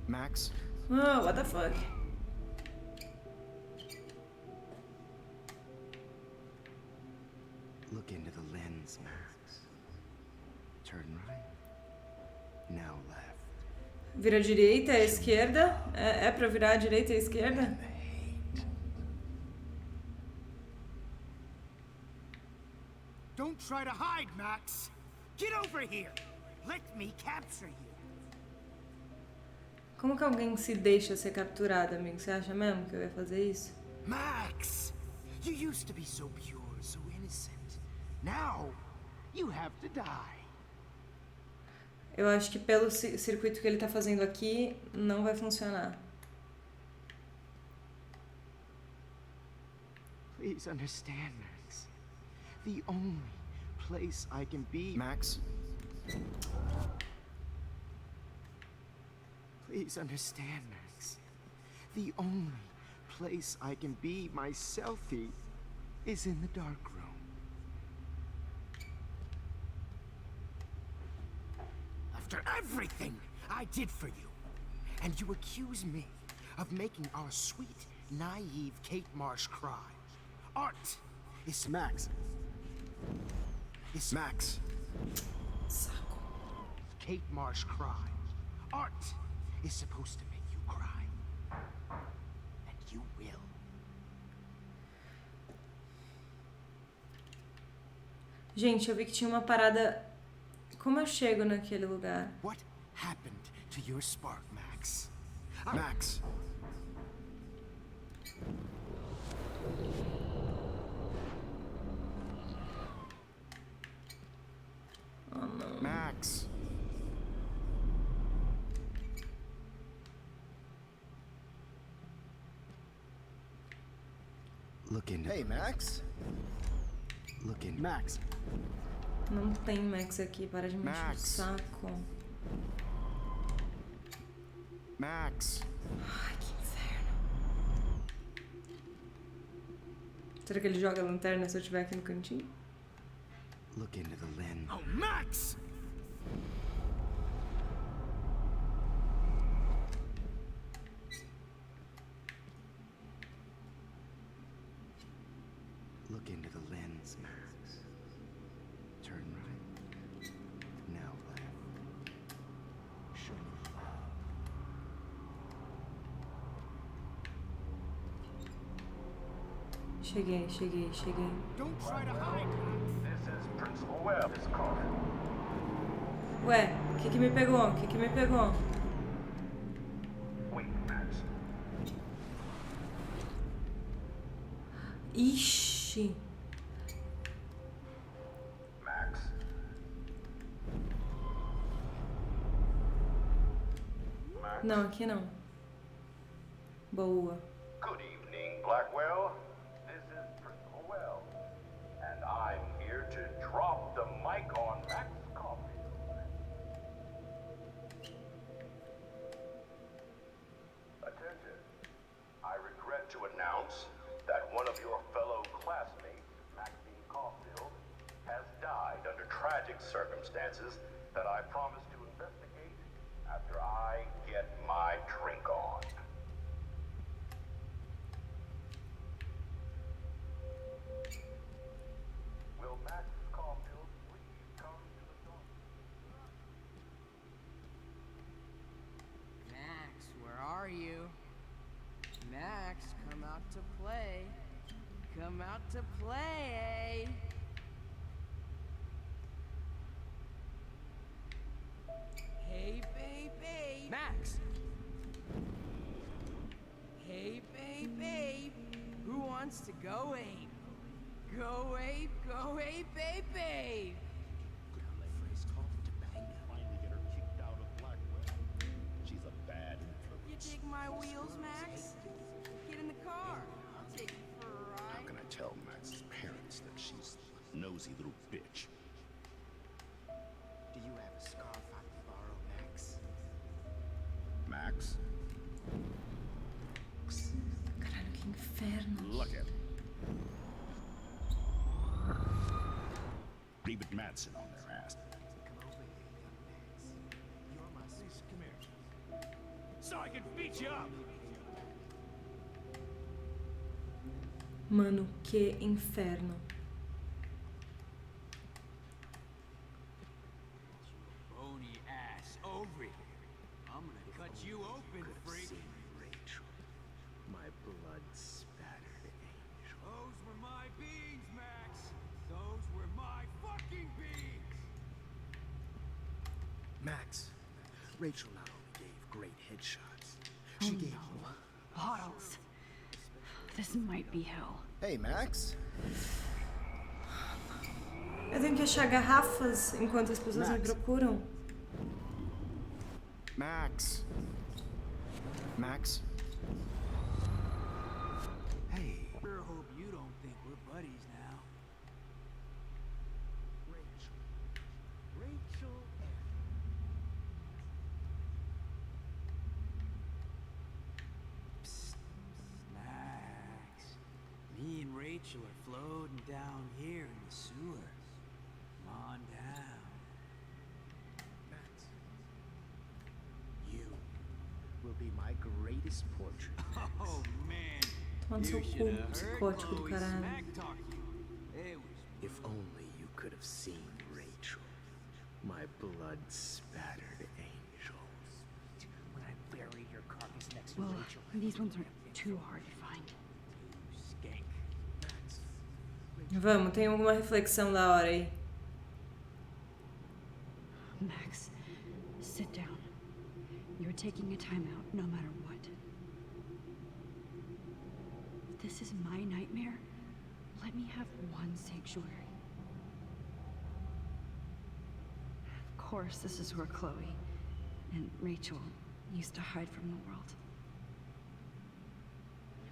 Max? Oh, what the fuck? Look into the lens, Max. Turn right. Now left. Vira à direita, à esquerda? É pra virar à direita e à esquerda? Don't try to hide, Max. Get over here. Let me capture you. Como que alguém se deixa ser capturado, amigo? Você acha mesmo que eu ia fazer isso? Max, you used to be so pure, so innocent. Now, you have to die. Eu acho que pelo circuito que ele tá fazendo aqui, não vai funcionar. Please understand, Max. The only place I can be... Max? Please understand, Max. The only place I can be myself is in the dark room. After everything I did for you, and you accuse me of making our sweet, naive Kate Marsh cry. Art is... Max. Is... Max. Kate Marsh cry. Art is supposed to make you cry. And you will. Gente, eu vi que tinha uma parada... Como eu chego naquele lugar? What happened to your spark, Max? Max. Oh, não. Max. Look into... Hey, Max. Look into... Max. Não tem Max aqui, para de me encher o saco. Max. Ai, que inferno. Será que ele joga a lanterna se eu estiver aqui no cantinho? Look into the lens. Oh, Max! Look into the lens, Max. Turn right. Now left. Show me love. Cheguei. Don't try to hide. This is Principal Webb. This coffin. Ué, o que me pegou? Wait, Max. Ixi. Max. Não, aqui não. Boa. Good evening, Blackwell. This is Principal Well, and I'm here to drop the mic on Max Caulfield. Attention. I regret to announce that one of your fellow classmates, Maxine Caulfield, has died under tragic circumstances that I promise to investigate after I get my drink on. Will Max Caulfield please come to the door? Max, where are you? Come out to play, eh? Hey, babe. Max! Hey, babe. Who wants to go ape? Go ape, babe. Finally get her kicked out of Blackwell. She's a bad influence. You dig my wheels, Max? Get in the car. I'll take you for a How ride. can I tell Max's parents that she's a nosy little bitch? Do you have a scarf I can borrow, Max? Max? Caralho, que inferno. Look at him. David Madsen on their ass. Come over here, young Max. You're my sister. Come here. So I can beat you up. Mano, que inferno. Bony ass over here. I'm gonna cut you open, freak. Rachel, my blood-spattered angel. Those were my beans, Max. Those were my fucking beans. Max, Rachel not only gave great headshots, Oh, she gave no. Bottles. This might be hell. Hey, Max. Eu tenho que achar garrafas enquanto as pessoas me Max. procuram. Max. Max. Hey. Sure hope you don't think we're buddies now. Rachel Psst, Max. Me and Rachel are floating down here in the sewers. Come on down. Max. You will be my greatest portrait. Oh man. Toma no seu cu, psicótico do caralho. If only you could have seen Rachel, my blood-spattered angel. When I bury your carcass next to Well, Rachel. these ones aren't too hard to find. Skank. Vamos, tem alguma reflexão da hora aí. Max, sit down. You're taking a time out no matter what. If this is my nightmare, let me have one sanctuary. Of course, this is where Chloe and Rachel used to hide from the world.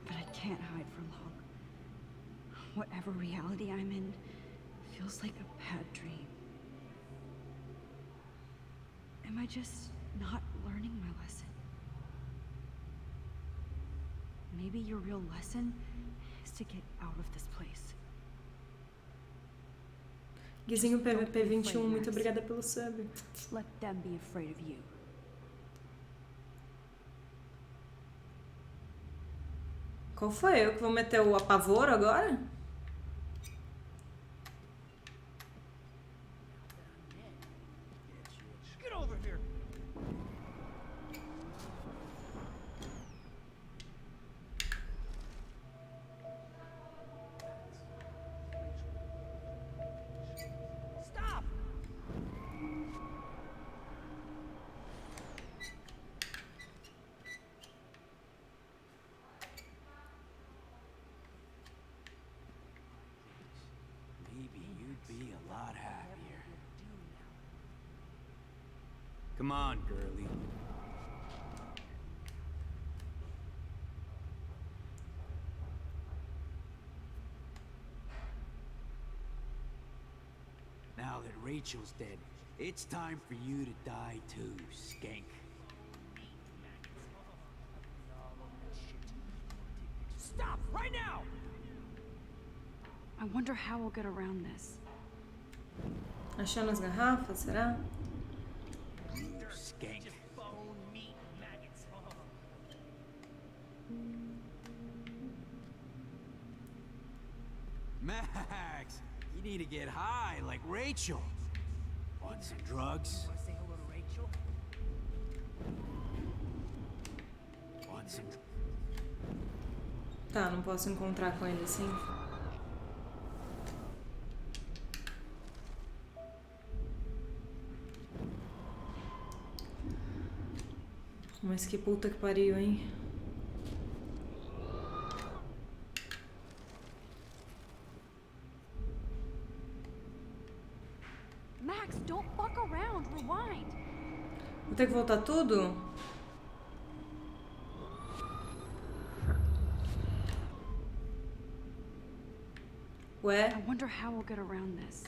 But I can't hide for long. Whatever reality I'm in feels like a bad dream. Am I just not learning my lesson? Maybe your real lesson is to get out of this place. Guizinho PVP 21, muito obrigada pelo sub. Let them be afraid of you. Qual foi? Eu que vou meter o apavoro agora? Get over here. Stop! Maybe you'd be a lot happier. Come on, girlie. Now that Rachel's dead, it's time for you to die too, skank. Stop right now! I wonder how we'll get around this. Achando as garrafas, será? You skank. Max, you need to get high like Rachel. Want some drugs? Want to say hello to Rachel? Want some... Tá, não posso encontrar com ele assim. Mas que puta que pariu, hein? Max, don't fuck around. Rewind. Vou ter que voltar tudo? Ué? I wonder how we'll get around this.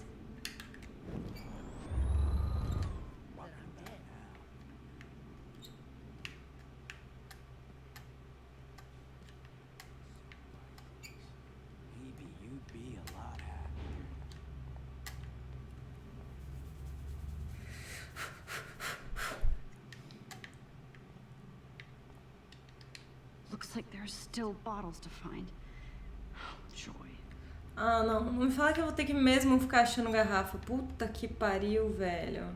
Maybe you'd be a lot happier. Looks like there's still bottles to find. Oh, joy. Ah, não. Não me fala que eu vou ter que mesmo ficar achando garrafa. Puta que pariu, velho.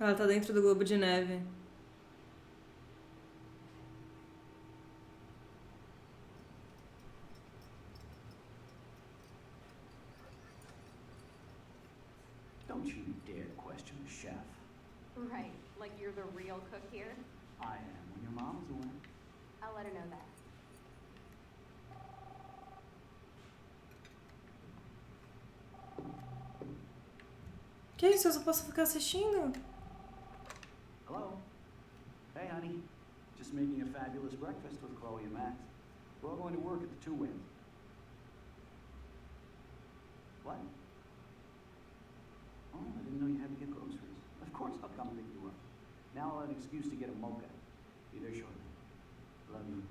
Ela tá dentro do globo de neve. Don't you dare question the chef. Right, like you're the real cook here? I am when your mom's away. I'll let her know that. Que isso? Eu só posso ficar assistindo? Hello? Hey, honey. Just making a fabulous breakfast with Chloe and Max. We're all going to work at the Two Winds. What? Oh, I didn't know you had to get groceries. Of course I'll come pick you up. Now I'll have an excuse to get a mocha. Be there shortly. Love you.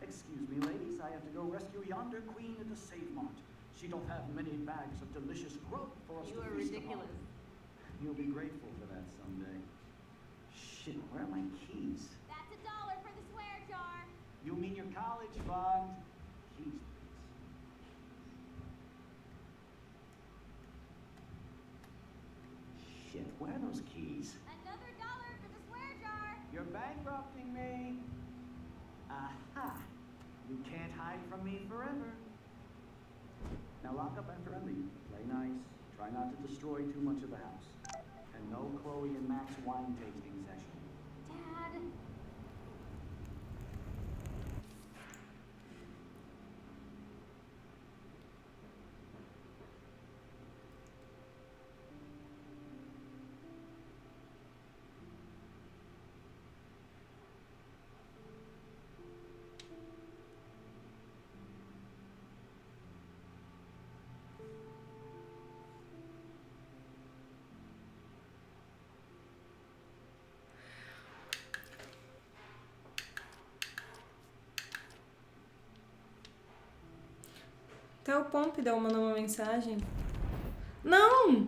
Excuse me, ladies. I have to go rescue yonder queen at the Save Mart. She don't have many bags of delicious grub for us to feast upon. You'll be grateful for that someday. Shit, where are my keys? That's $1 for the swear jar. You mean your college fund? Keys, please. Shit, where are those keys? Another $1 for the swear jar. You're bankrupting me. Aha. You can't hide from me forever. Now lock up after I leave. Play nice. Try not to destroy too much of the house. And no Chloe and Max wine tasting session. Dad. Até o Pompidou mandou uma mensagem. Não!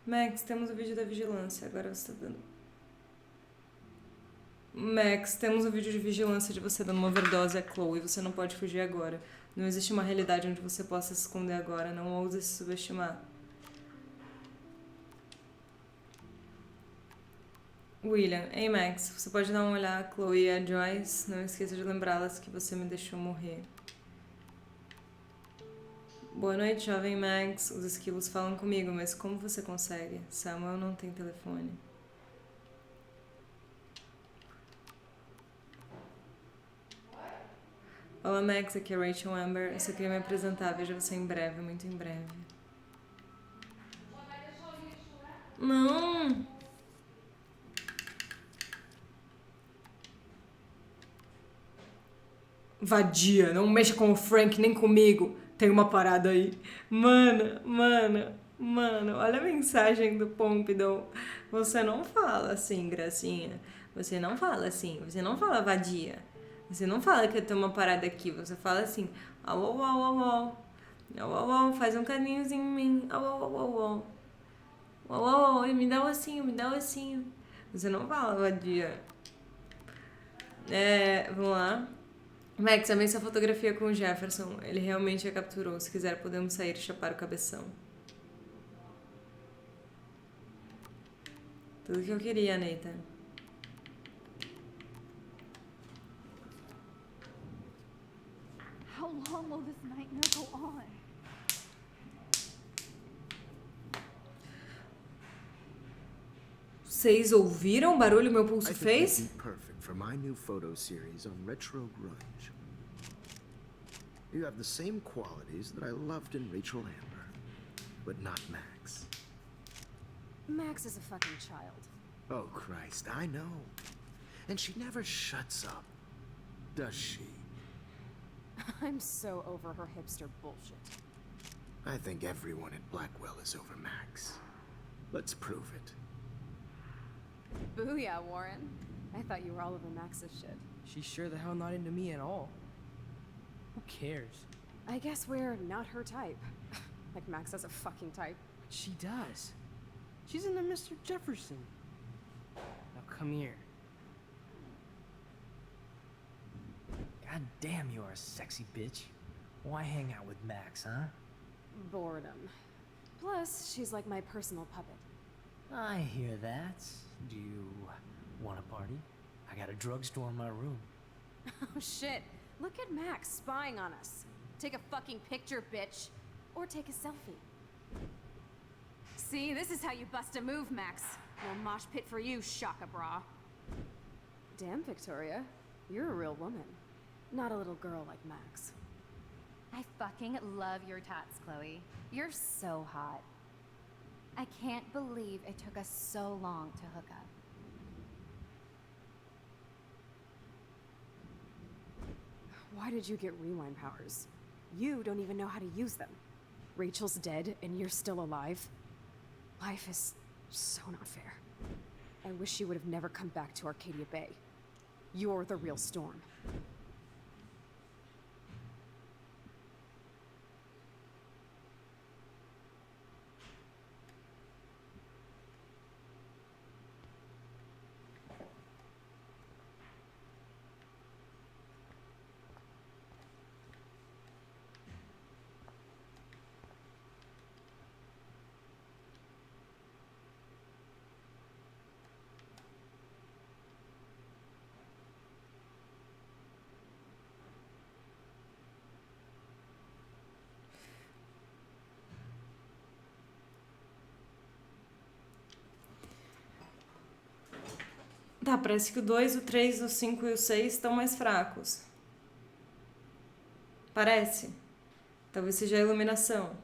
Max, temos o vídeo da vigilância. Agora você tá dando... Max, temos o vídeo de vigilância de você dando uma overdose a Chloe. Você não pode fugir agora. Não existe uma realidade onde você possa se esconder agora. Não ouse se subestimar. William, ei Max, você pode dar uma olhada a Chloe e a Joyce? Não esqueça de lembrá-las que você me deixou morrer. Boa noite, jovem Max. Os esquilos falam comigo, mas como você consegue? Samuel não tem telefone. Olá Max, aqui é Rachel Amber. Eu só queria me apresentar, veja você em breve, muito em breve. Não! Vadia, não mexa com o Frank nem comigo. Tem uma parada aí. Mano, olha a mensagem do Pompidou. Você não fala assim, gracinha. Você não fala assim. Você não fala vadia. Você não fala que eu tenho uma parada aqui. Você fala assim, au, au, au, au, au. Au, au, au, faz um carinhozinho em mim. Au, au, au, au, au. Au, au, au, me dá o ossinho, me dá o ossinho. Você não fala vadia. Vamos lá. Max, amei sua fotografia com o Jefferson. Ele realmente a capturou. Se quiser, podemos sair e chapar o cabeção. Tudo que eu queria, Nathan. How long will this nightmare go on? Vocês ouviram o barulho meu pulso fez? I think it'd be perfect for my new photo series on retro grunge. You have the same qualities that I loved in Rachel Amber, but not Max. Max is a fucking child. Oh, Christ, I know. And she never shuts up, does she? I'm so over her hipster bullshit. I think everyone at Blackwell is over Max. Let's prove it. Booyah, Warren. I thought you were all over Max's shit. She's sure the hell not into me at all. Who cares? I guess we're not her type. Like Max has a fucking type. But she does. She's into Mr. Jefferson. Now come here. God damn, you are a sexy bitch. Why hang out with Max, huh? Boredom. Plus, she's like my personal puppet. I hear that. Do you want a party? I got a drugstore in my room. Oh shit. Look at Max spying on us. Take a fucking picture, bitch. Or take a selfie. See, this is how you bust a move, Max. No mosh pit for you, Shaka Bra. Damn, Victoria. You're a real woman. Not a little girl like Max. I fucking love your tats, Chloe. You're so hot. I can't believe it took us so long to hook up. Why did you get rewind powers? You don't even know how to use them. Rachel's dead and you're still alive. Life is so not fair. I wish you would have never come back to Arcadia Bay. You're the real Storm. Tá, parece que o 2, o 3, o 5 e o 6 estão mais fracos. Parece. Talvez seja a iluminação.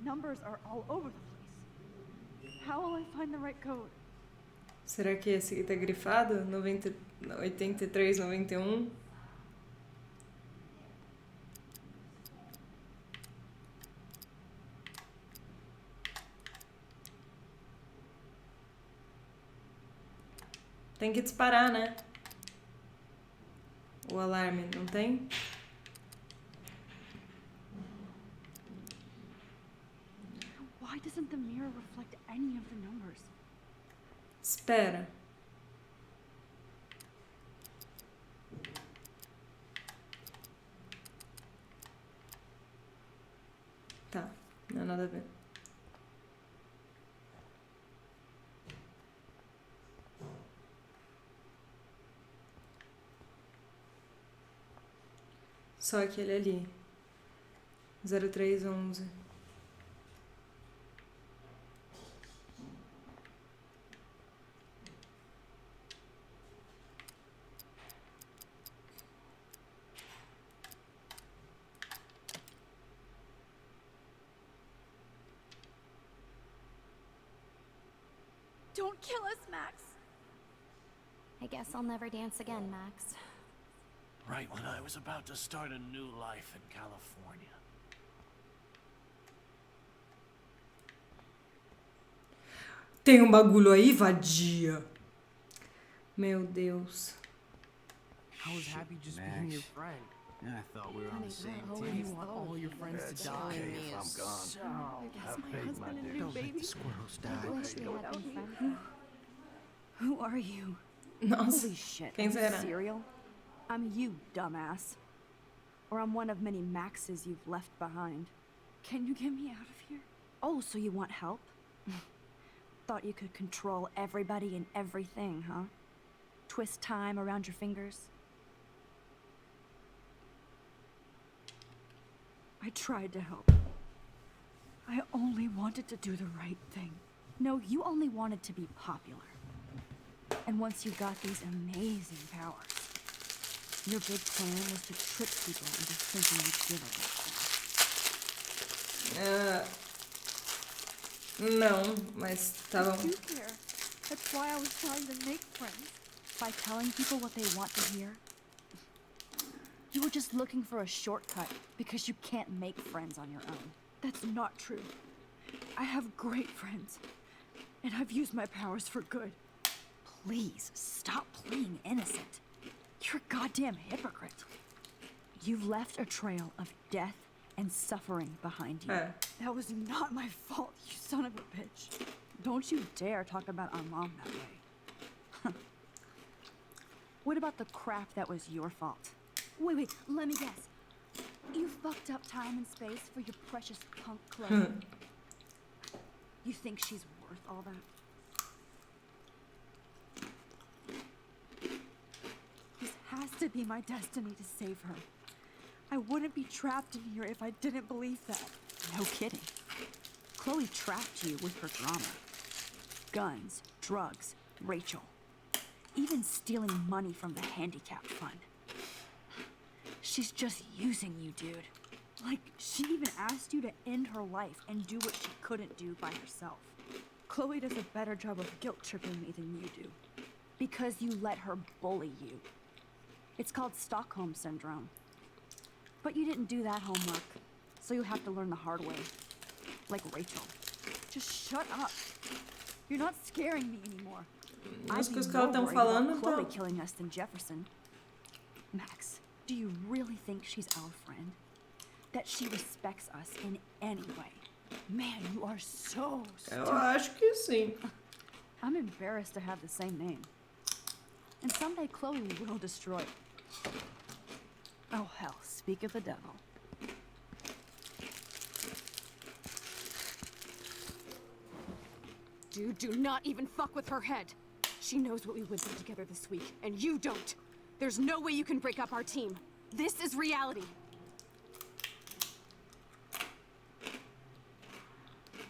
Numbers are all over the place. How will I find the right code? Será que esse aqui tá grifado? 83, 91? Tem que disparar, né? O alarme, não tem? Why doesn't the mirror reflect any of the numbers? Espera. Tá, não é nada a ver. Só aquele ali. 0311. Don't kill us, Max! I guess I'll never dance again, Max. Right when I was about to start a new life in California. Tem um bagulho aí, vadia. Meu Deus. I was happy just being your friend. I thought we were on the same Do team. you want all your friends to die? Okay, if I'm gone. So... I've paid my dues. Don't let the squirrels die. Who are you? Nossa, Holy shit. quem Are you será? serial? I'm you, dumbass. Or I'm one of many Maxes you've left behind. Can you get me out of here? Oh, so you want help? Thought you could control everybody and everything, huh? Twist time around your fingers? I tried to help. I only wanted to do the right thing. No, you only wanted to be popular. And once you got these amazing powers, your big plan was to trick people into thinking you'd give a fuck. Não, mas tá bom. You care. That's why I was trying to make friends. By telling people what they want to hear. You were just looking for a shortcut because you can't make friends on your own. That's not true. I have great friends, and I've used my powers for good. Please, stop playing innocent. You're a goddamn hypocrite. You've left a trail of death and suffering behind you. That was not my fault, you son of a bitch. Don't you dare talk about our mom that way. What about the crap that was your fault? Wait, let me guess. You fucked up time and space for your precious punk Chloe. You think she's worth all that? This has to be my destiny to save her. I wouldn't be trapped in here if I didn't believe that. No kidding. Chloe trapped you with her drama. Guns, drugs, Rachel. Even stealing money from the handicap fund. She's just using you, dude. Like, she even asked you to end her life and do what she couldn't do by herself. Chloe does a better job of guilt-tripping me than you do. Because you let her bully you. It's called Stockholm Syndrome. But you didn't do that homework, so you'll have to learn the hard way. Like Rachel. Just shut up. You're not scaring me anymore. As I'd coisas be que ela more tão worried about falando, Chloe então. killing us than Jefferson. Max, do you really think she's our friend? That she respects us in any way? Man, you are so stupid. Eu acho que sim. I'm embarrassed to have the same name. And someday Chloe will destroy it. Oh hell, speak of the devil. Dude, do not even fuck with her head. She knows what we went through together this week, and you don't. There's no way you can break up our team. This is reality.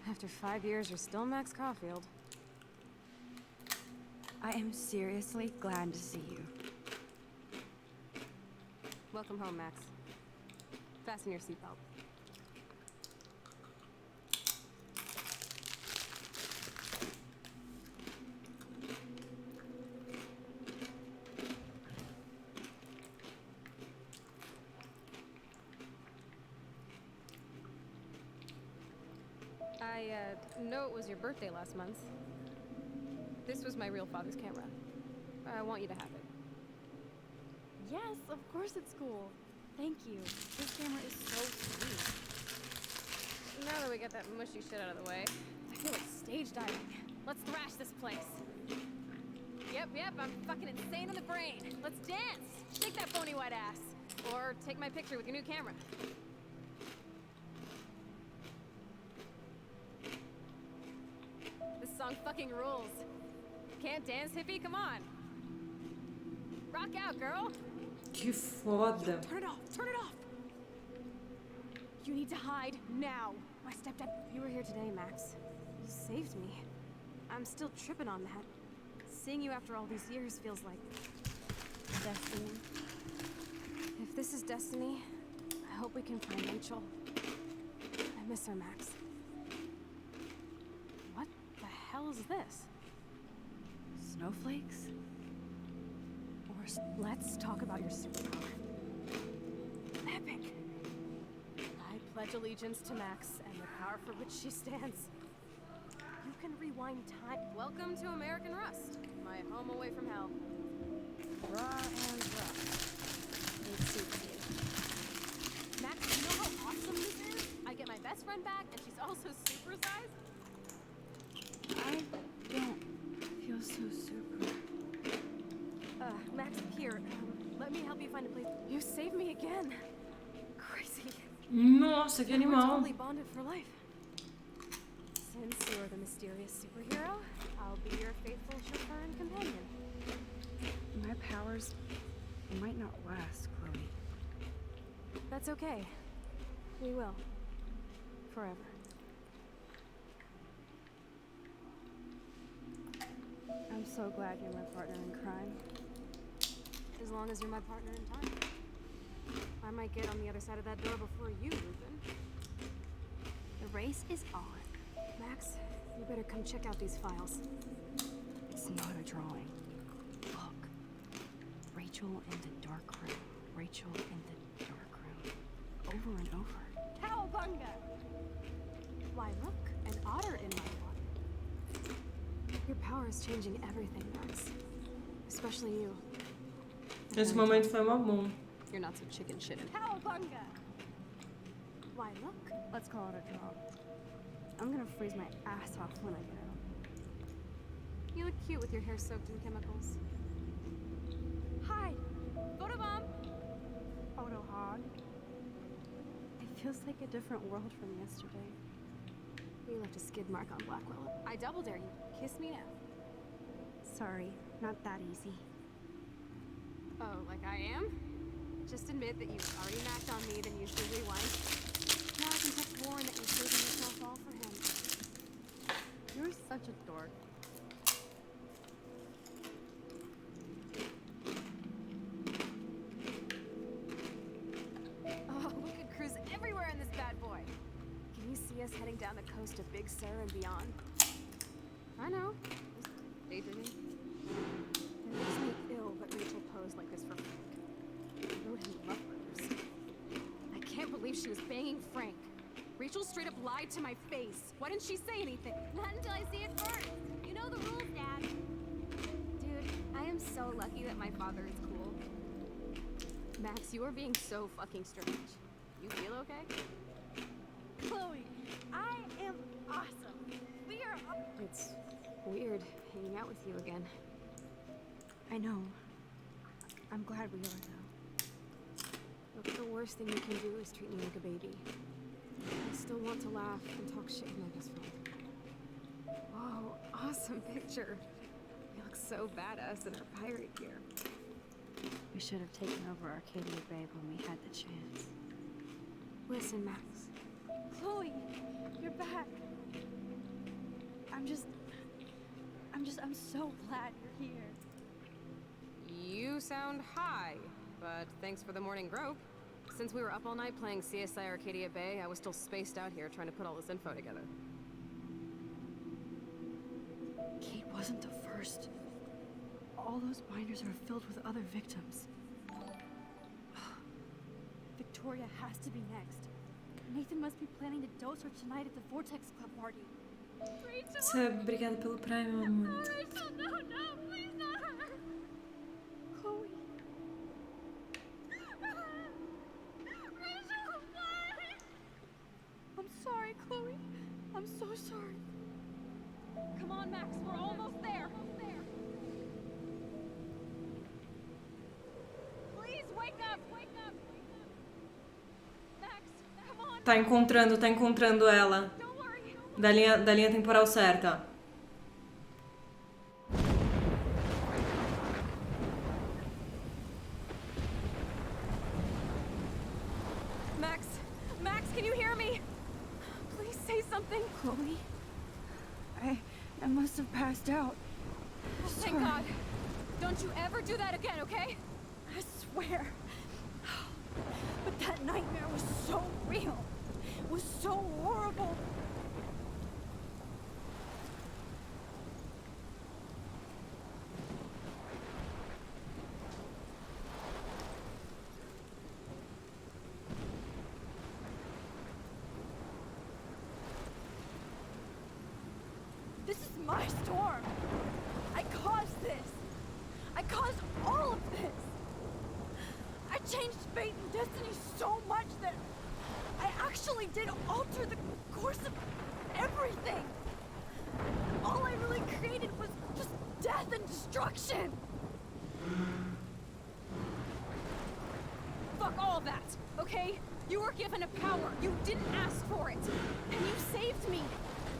After 5 years, you're still Max Caulfield. I am seriously glad to see you. Welcome home, Max. Fasten your seatbelt. I know it was your birthday last month. This was my real father's camera. I want you to have it. Yes, of course it's cool. Thank you. This camera is so sweet. Now that we got that mushy shit out of the way, I feel like stage diving. let's thrash this place. Yep, I'm fucking insane in the brain. Let's dance. Shake that phony white ass. Or take my picture with your new camera. This song fucking rules. Can't dance, hippie? Come on. Rock out, girl. Que foda. Turn it off. Turn it off. You need to hide now. My stepdad. You were here today, Max. You saved me. I'm still tripping on that. Seeing you after all these years feels like destiny. If this is destiny, I hope we can find Rachel. I miss her, Max. What the hell is this? Snowflakes? Or let's talk about your superpower. Epic. I pledge allegiance to Max and the power for which she stands. You can rewind time. Welcome to American Rust, my home away from hell. Raw and rough. It suits you. Max, you know how awesome this is? I get my best friend back, and she's also supersized. I don't feel so super. Max, here. Let me help you find a place. You saved me again. Crazy. Nossa, que We're animal. totally bonded for life. Since you're the mysterious superhero, I'll be your faithful chauffeur and companion. My powers might not last, Chloe. That's okay. We will. Forever. I'm so glad you're my partner in crime. As long as you're my partner in time. I might get on the other side of that door before you, Lupin. The race is on. Max, you better come check out these files. It's not a drawing. Look. Rachel in the dark room. Rachel in the dark room. Over and over. Cowabunga! Why, look, an otter in my water. Your power is changing everything, Max. Especially you. Esse momento foi mó bom. You're not so chicken shit. Cowabunga! Why, look. Let's call it a draw. I'm gonna freeze my ass off when I get out. You look cute with your hair soaked in chemicals. Hide! Photobomb! Photo hog. It feels like a different world from yesterday. You left a skid mark on Blackwell. I double dare you. Kiss me now. Sorry, not that easy. Oh, like I am? Just admit that you've already knocked on me, then usually rewind. Now I can text Warren that you're saving yourself all for him. You're such a dork. Oh, we could cruise everywhere in this bad boy. Can you see us heading down the coast of Big Sur and beyond? I know. Just daydreaming. It makes me ill that Rachel posed like this for Frank. Wrote him love letters. I can't believe she was banging Frank. Rachel straight up lied to my face. Why didn't she say anything? Not until I see it first. You know the rules, Dad. Dude, I am so lucky that my father is cool. Max, you are being so fucking strange. You feel okay? Chloe, I am awesome. We are It's weird hanging out with you again. I know. I'm glad we are, though. Look, the worst thing you can do is treat me like a baby. I still want to laugh and talk shit with my best friend. Whoa, awesome picture. You look so badass in our pirate gear. We should have taken over Arcadia Bay when we had the chance. Listen, Max. Chloe, you're back. I'm so glad you're here. You sound high, but thanks for the morning grope. Since we were up all night playing CSI Arcadia Bay, I was still spaced out here trying to put all this info together. Kate wasn't the first. All those binders are filled with other victims. Victoria has to be next. Nathan must be planning to dose her tonight at the Vortex Club party. Rachel! Obrigada pelo Prime, meu amor. Oh, Rachel, no, please not her. Chloe. Rachel, what? I'm sorry, Chloe. I'm so sorry. Come on, Max, we're almost there. Please wake up, Max, come on. Tá encontrando ela. Da linha temporal certa. Max, can you hear me? Please say something. Chloe? I must have passed out. Oh, thank God. Don't you ever do that again, okay? I swear. But that nightmare was so real. It was so horrible. This my storm. I caused this. I caused all of this. I changed fate and destiny so much that I actually did alter the course of everything. All I really created was just death and destruction. Fuck all of that, okay? You were given a power. You didn't ask for it. And you saved me,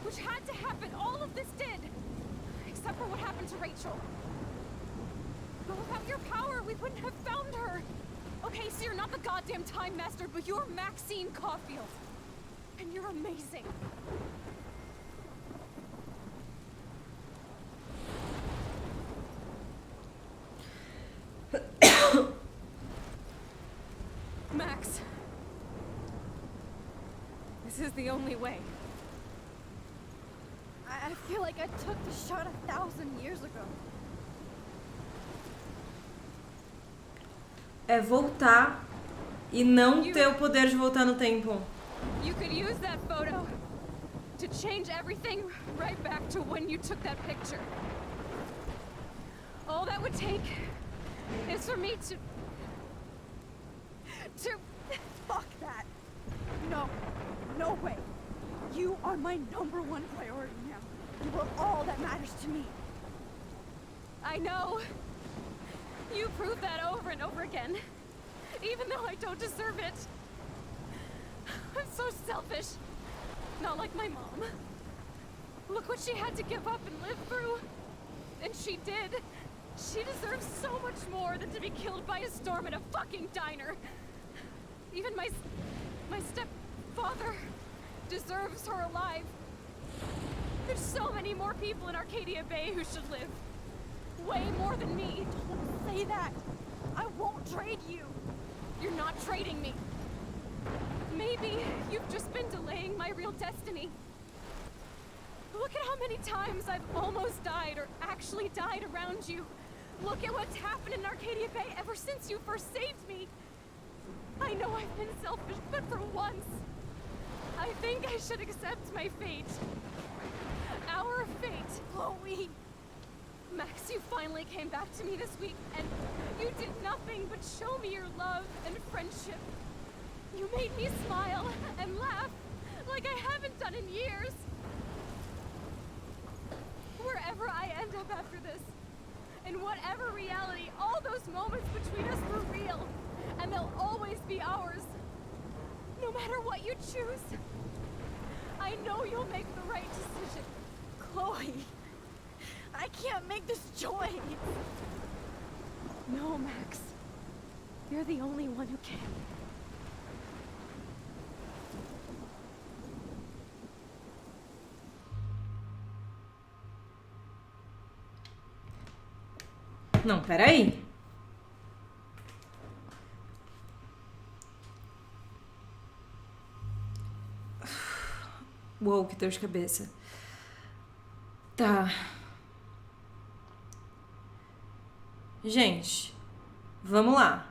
which had to happen. All of this did. Except for what happened to Rachel. But without your power, we wouldn't have found her. Okay, so you're not the goddamn Time Master, but you're Maxine Caulfield. And you're amazing. Max. This is the only way. I feel like I took the shot 1,000 years ago. É voltar e não ter o poder de voltar no tempo. You could use that photo to change everything right back to when you took that picture. All that would take is for me to... Fuck that. No. No way. You are my #1 priority now. You are all that matters to me. I know. You prove that over and over again. Even though I don't deserve it. I'm so selfish. Not like my mom. Look what she had to give up and live through. And she did. She deserves so much more than to be killed by a storm at a fucking diner. Even my stepfather deserves her alive. There's so many more people in Arcadia Bay who should live. Way more than me. Don't say that. I won't trade you. You're not trading me. Maybe you've just been delaying my real destiny. Look at how many times I've almost died or actually died around you. Look at what's happened in Arcadia Bay ever since you first saved me. I know I've been selfish, but for once, I think I should accept my fate. Our fate. Chloe! Max, you finally came back to me this week, and you did nothing but show me your love and friendship. You made me smile and laugh like I haven't done in years. Wherever I end up after this, in whatever reality, all those moments between us were real, and they'll always be ours. No matter what you choose, I know you'll make the right decision. Chloe, I can't make this choice. No, Max. You're the only one who can. Não, peraí. Uou, que dor de cabeça. Tá. Gente, vamos lá.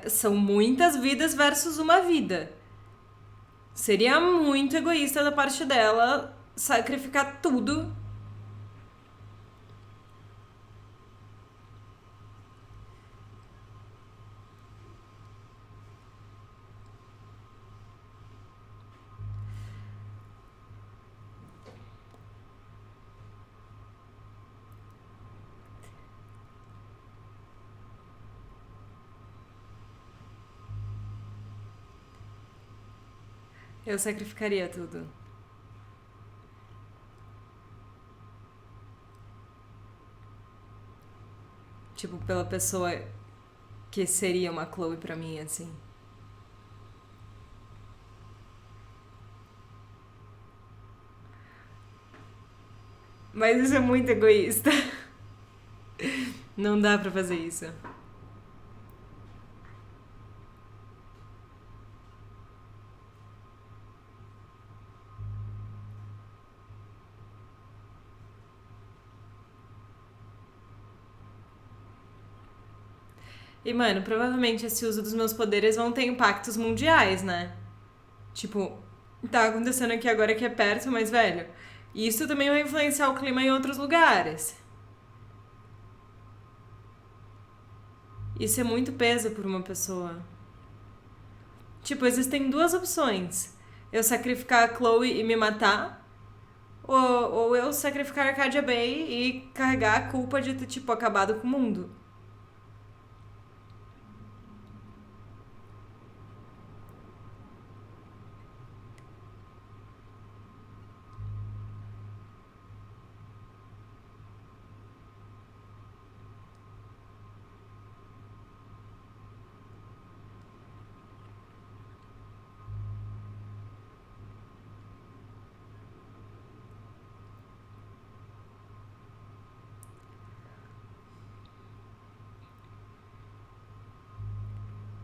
São muitas vidas versus uma vida. Seria muito egoísta da parte dela sacrificar tudo. Eu sacrificaria tudo. Tipo, pela pessoa que seria uma Chloe pra mim, assim. Mas isso é muito egoísta. Não dá pra fazer isso. E, mano, provavelmente esse uso dos meus poderes vão ter impactos mundiais, né? Tipo, tá acontecendo aqui agora que é perto, mas, velho, isso também vai influenciar o clima em outros lugares. Isso é muito peso por uma pessoa. Tipo, existem duas opções. Eu sacrificar a Chloe e me matar, ou eu sacrificar a Arcadia Bay e carregar a culpa de ter, tipo, acabado com o mundo.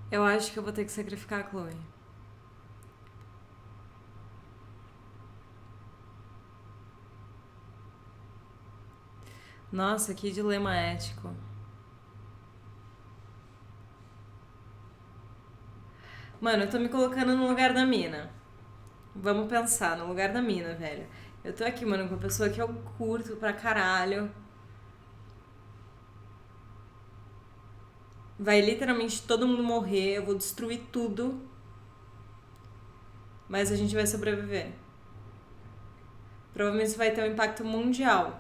Eu acho que eu vou ter que sacrificar a Chloe. Nossa, que dilema ético. Mano, eu tô me colocando no lugar da mina. Vamos pensar, no lugar da mina, velho. Eu tô aqui, mano, com uma pessoa que eu curto pra caralho. Vai literalmente todo mundo morrer, eu vou destruir tudo. Mas a gente vai sobreviver. Provavelmente isso vai ter um impacto mundial.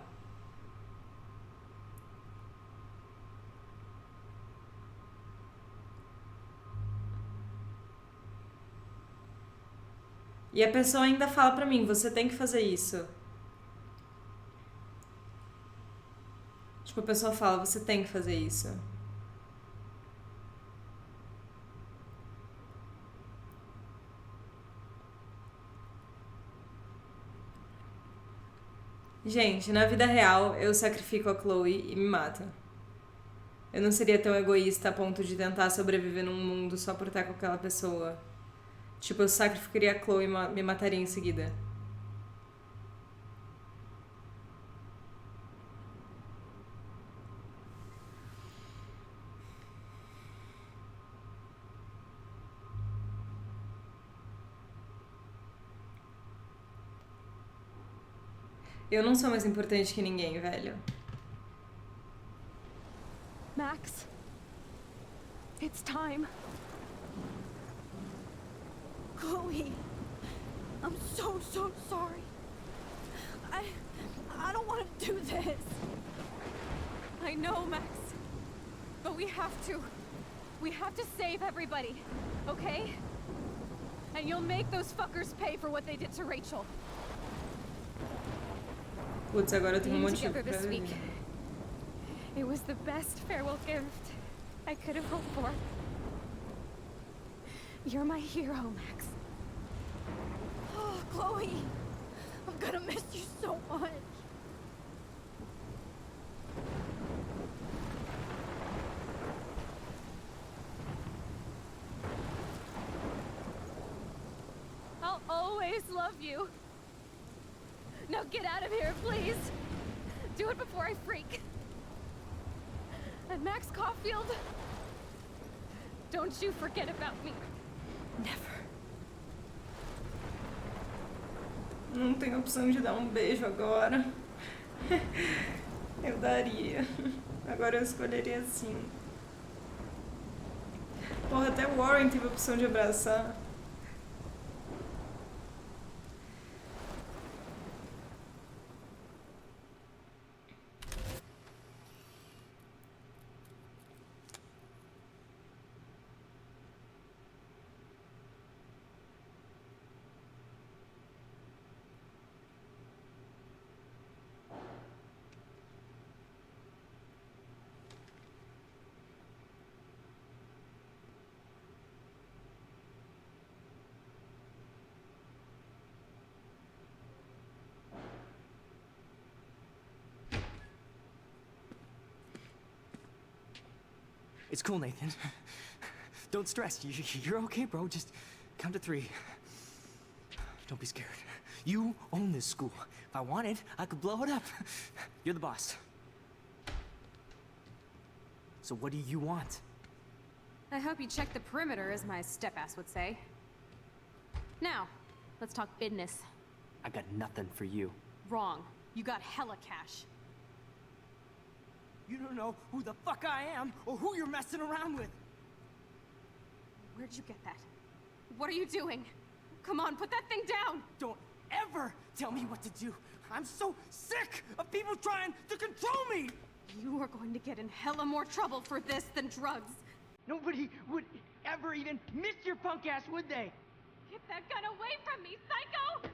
E a pessoa ainda fala pra mim, você tem que fazer isso. Tipo, a pessoa fala, você tem que fazer isso. Gente, na vida real, eu sacrifico a Chloe e me mato. Eu não seria tão egoísta a ponto de tentar sobreviver num mundo só por estar com aquela pessoa. Tipo, eu sacrificaria a Chloe e me mataria em seguida. Eu não sou mais importante que ninguém, velho. Max, it's time. Chloe, I'm so sorry. I don't want to do this. I know, Max. But we have to. We have to save everybody, okay? And you'll make those fuckers pay for what they did to Rachel. Putz, agora eu tenho um Being motivo together pra this week. viver. It was the best farewell gift I could have hoped for. You're my hero, Max. Oh, Chloe, I'm gonna miss you so much. I'll always love you. Now get out of here, please. Do it before I freak. And Max Caulfield, don't you forget about me. Never. Não tem opção de dar um beijo agora. Eu daria. Agora eu escolheria sim. Porra, até o Warren teve a opção de abraçar. It's cool, Nathan. Don't stress. You're okay, bro. Just count to 3. Don't be scared. You own this school. If I wanted, I could blow it up. You're the boss. So what do you want? I hope you check the perimeter, as my step-ass would say. Now, Let's talk business. I got nothing for you. Wrong. You got hella cash. You don't know who the fuck I am or who you're messing around with. Where'd you get that? What are you doing? Come on, put that thing down! Don't ever tell me what to do. I'm so sick of people trying to control me! You are going to get in hella more trouble for this than drugs. Nobody would ever even miss your punk ass, would they? Get that gun away from me, psycho!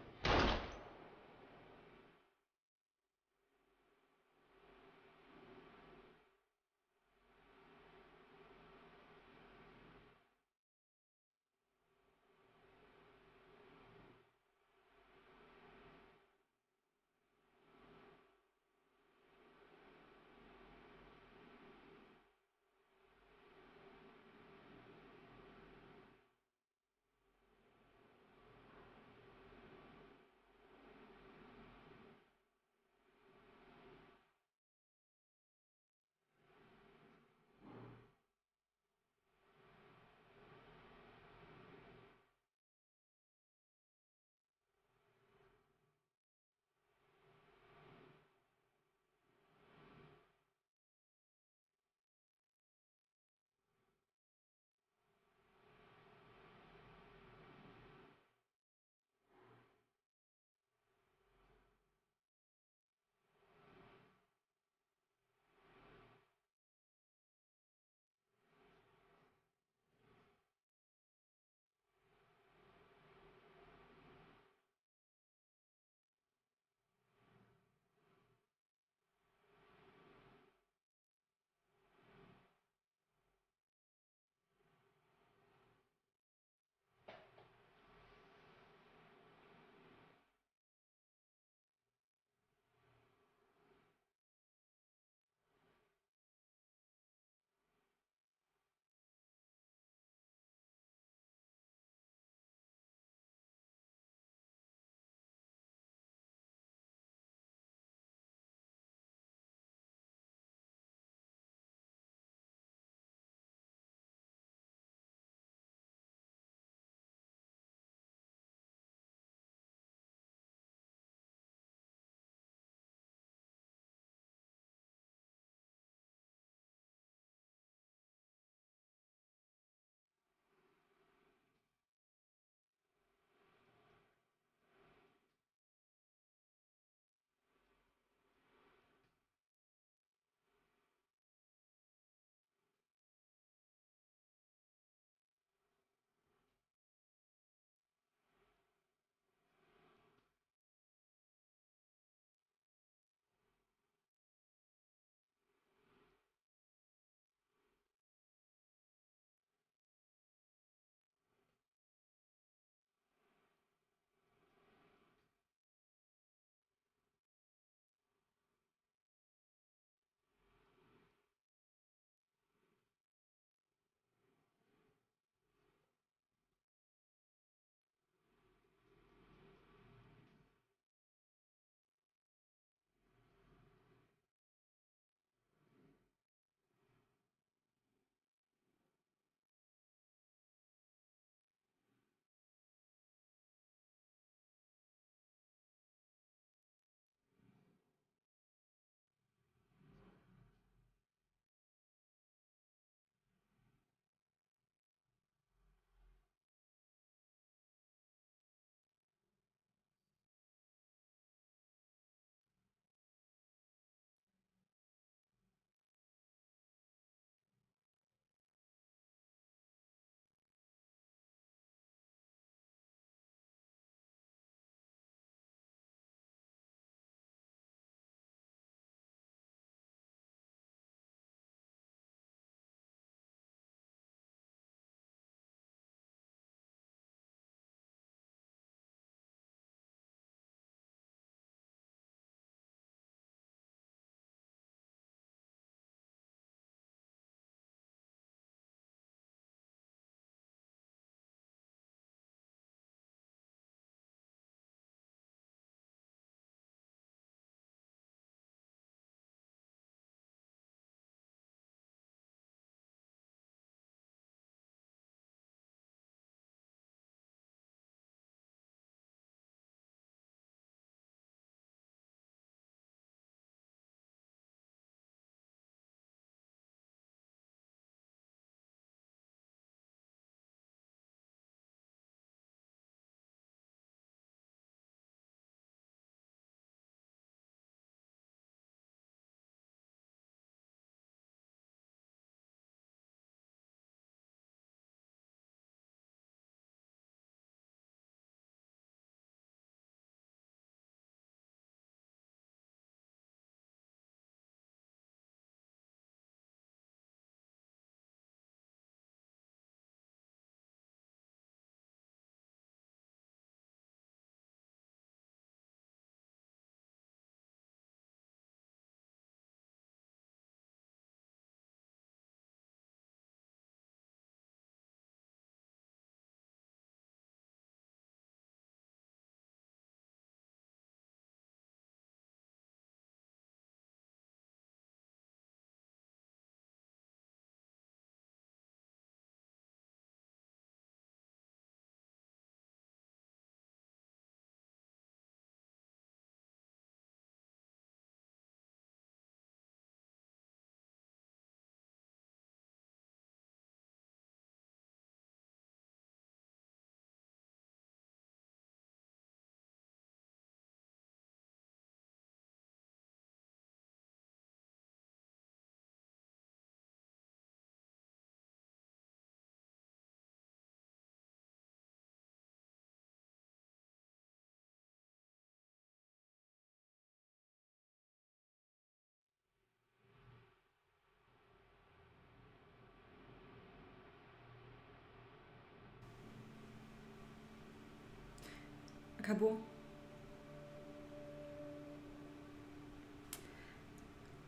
Acabou.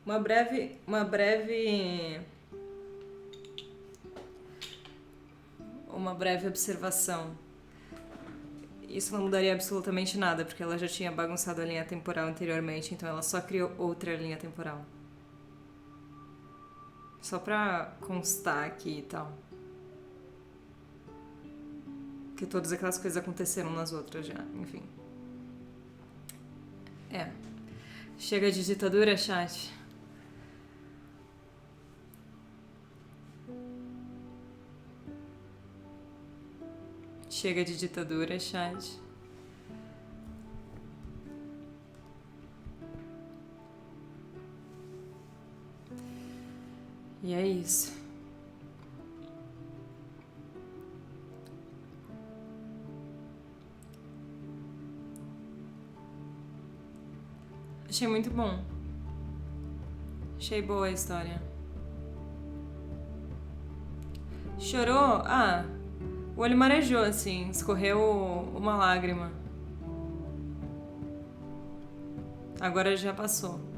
Uma breve observação. Isso não mudaria absolutamente nada, porque ela já tinha bagunçado a linha temporal anteriormente, então ela só criou outra linha temporal. Só pra constar aqui e tal. Que todas aquelas coisas aconteceram nas outras já, enfim. Chega de ditadura, chat. Chega de ditadura, chat. E é isso. Achei muito bom. Achei boa a história. Chorou? Ah, o olho marejou, assim. Escorreu uma lágrima. Agora já passou.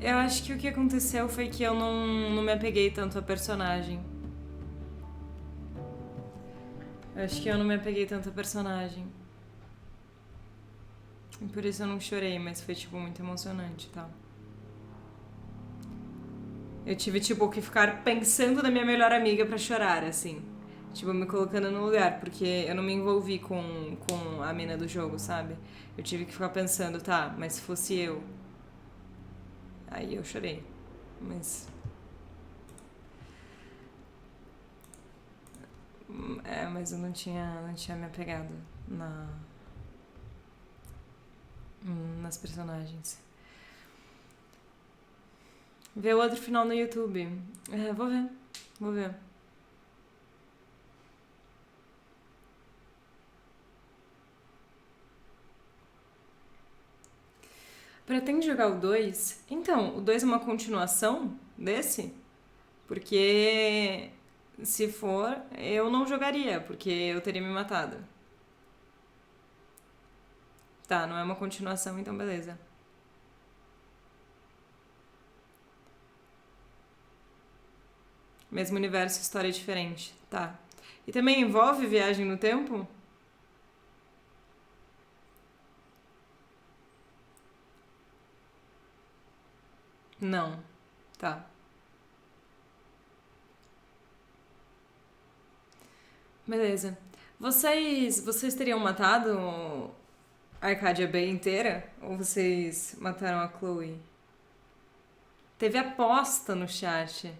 Eu acho que o que aconteceu foi que eu não me apeguei tanto à personagem. Acho que eu não me apeguei tanto à personagem. E por isso eu não chorei, mas foi, tipo, muito emocionante e tal. Eu tive, tipo, que ficar pensando na minha melhor amiga pra chorar, assim. Tipo, me colocando no lugar, porque eu não me envolvi com a mina do jogo, sabe? Eu tive que ficar pensando, tá, mas se fosse eu... Aí eu chorei, mas... mas eu não tinha me apegado nas personagens. Ver o outro final no YouTube. Vou ver. Pretende jogar o 2? Então, o 2 é uma continuação desse? Porque se for, eu não jogaria, porque eu teria me matado. Tá, não é uma continuação, então beleza. Mesmo universo, história diferente. Tá. E também envolve viagem no tempo? Não. Tá. Beleza. Vocês teriam matado a Arcadia Bay inteira? Ou vocês mataram a Chloe? Teve aposta no chat.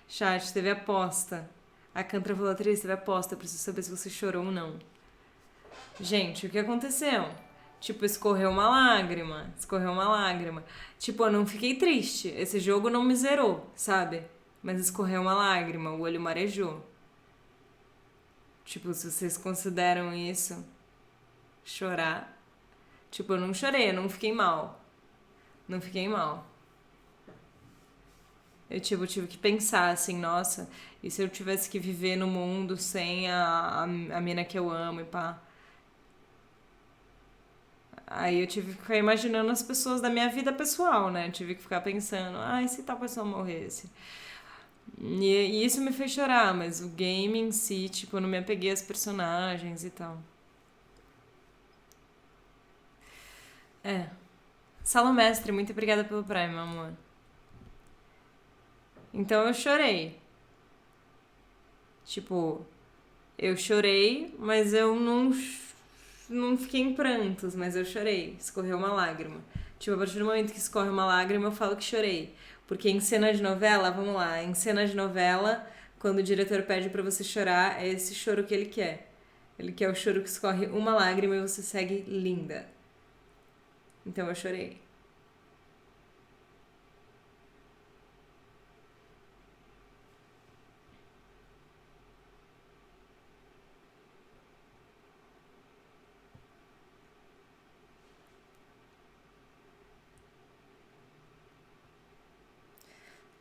Chat, teve aposta. A Cantra falou, Triz, teve aposta. Eu preciso saber se você chorou ou não. Gente, o que aconteceu? Tipo, escorreu uma lágrima. Tipo, eu não fiquei triste. Esse jogo não me zerou, sabe? Mas escorreu uma lágrima, o olho marejou. Tipo, se vocês consideram isso chorar. Tipo, eu não chorei, eu não fiquei mal. Eu tive que pensar assim, nossa, e se eu tivesse que viver no mundo sem a mina que eu amo e pá. Aí eu tive que ficar imaginando as pessoas da minha vida pessoal, né? Eu tive que ficar pensando, e se tal pessoa morresse? E isso me fez chorar, mas o game em si, tipo, eu não me apeguei às personagens e tal. Salomestre, muito obrigada pelo Prime, amor. Então eu chorei. Tipo, eu chorei, mas eu não fiquei em prantos, mas eu chorei. Escorreu uma lágrima. Tipo, a partir do momento que escorre uma lágrima, eu falo que chorei. Porque em cena de novela, vamos lá, em cena de novela, quando o diretor pede pra você chorar, é esse choro que ele quer. Ele quer o choro que escorre uma lágrima e você segue linda. Então eu chorei.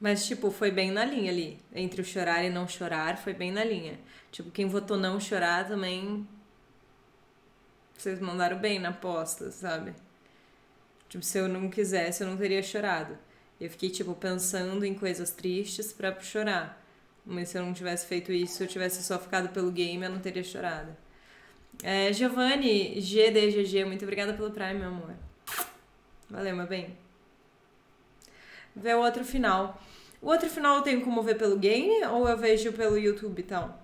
Mas, tipo, foi bem na linha ali. Entre o chorar e não chorar, foi bem na linha. Tipo, quem votou não chorar também... Vocês mandaram bem na aposta, sabe? Tipo, se eu não quisesse, eu não teria chorado. Eu fiquei, tipo, pensando em coisas tristes pra chorar. Mas se eu não tivesse feito isso, se eu tivesse só ficado pelo game, eu não teria chorado. Giovanni, GDGG, muito obrigada pelo Prime, meu amor. Valeu, meu bem. Ver o outro final. O outro final eu tenho como ver pelo game ou eu vejo pelo YouTube e tal?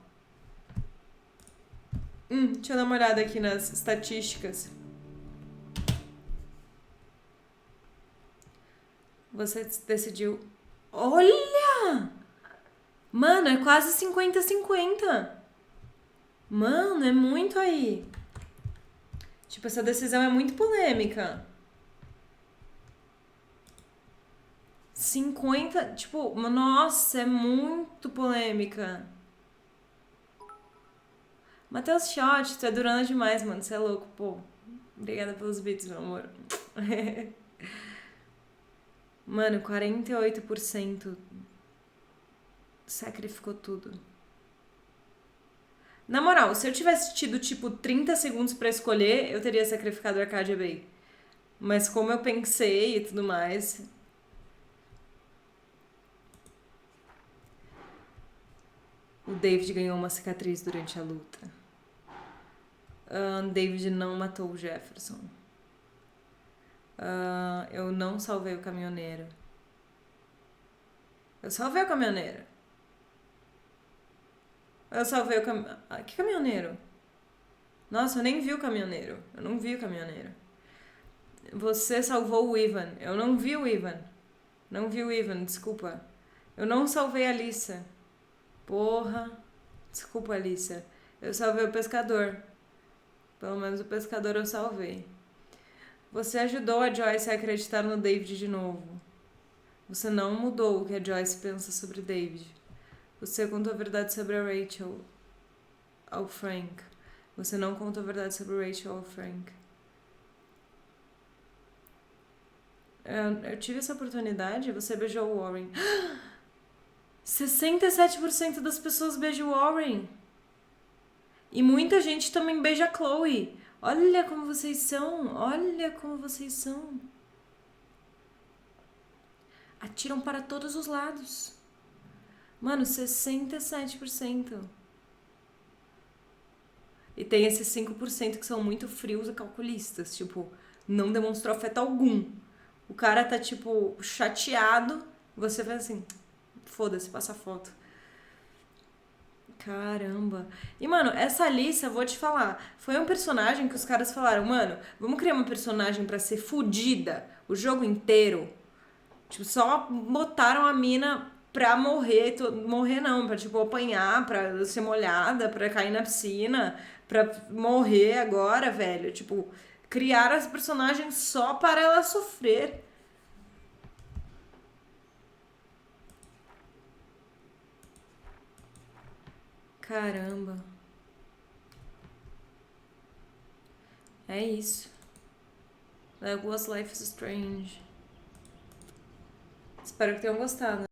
Deixa eu dar uma olhada aqui nas estatísticas. Você decidiu... Olha! Mano, é quase 50-50. Mano, é muito aí. Tipo, essa decisão é muito polêmica. 50... Tipo, nossa, é muito polêmica. Matheus Shot, tu é durando demais, mano. Você é louco, pô. Obrigada pelos beats, meu amor. Mano, 48% sacrificou tudo. Na moral, se eu tivesse tido, tipo, 30 segundos pra escolher, eu teria sacrificado o Arcadia Bay. Mas como eu pensei e tudo mais... O David ganhou uma cicatriz durante a luta. David não matou o Jefferson. Eu não salvei o caminhoneiro. Eu salvei o caminhoneiro. Eu salvei o caminhoneiro. Que caminhoneiro? Nossa, eu nem vi o caminhoneiro. Eu não vi o caminhoneiro. Você salvou o Ivan. Eu não vi o Ivan. Não vi o Ivan, desculpa. Eu não salvei a Alissa. Porra. Desculpa, Alissa. Eu salvei o pescador. Pelo menos o pescador eu salvei. Você ajudou a Joyce a acreditar no David de novo. Você não mudou o que a Joyce pensa sobre David. Você contou a verdade sobre a Rachel ao Frank. Você não contou a verdade sobre a Rachel ao Frank. Eu tive essa oportunidade. Você beijou o Warren. 67% das pessoas beijam o Warren. E muita gente também beija a Chloe. Olha como vocês são. Olha como vocês são. Atiram para todos os lados. Mano, 67%. E tem esses 5% que são muito frios e calculistas. Tipo, não demonstrou afeto algum. O cara tá, tipo, chateado. Você faz assim... Foda-se, passa a foto. Caramba. E, mano, essa Alissa, vou te falar, foi um personagem que os caras falaram, mano, vamos criar uma personagem pra ser fodida o jogo inteiro. Tipo, só botaram a mina pra morrer, morrer não, pra, tipo, apanhar, pra ser molhada, pra cair na piscina, pra morrer agora, velho. Tipo, criaram esse personagem só para ela sofrer. Caramba. É isso. That was Life is Strange. Espero que tenham gostado.